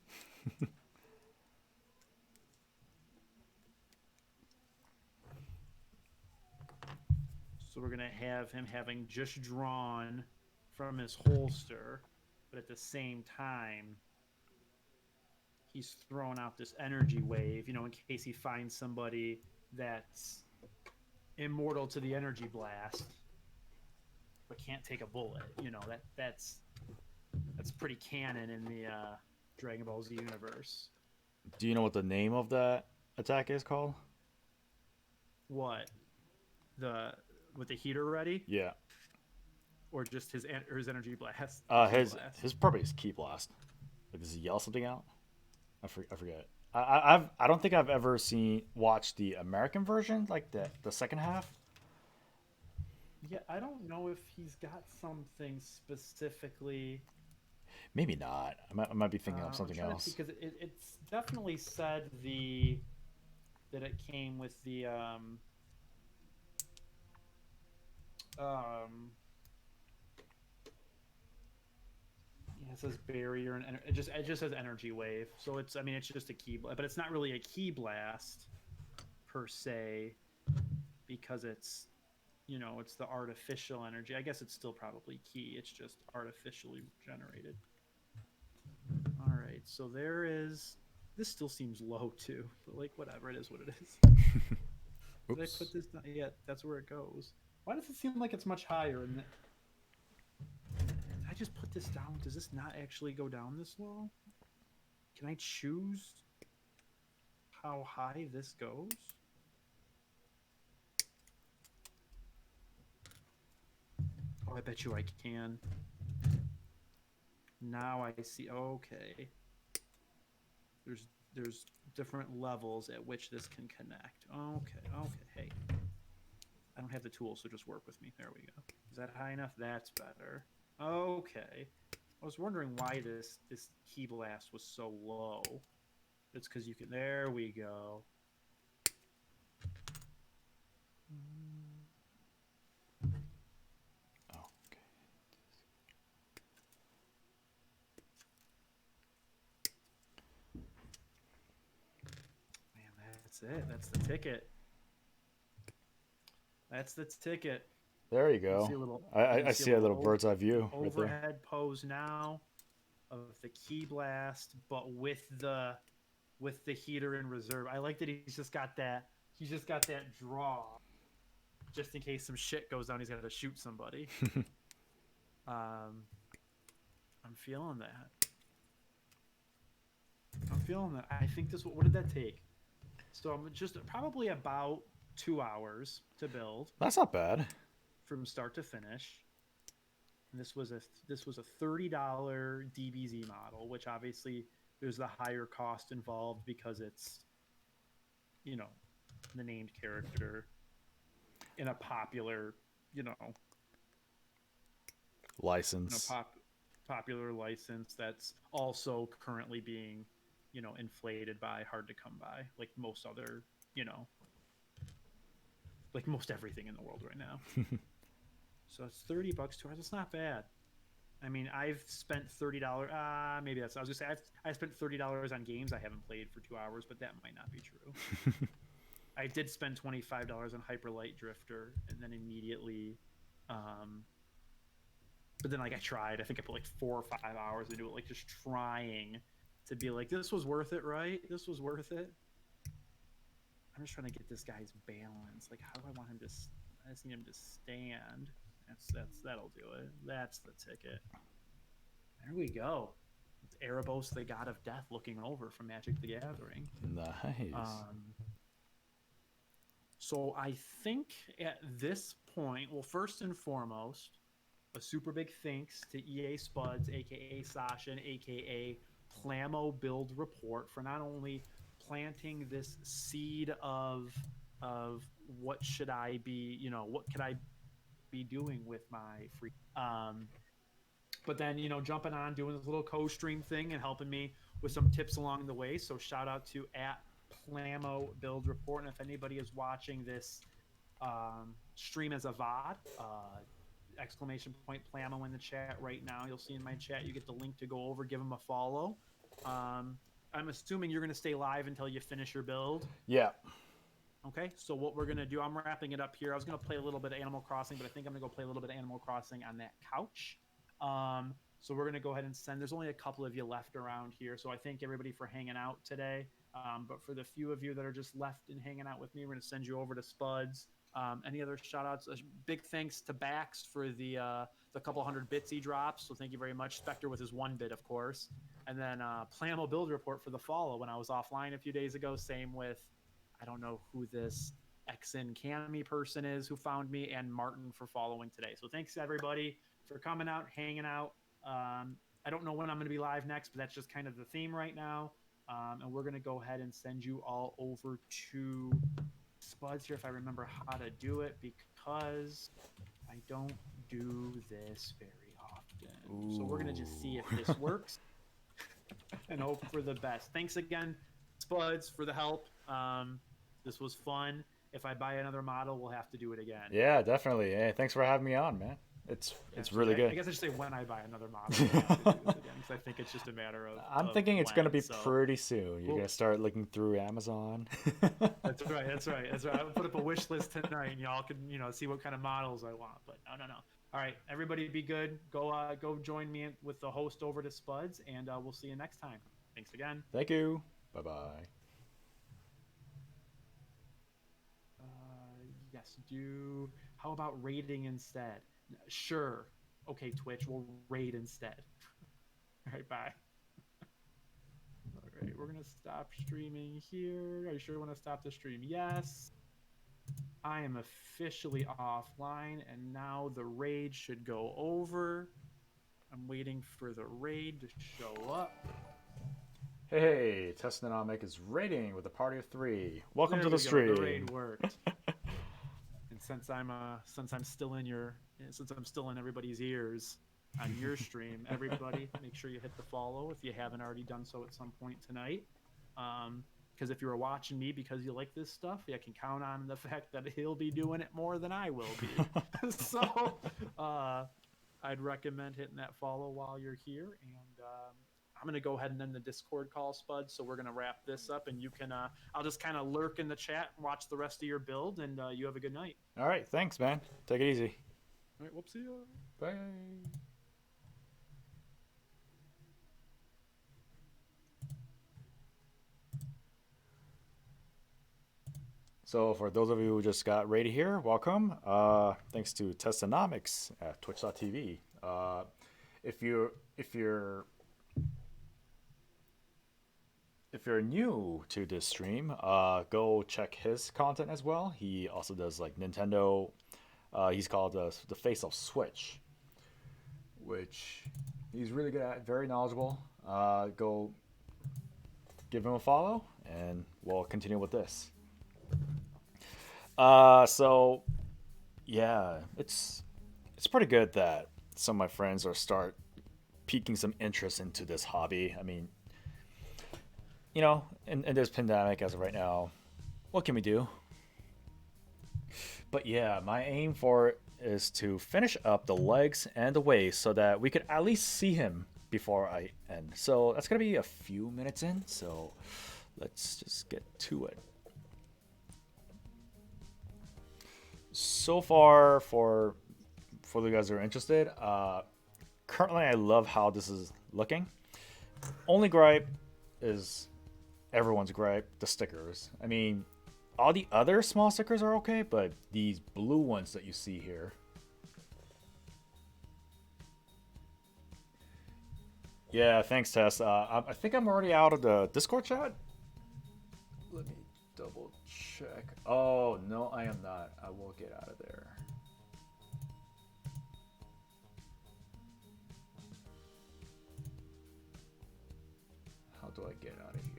So we're going to have him having just drawn from his holster, but at the same time, he's throwing out this energy wave, you know, in case he finds somebody that's immortal to the energy blast, but can't take a bullet. You know, that's pretty canon in the Dragon Ball Z universe. Do you know what the name of that attack is called? What? With the heater ready? Yeah. Or just his energy blast? His probably his ki blast. Like, does he yell something out? I forget. I don't think I've ever watched the American version, like the second half. Yeah, I don't know if he's got something specifically. Maybe not. I might be thinking of something else. Because it's definitely said that it came with the yeah, it says barrier and it just says energy wave. So it's just a ki blast, but it's not really a ki blast per se because it's it's the artificial energy. I guess it's still probably ki. It's just artificially generated. All right, so there is. This still seems low too, but like whatever, it is what it is. Did I put this down? Yeah, that's where it goes. Why does it seem like it's much higher? Did I just put this down? Does this not actually go down this low? Can I choose how high this goes? Oh, I bet you I can. Now I see. Okay. There's different levels at which this can connect. Okay. Hey. I don't have the tool, so just work with me. There we go. Is that high enough? That's better. Okay. I was wondering why this ki blast was so low. It's because you can. There we go. That's it. That's the ticket. That's the ticket. There you go. I see a little bird's eye view right there. Overhead pose now of the ki blast, but with the heater in reserve. I like that he's just got that draw, just in case some shit goes down. He's got to shoot somebody. I'm feeling that. I think this. What did that take? So I'm just probably about 2 hours to build. That's not bad. From start to finish. And this was a $30 DBZ model, which obviously there's the higher cost involved because it's the named character in a popular license. Popular license that's also currently being inflated by hard to come by, like most other, like most everything in the world right now. So it's $30 2 hours. It's not bad. I mean, I've spent $30. Maybe that's. I was gonna say I spent $30 on games I haven't played for 2 hours, but that might not be true. I did spend $25 on Hyper Light Drifter, and then immediately, but then like I tried. I think I put like 4 or 5 hours into it, like just trying to be like, this was worth it, right? This was worth it. I'm just trying to get this guy's balance. Like, how do I want him to? I just need him to stand. That'll do it. That's the ticket. There we go. It's Erebos, the god of death, looking over from Magic the Gathering. Nice. So I think at this point, well, first and foremost, a super big thanks to EA Spuds, aka Sasha, and aka Plamo Build Report, for not only planting this seed of what should I be, what could I be doing with my free. But then, you know, jumping on, doing this little co-stream thing and helping me with some tips along the way. So shout out to at Plamo Build Report. And if anybody is watching this stream as a VOD, exclamation point Plamo in the chat right now. You'll see in my chat, you get the link to go over, give them a follow. I'm assuming you're going to stay live until you finish your build. Yeah. Okay, so what we're going to do, I'm wrapping it up here. I was going to play a little bit of Animal Crossing, but I think I'm going to go play a little bit of Animal Crossing on that couch. So we're going to go ahead and send, there's only a couple of you left around here. So I thank everybody for hanging out today. But for the few of you that are just left and hanging out with me, we're going to send you over to Spuds. Any other shout outs? Big thanks to Bax for the couple hundred bits he drops. So thank you very much. Spectre with his 1 bit, of course. And then Plamo Build Report for the follow when I was offline a few days ago. Same with, I don't know who this XN Cami person is who found me, and Martin for following today. So thanks everybody for coming out, hanging out. I don't know when I'm going to be live next, but that's just kind of the theme right now. And we're going to go ahead and send you all over to Spuds here if I remember how to do it, because I don't do this very often. Ooh. So we're going to just see if this works and hope for the best. Thanks again, Spuds, for the help. This was fun. If I buy another model, we'll have to do it again. Yeah, definitely. Hey, thanks for having me on, man. It's really good. I guess I should say when I buy another model, we'll have to do this again, because I think it's just a matter of. I'm thinking it's going to be pretty soon. You're going to start looking through Amazon. That's right. I'll put up a wish list tonight, and y'all can see what kind of models I want. But no. All right, everybody, be good. Go join me with the host over to Spuds, and we'll see you next time. Thanks again. Thank you. Bye-bye. Yes, how about raiding instead? Sure. Okay, Twitch, we'll raid instead. All right, bye. All right, we're going to stop streaming here. Are you sure you want to stop the stream? Yes. I am officially offline, and now the raid should go over. I'm waiting for the raid to show up. Hey, Testonomic is raiding with a party of 3. Welcome to the stream. The raid worked. And since I'm still in everybody's ears on your stream, everybody make sure you hit the follow if you haven't already done so at some point tonight. Because if you're watching me because you like this stuff, you can count on the fact that he'll be doing it more than I will be. So I'd recommend hitting that follow while you're here. And I'm going to go ahead and end the Discord call, Spud. So we're going to wrap this up, and you can, I'll just kind of lurk in the chat and watch the rest of your build, and you have a good night. All right. Thanks, man. Take it easy. All right. Whoopsie. Bye. So for those of you who just got raided here, welcome. Thanks to Testonomics at twitch.tv. If you're new to this stream, go check his content as well. He also does like Nintendo. He's called the Face of Switch, which he's really good at, very knowledgeable. Go give him a follow, and we'll continue with this. So yeah, it's pretty good that some of my friends start piquing some interest into this hobby. I mean, in this pandemic as of right now, what can we do? But yeah, my aim for it is to finish up the legs and the waist so that we could at least see him before I end. So that's gonna be a few minutes in, so let's just get to it. So far, for the guys who are interested, currently I love how this is looking. Only gripe is everyone's gripe, the stickers. I mean, all the other small stickers are okay, but these blue ones that you see here. Yeah, thanks, Tess. I think I'm already out of the Discord chat. Let me double check. Oh, no, I am not. I will get out of there. How do I get out of here?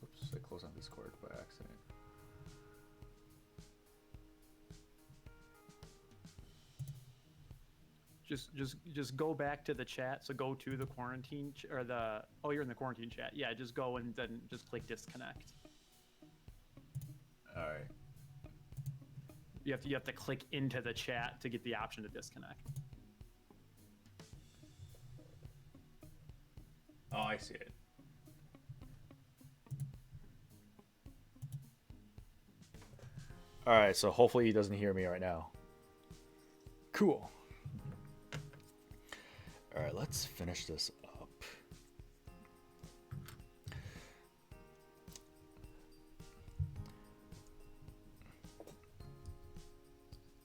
Oops. Discord by accident. Just go back to the chat. So go to the quarantine or the you're in the quarantine chat. Yeah, just go and then just click disconnect. All right. You have to click into the chat to get the option to disconnect. Oh, I see it. All right, so hopefully he doesn't hear me right now. Cool. All right, let's finish this up.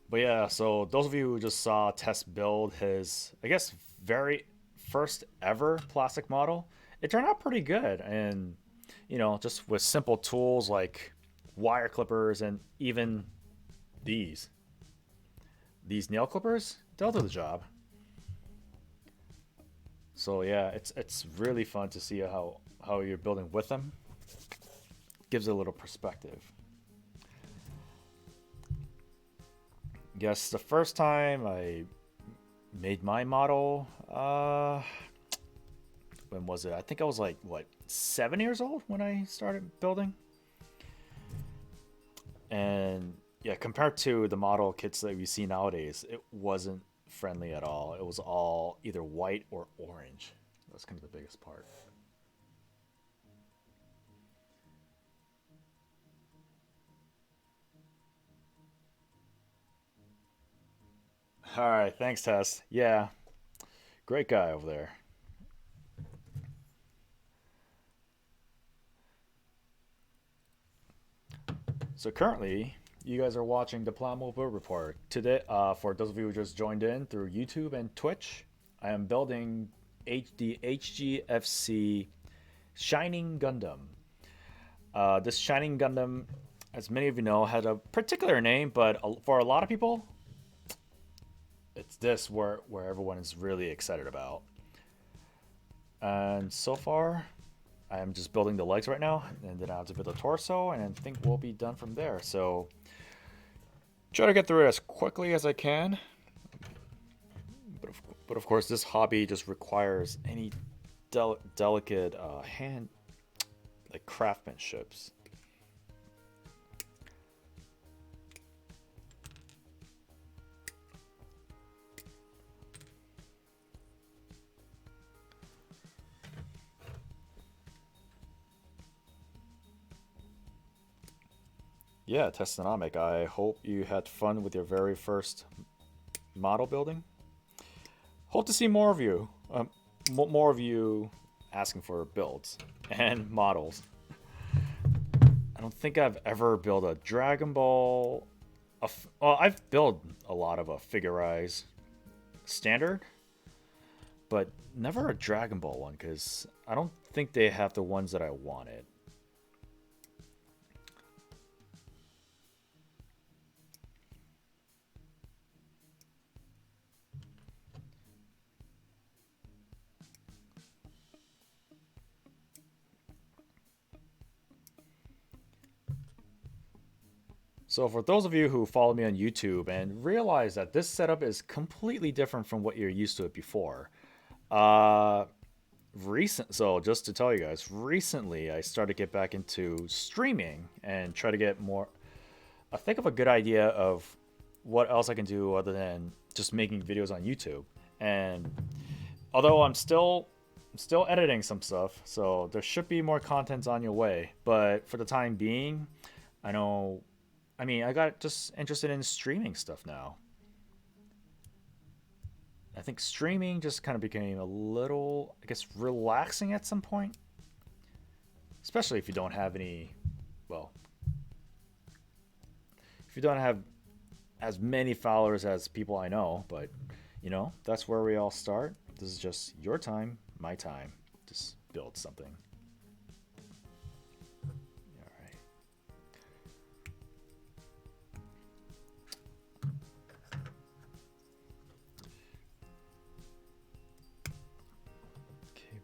But yeah, so those of you who just saw Tess build his, I guess, very first ever plastic model, it turned out pretty good. And, you know, just with simple tools like wire clippers and even these nail clippers, they'll do the job. So yeah, it's really fun to see how you're building with them. Gives a little perspective. Guess the first time I made my model, when was it? I think I was like, what, 7 years old when I started building? And yeah, compared to the model kits that we see nowadays, it wasn't friendly at all. It was all either white or orange. That's kind of the biggest part. All right, thanks, Tess. Yeah, great guy over there. So currently, you guys are watching the Plamo Build Report. Today, for those of you who just joined in through YouTube and Twitch, I am building the HGFC Shining Gundam. This Shining Gundam, as many of you know, had a particular name, but for a lot of people, it's this where everyone is really excited about. And so far, I'm just building the legs right now, and then I have to build the torso, and I think we'll be done from there. So try to get through it as quickly as I can. But of course, this hobby just requires any delicate hand, like craftsmanships. Yeah, Testonomic, I hope you had fun with your very first model building. Hope to see more of you. More of you asking for builds and models. I don't think I've ever built a Dragon Ball. Well, I've built a lot of a Figure-Rise standard, but never a Dragon Ball one because I don't think they have the ones that I wanted. So for those of you who follow me on YouTube and realize that this setup is completely different from what you're used to it before, so just to tell you guys, recently I started to get back into streaming and try to get more. I think of a good idea of what else I can do other than just making videos on YouTube. And although I'm still editing some stuff, so there should be more content on your way. But for the time being, I got just interested in streaming stuff now. I think streaming just kind of became a little, I guess, relaxing at some point. Especially if you don't have any, well, if you don't have as many followers as people I know. But, you know, that's where we all start. This is just your time, my time. Just build something.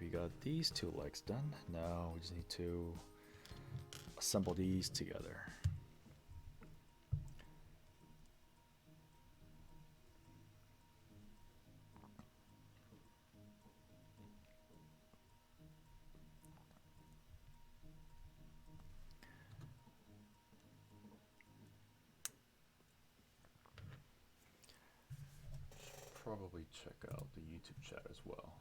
We got these two legs done. Now we just need to assemble these together. Probably check out the YouTube chat as well.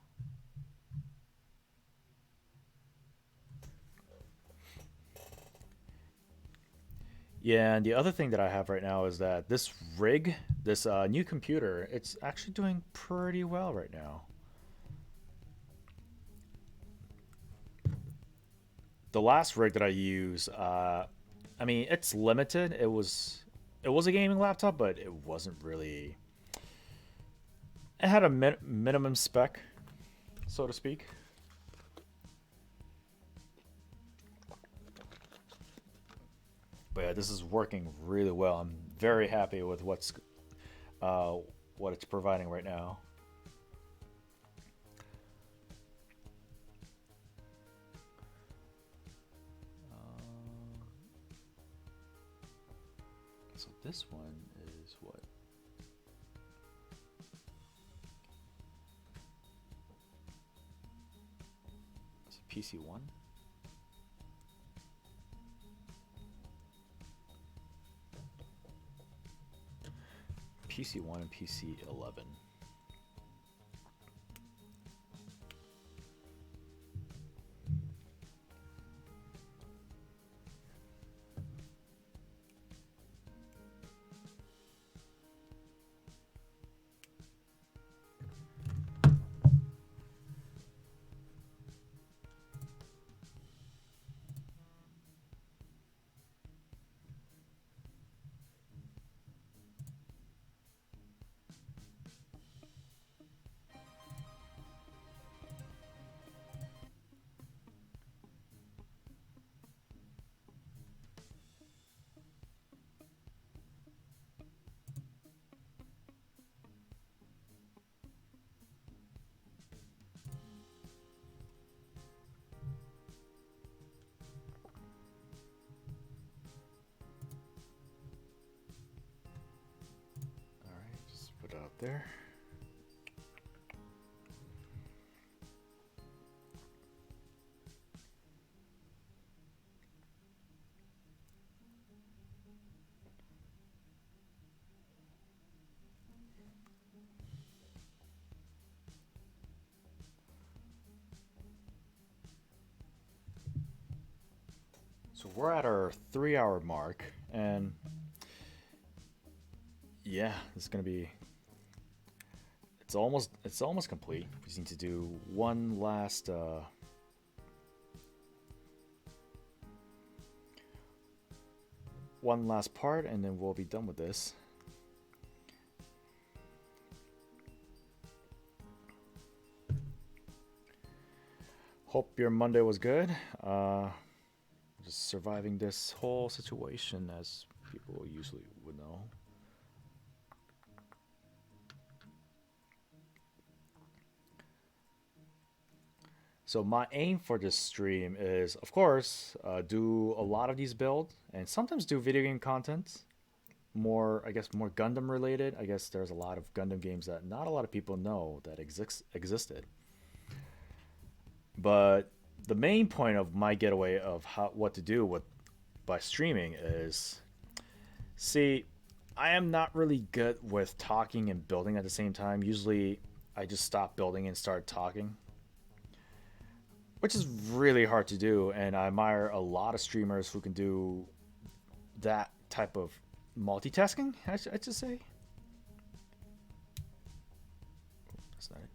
Yeah, and the other thing that I have right now is that this rig, this new computer, it's actually doing pretty well right now. The last rig that I use, I mean, it's limited. It was a gaming laptop, but it wasn't really. It had a minimum spec, so to speak. But yeah, this is working really well. I'm very happy with what it's providing right now. So this one is what? It's a PC1. PC1 and PC11. Out there. So we're at our 3-hour mark, and yeah, it's gonna be. It's almost complete. We just need to do one last part, and then we'll be done with this. Hope your Monday was good. Just surviving this whole situation, as people usually would know. So my aim for this stream is, of course, do a lot of these builds and sometimes do video game content. More, I guess, more Gundam related. I guess there's a lot of Gundam games that not a lot of people know that existed. But the main point of my getaway of what to do by streaming is, see, I am not really good with talking and building at the same time. Usually, I just stop building and start talking, which is really hard to do, and I admire a lot of streamers who can do that type of multitasking, I should say. That's not it.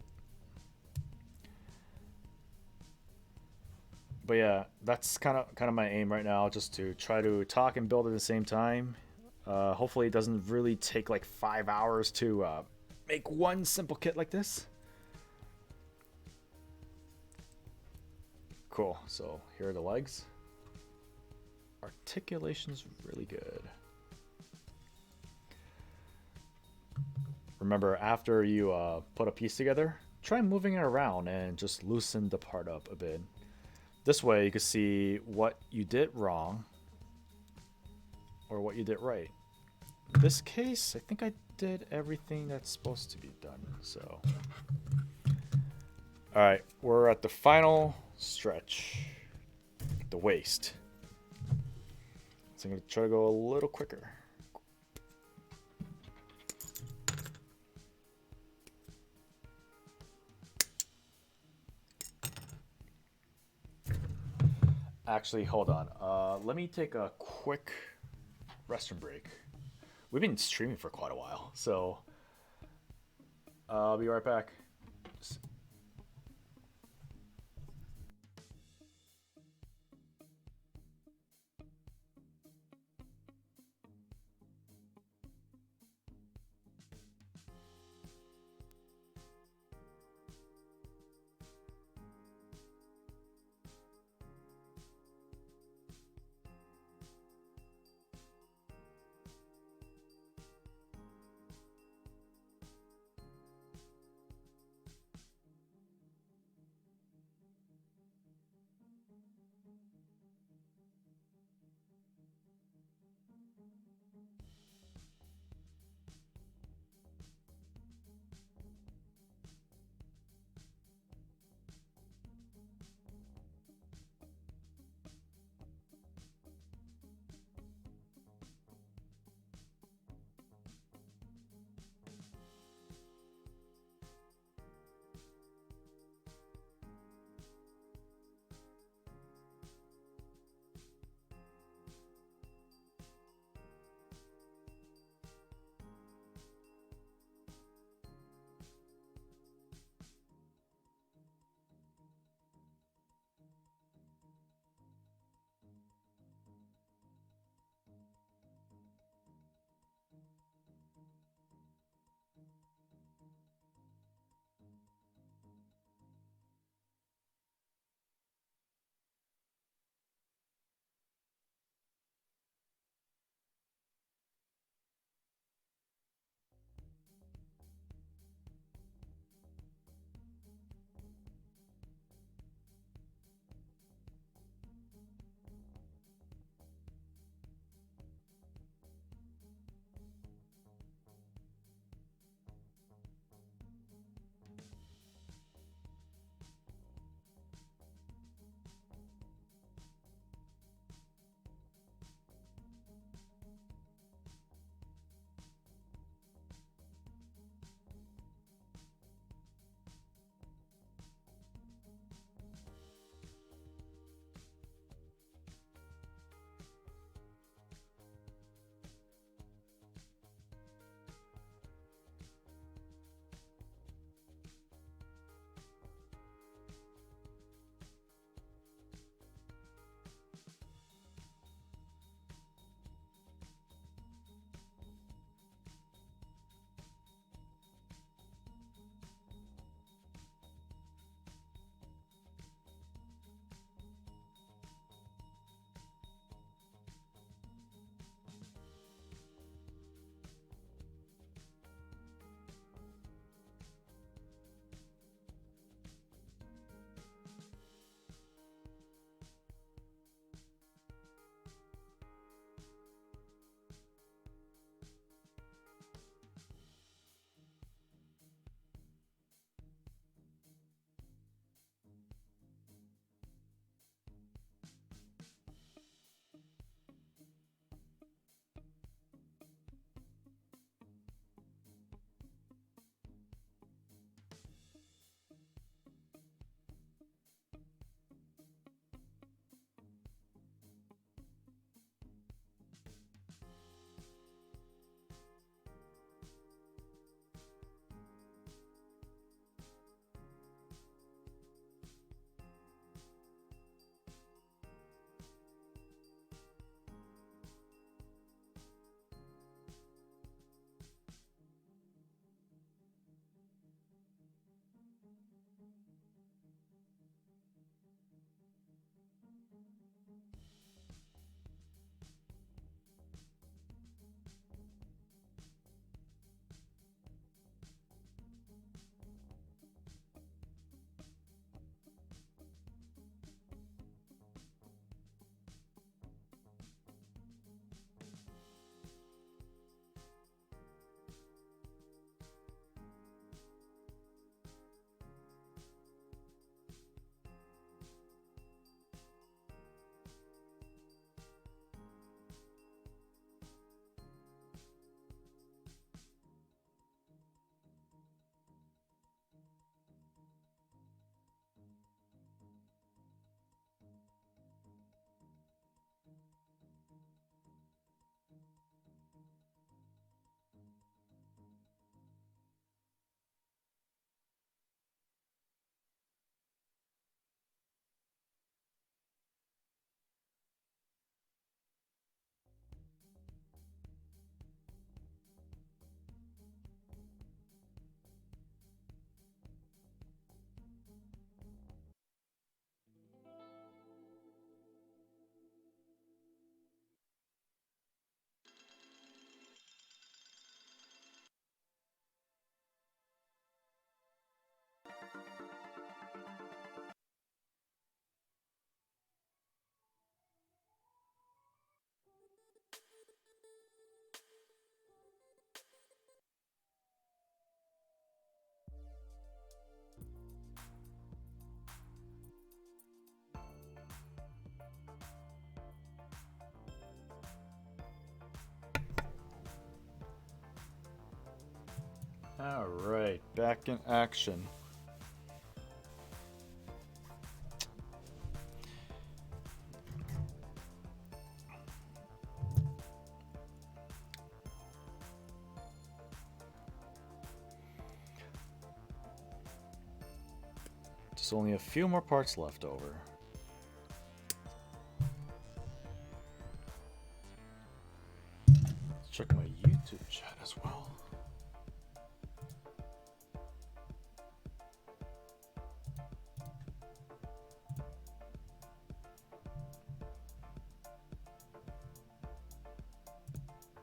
But yeah, that's kind of my aim right now, just to try to talk and build at the same time. Hopefully it doesn't really take like 5 hours to make one simple kit like this. Cool, so here are the legs. Articulation's really good. Remember, after you put a piece together, try moving it around and just loosen the part up a bit. This way you can see what you did wrong or what you did right. In this case, I think I did everything that's supposed to be done. So, all right, we're at the final stretch, the waist. So I'm gonna try to go a little quicker. Actually, hold on. Let me take a quick restroom break. We've been streaming for quite a while, so I'll be right back. All right, back in action. There's only a few more parts left over. Let's check my YouTube chat as well.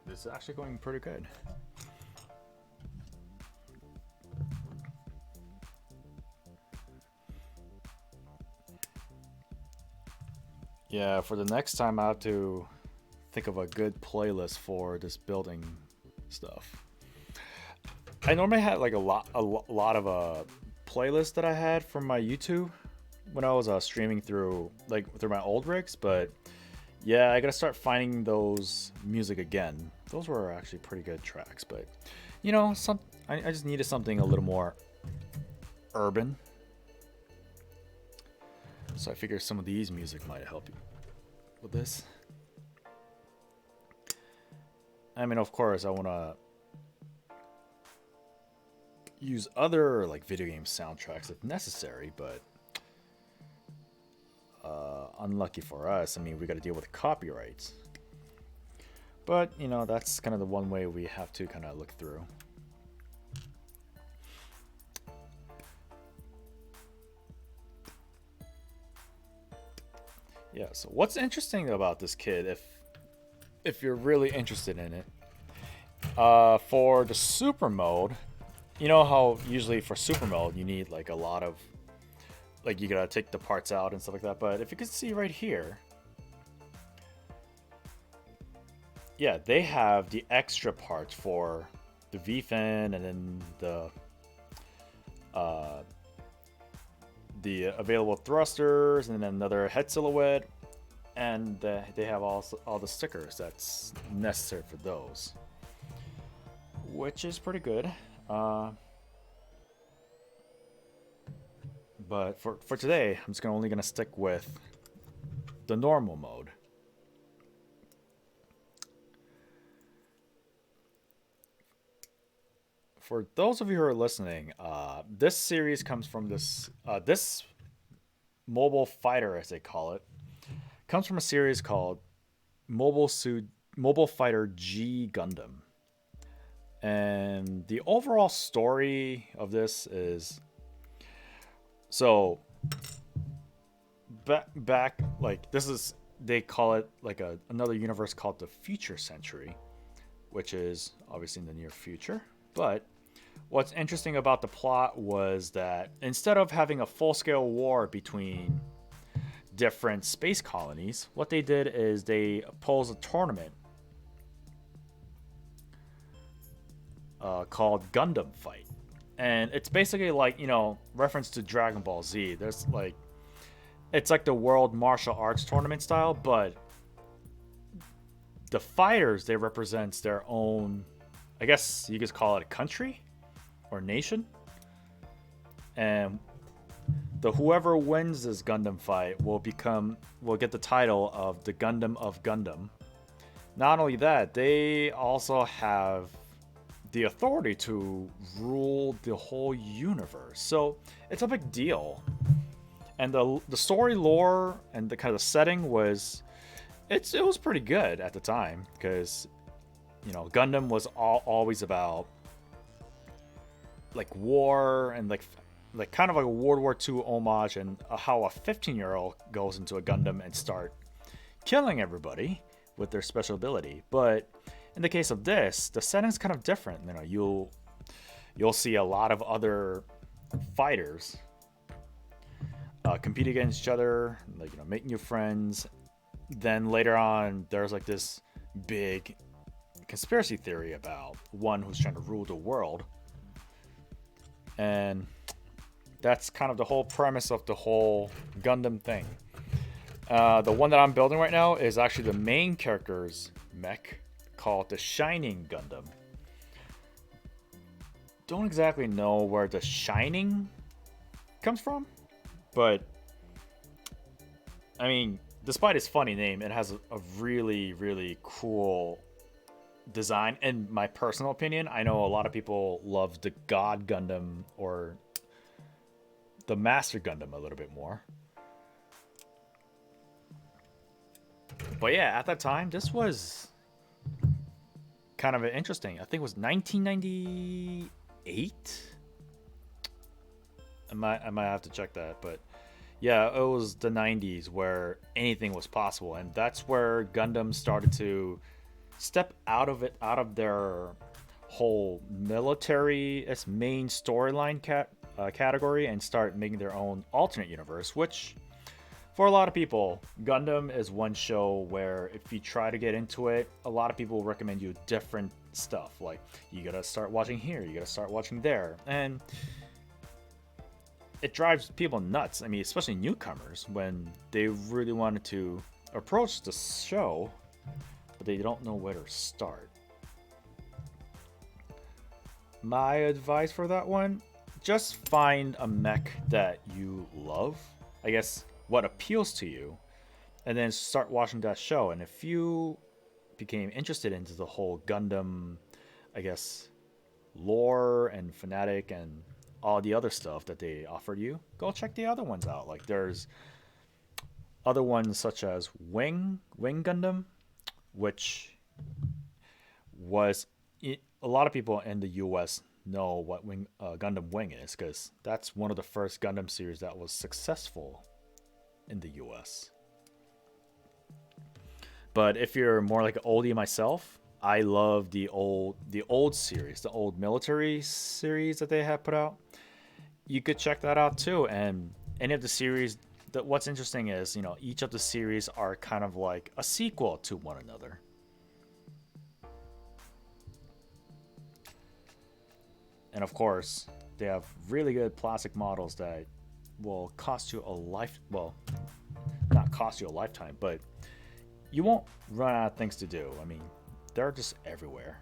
This is actually going pretty good. Yeah, for the next time I have to think of a good playlist for this building stuff. I normally had like a lot of playlists that I had from my YouTube when I was streaming through my old rigs, but yeah, I gotta start finding those music again. Those were actually pretty good tracks, but you know, I just needed something a little more urban. So I figured some of these music might help you with this. I mean, of course, I want to use other like video game soundtracks if necessary, but unlucky for us, I mean, we got to deal with copyrights. But, you know, that's kind of the one way we have to kind of look through. Yeah, so what's interesting about this kid, if you're really interested in it, for the super mode, you know how usually for super mode you need like a lot of, like you gotta take the parts out and stuff like that, but if you can see right here, yeah, they have the extra parts for the V-fin and then the available thrusters and then another head silhouette, and they have also all the stickers that's necessary for those, which is pretty good. But for today, I'm just only gonna stick with the normal mode. For those of you who are listening, this series comes from this mobile fighter, as they call it, comes from a series called Mobile Fighter G Gundam. And the overall story of this is, so back like this is, they call it like another universe called the Future Century, which is obviously in the near future. But what's interesting about the plot was that instead of having a full-scale war between different space colonies, what they did is they posed a tournament called Gundam Fight. And it's basically like, you know, reference to Dragon Ball Z. There's like, it's like the World Martial Arts Tournament style, but the fighters, they represent their own, I guess you could call it a country or nation. And whoever wins this Gundam fight will get the title of the Gundam of Gundam. Not only that, they also have the authority to rule the whole universe. So it's a big deal. And the story lore and the kind of setting was, it was pretty good at the time, because, you know, Gundam was always about like war and like kind of like a World War II homage, and how a 15-year-old goes into a Gundam and start killing everybody with their special ability. But in the case of this, the setting's kind of different. You know, you'll see a lot of other fighters compete against each other, like, you know, make new friends. Then later on, there's like this big conspiracy theory about one who's trying to rule the world, and that's kind of the whole premise of the whole Gundam thing. The one that I'm building right now is actually the main character's mech, called the Shining Gundam. don't exactly know where the shining comes from, but I mean, despite its funny name, it has a really, really cool design. In my personal opinion, I know a lot of people love the God Gundam or the Master Gundam a little bit more. But yeah, at that time, this was kind of interesting. I think it was 1998. I might have to check that, but yeah, it was the 90s where anything was possible, and that's where Gundam started to step out of their whole military as main storyline category and start making their own alternate universe, which for a lot of people, Gundam is one show where if you try to get into it, a lot of people will recommend you different stuff. Like, you gotta start watching here, you gotta start watching there. And it drives people nuts. I mean, especially newcomers, when they really wanted to approach the show, but they don't know where to start. My advice for that one, just find a mech that you love. I guess what appeals to you, and then start watching that show. And if you became interested into the whole Gundam, I guess, lore and fanatic and all the other stuff that they offered you, go check the other ones out. Like, there's other ones such as Wing Gundam, which was a lot of people in the US know what Gundam Wing is, because that's one of the first Gundam series that was successful in the US. But if you're more like an oldie myself, I love the old series, the old military series that they have put out. You could check that out too. And any of the series, what's interesting is, you know, each of the series are kind of like a sequel to one another. And of course, they have really good plastic models that will cost you a not cost you a lifetime, but you won't run out of things to do. I mean, they're just everywhere.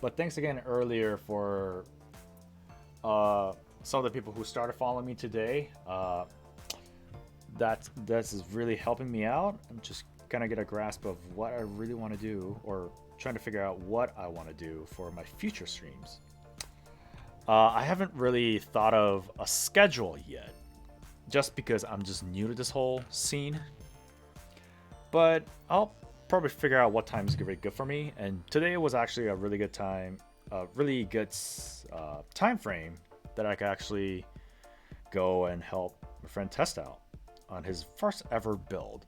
But thanks again earlier for some of the people who started following me today. That is really helping me out. I'm just gonna get a grasp of what I really want to do, or trying to figure out what I want to do for my future streams. I haven't really thought of a schedule yet, just because I'm just new to this whole scene. But I'll probably figure out what time is really good for me. And today was actually a really good time, a really good time frame that I could actually go and help my friend test out on his first ever build.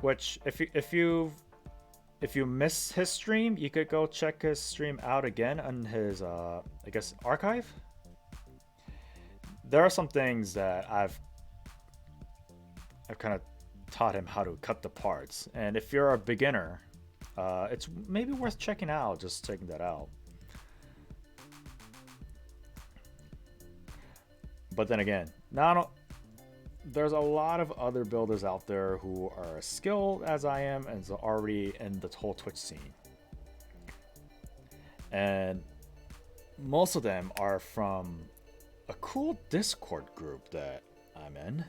Which, if you miss his stream, you could go check his stream out again on his I guess archive. There are some things that I've kind of taught him how to cut the parts, and if you're a beginner, it's maybe worth checking out. Just checking that out. But then again, there's a lot of other builders out there who are as skilled as I am and are already in the whole Twitch scene. And most of them are from a cool Discord group that I'm in.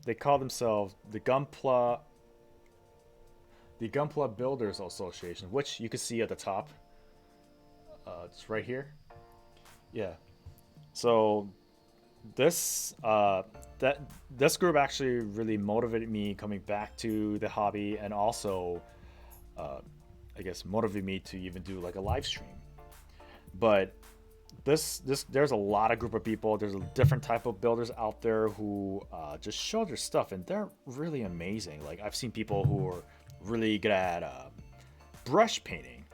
They call themselves the Gunpla Builders Association, which you can see at the top. It's right here. Yeah. So this group actually really motivated me coming back to the hobby, and also I guess motivated me to even do like a live stream. But this there's a lot of group of people, there's a different type of builders out there who just show their stuff, and they're really amazing. Like, I've seen people who are really good at brush painting,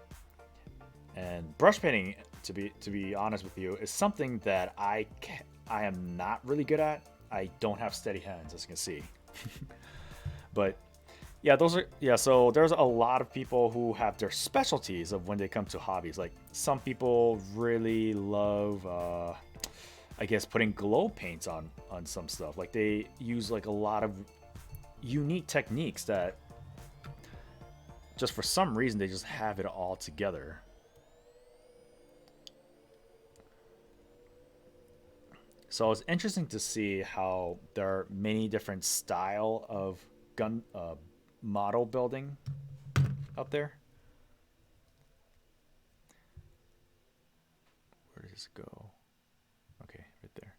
and brush painting, to be honest with you, is something that I am not really good at. I don't have steady hands, as you can see. But Yeah, those are yeah. So there's a lot of people who have their specialties of when they come to hobbies. Like some people really love, I guess, putting glow paints on some stuff. Like they use like a lot of unique techniques that just for some reason they just have it all together. So it's interesting to see how there are many different style of gun model building out there. Where does this go? Okay, right there.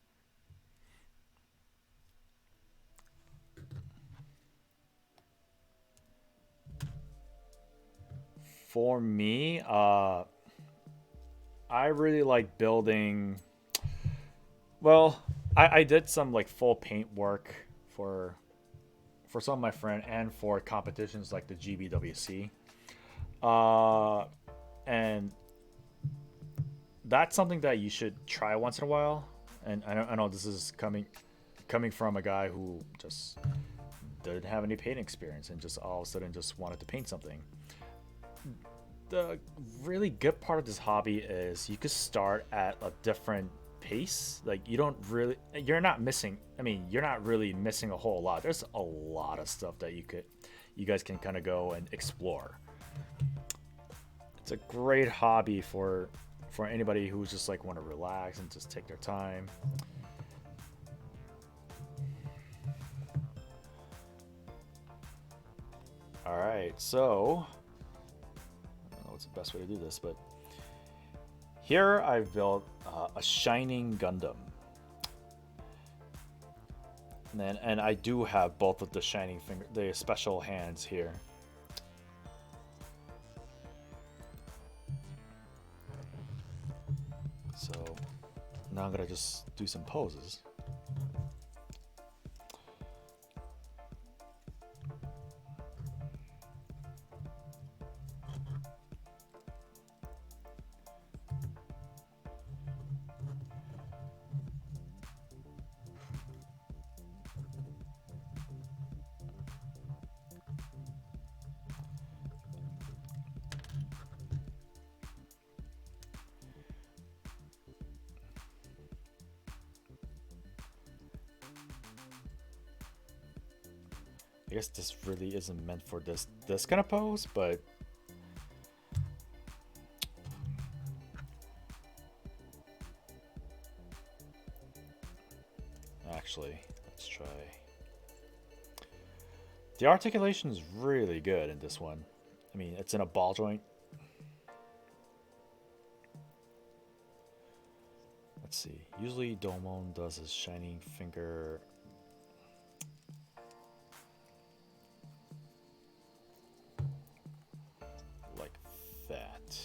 For me, I really like building. Well, I did some like full paint work for some of my friend and for competitions like the GBWC. Uh, and that's something that you should try once in a while. And I know this is coming from a guy who just didn't have any paint experience and just all of a sudden just wanted to paint something. The really good part of this hobby is you could start at a different pace. Like you're not missing, I mean, you're not really missing a whole lot. There's a lot of stuff that you guys can kind of go and explore. It's a great hobby for anybody who's just like want to relax and just take their time. All right, so I don't know what's the best way to do this, but here I've built a shining Gundam. And I do have both of the shining finger, the special hands here. So now I'm gonna just do some poses. I guess this really isn't meant for this kind of pose, but actually, let's try. The articulation is really good in this one. I mean, it's in a ball joint. Let's see. Usually Domon does his shining finger like that.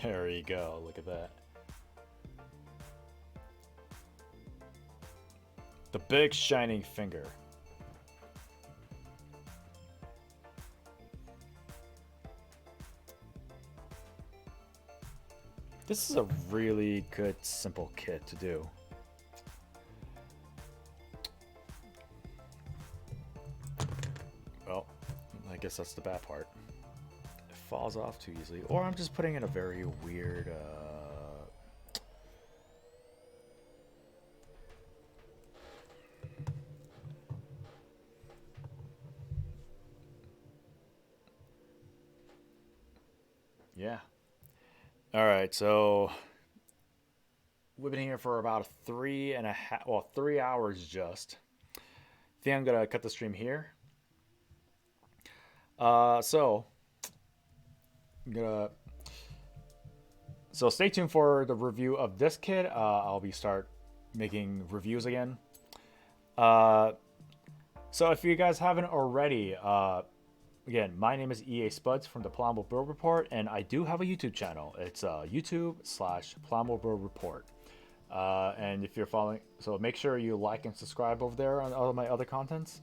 There you go. Look at that. The big shining finger. This is a really good, simple kit to do. Well, I guess that's the bad part. It falls off too easily. Or I'm just putting in a very weird... Yeah. All right, so we've been here for about 3 hours just. I think I'm gonna cut the stream here. So I'm gonna. So stay tuned for the review of this kit. I'll start making reviews again. So if you guys haven't already, again, my name is EA Spuds from the Plamo Build Report, and I do have a YouTube channel. It's YouTube/Plamo Build Report. And if you're following, so make sure you like and subscribe over there on all of my other contents.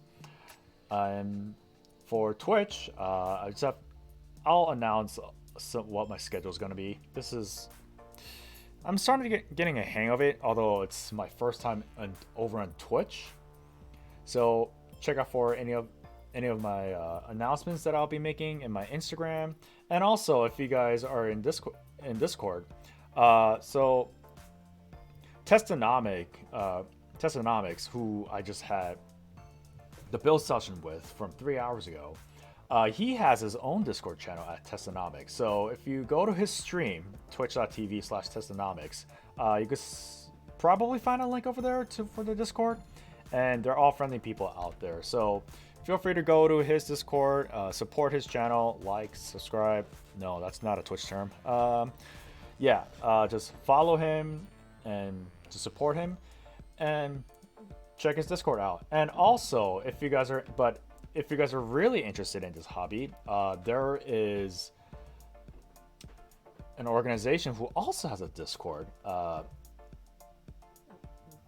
And for Twitch, I'll announce what my schedule is going to be. I'm starting to getting a hang of it, although it's my first time over on Twitch. So check out for any of my announcements that I'll be making in my Instagram, and also if you guys are in Discord, so Testonomics, who I just had the build session with from 3 hours ago, he has his own Discord channel at Testonomics. So if you go to his stream, twitch.tv/Testonomics, you could probably find a link over there for the Discord, and they're all friendly people out there. So feel free to go to his Discord, support his channel, like, subscribe. No, that's not a Twitch term. Just follow him and to support him, and check his Discord out. And also, if you guys are really interested in this hobby, there is an organization who also has a Discord.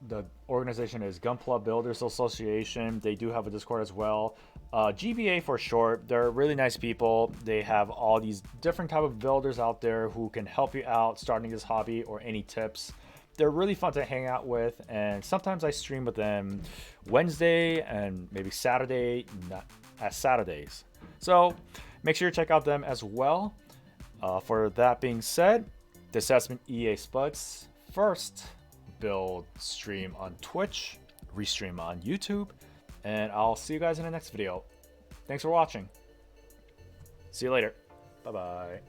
The organization is Gunpla Builders Association. They do have a Discord as well. GBA for short. They're really nice people. They have all these different type of builders out there who can help you out starting this hobby or any tips. They're really fun to hang out with, and sometimes I stream with them Wednesday and maybe Saturday, not as Saturdays. So make sure you check out them as well. For that being said, this has been EA Spud's first build stream on Twitch, restream on YouTube, and I'll see you guys in the next video. Thanks for watching. See you later. Bye bye.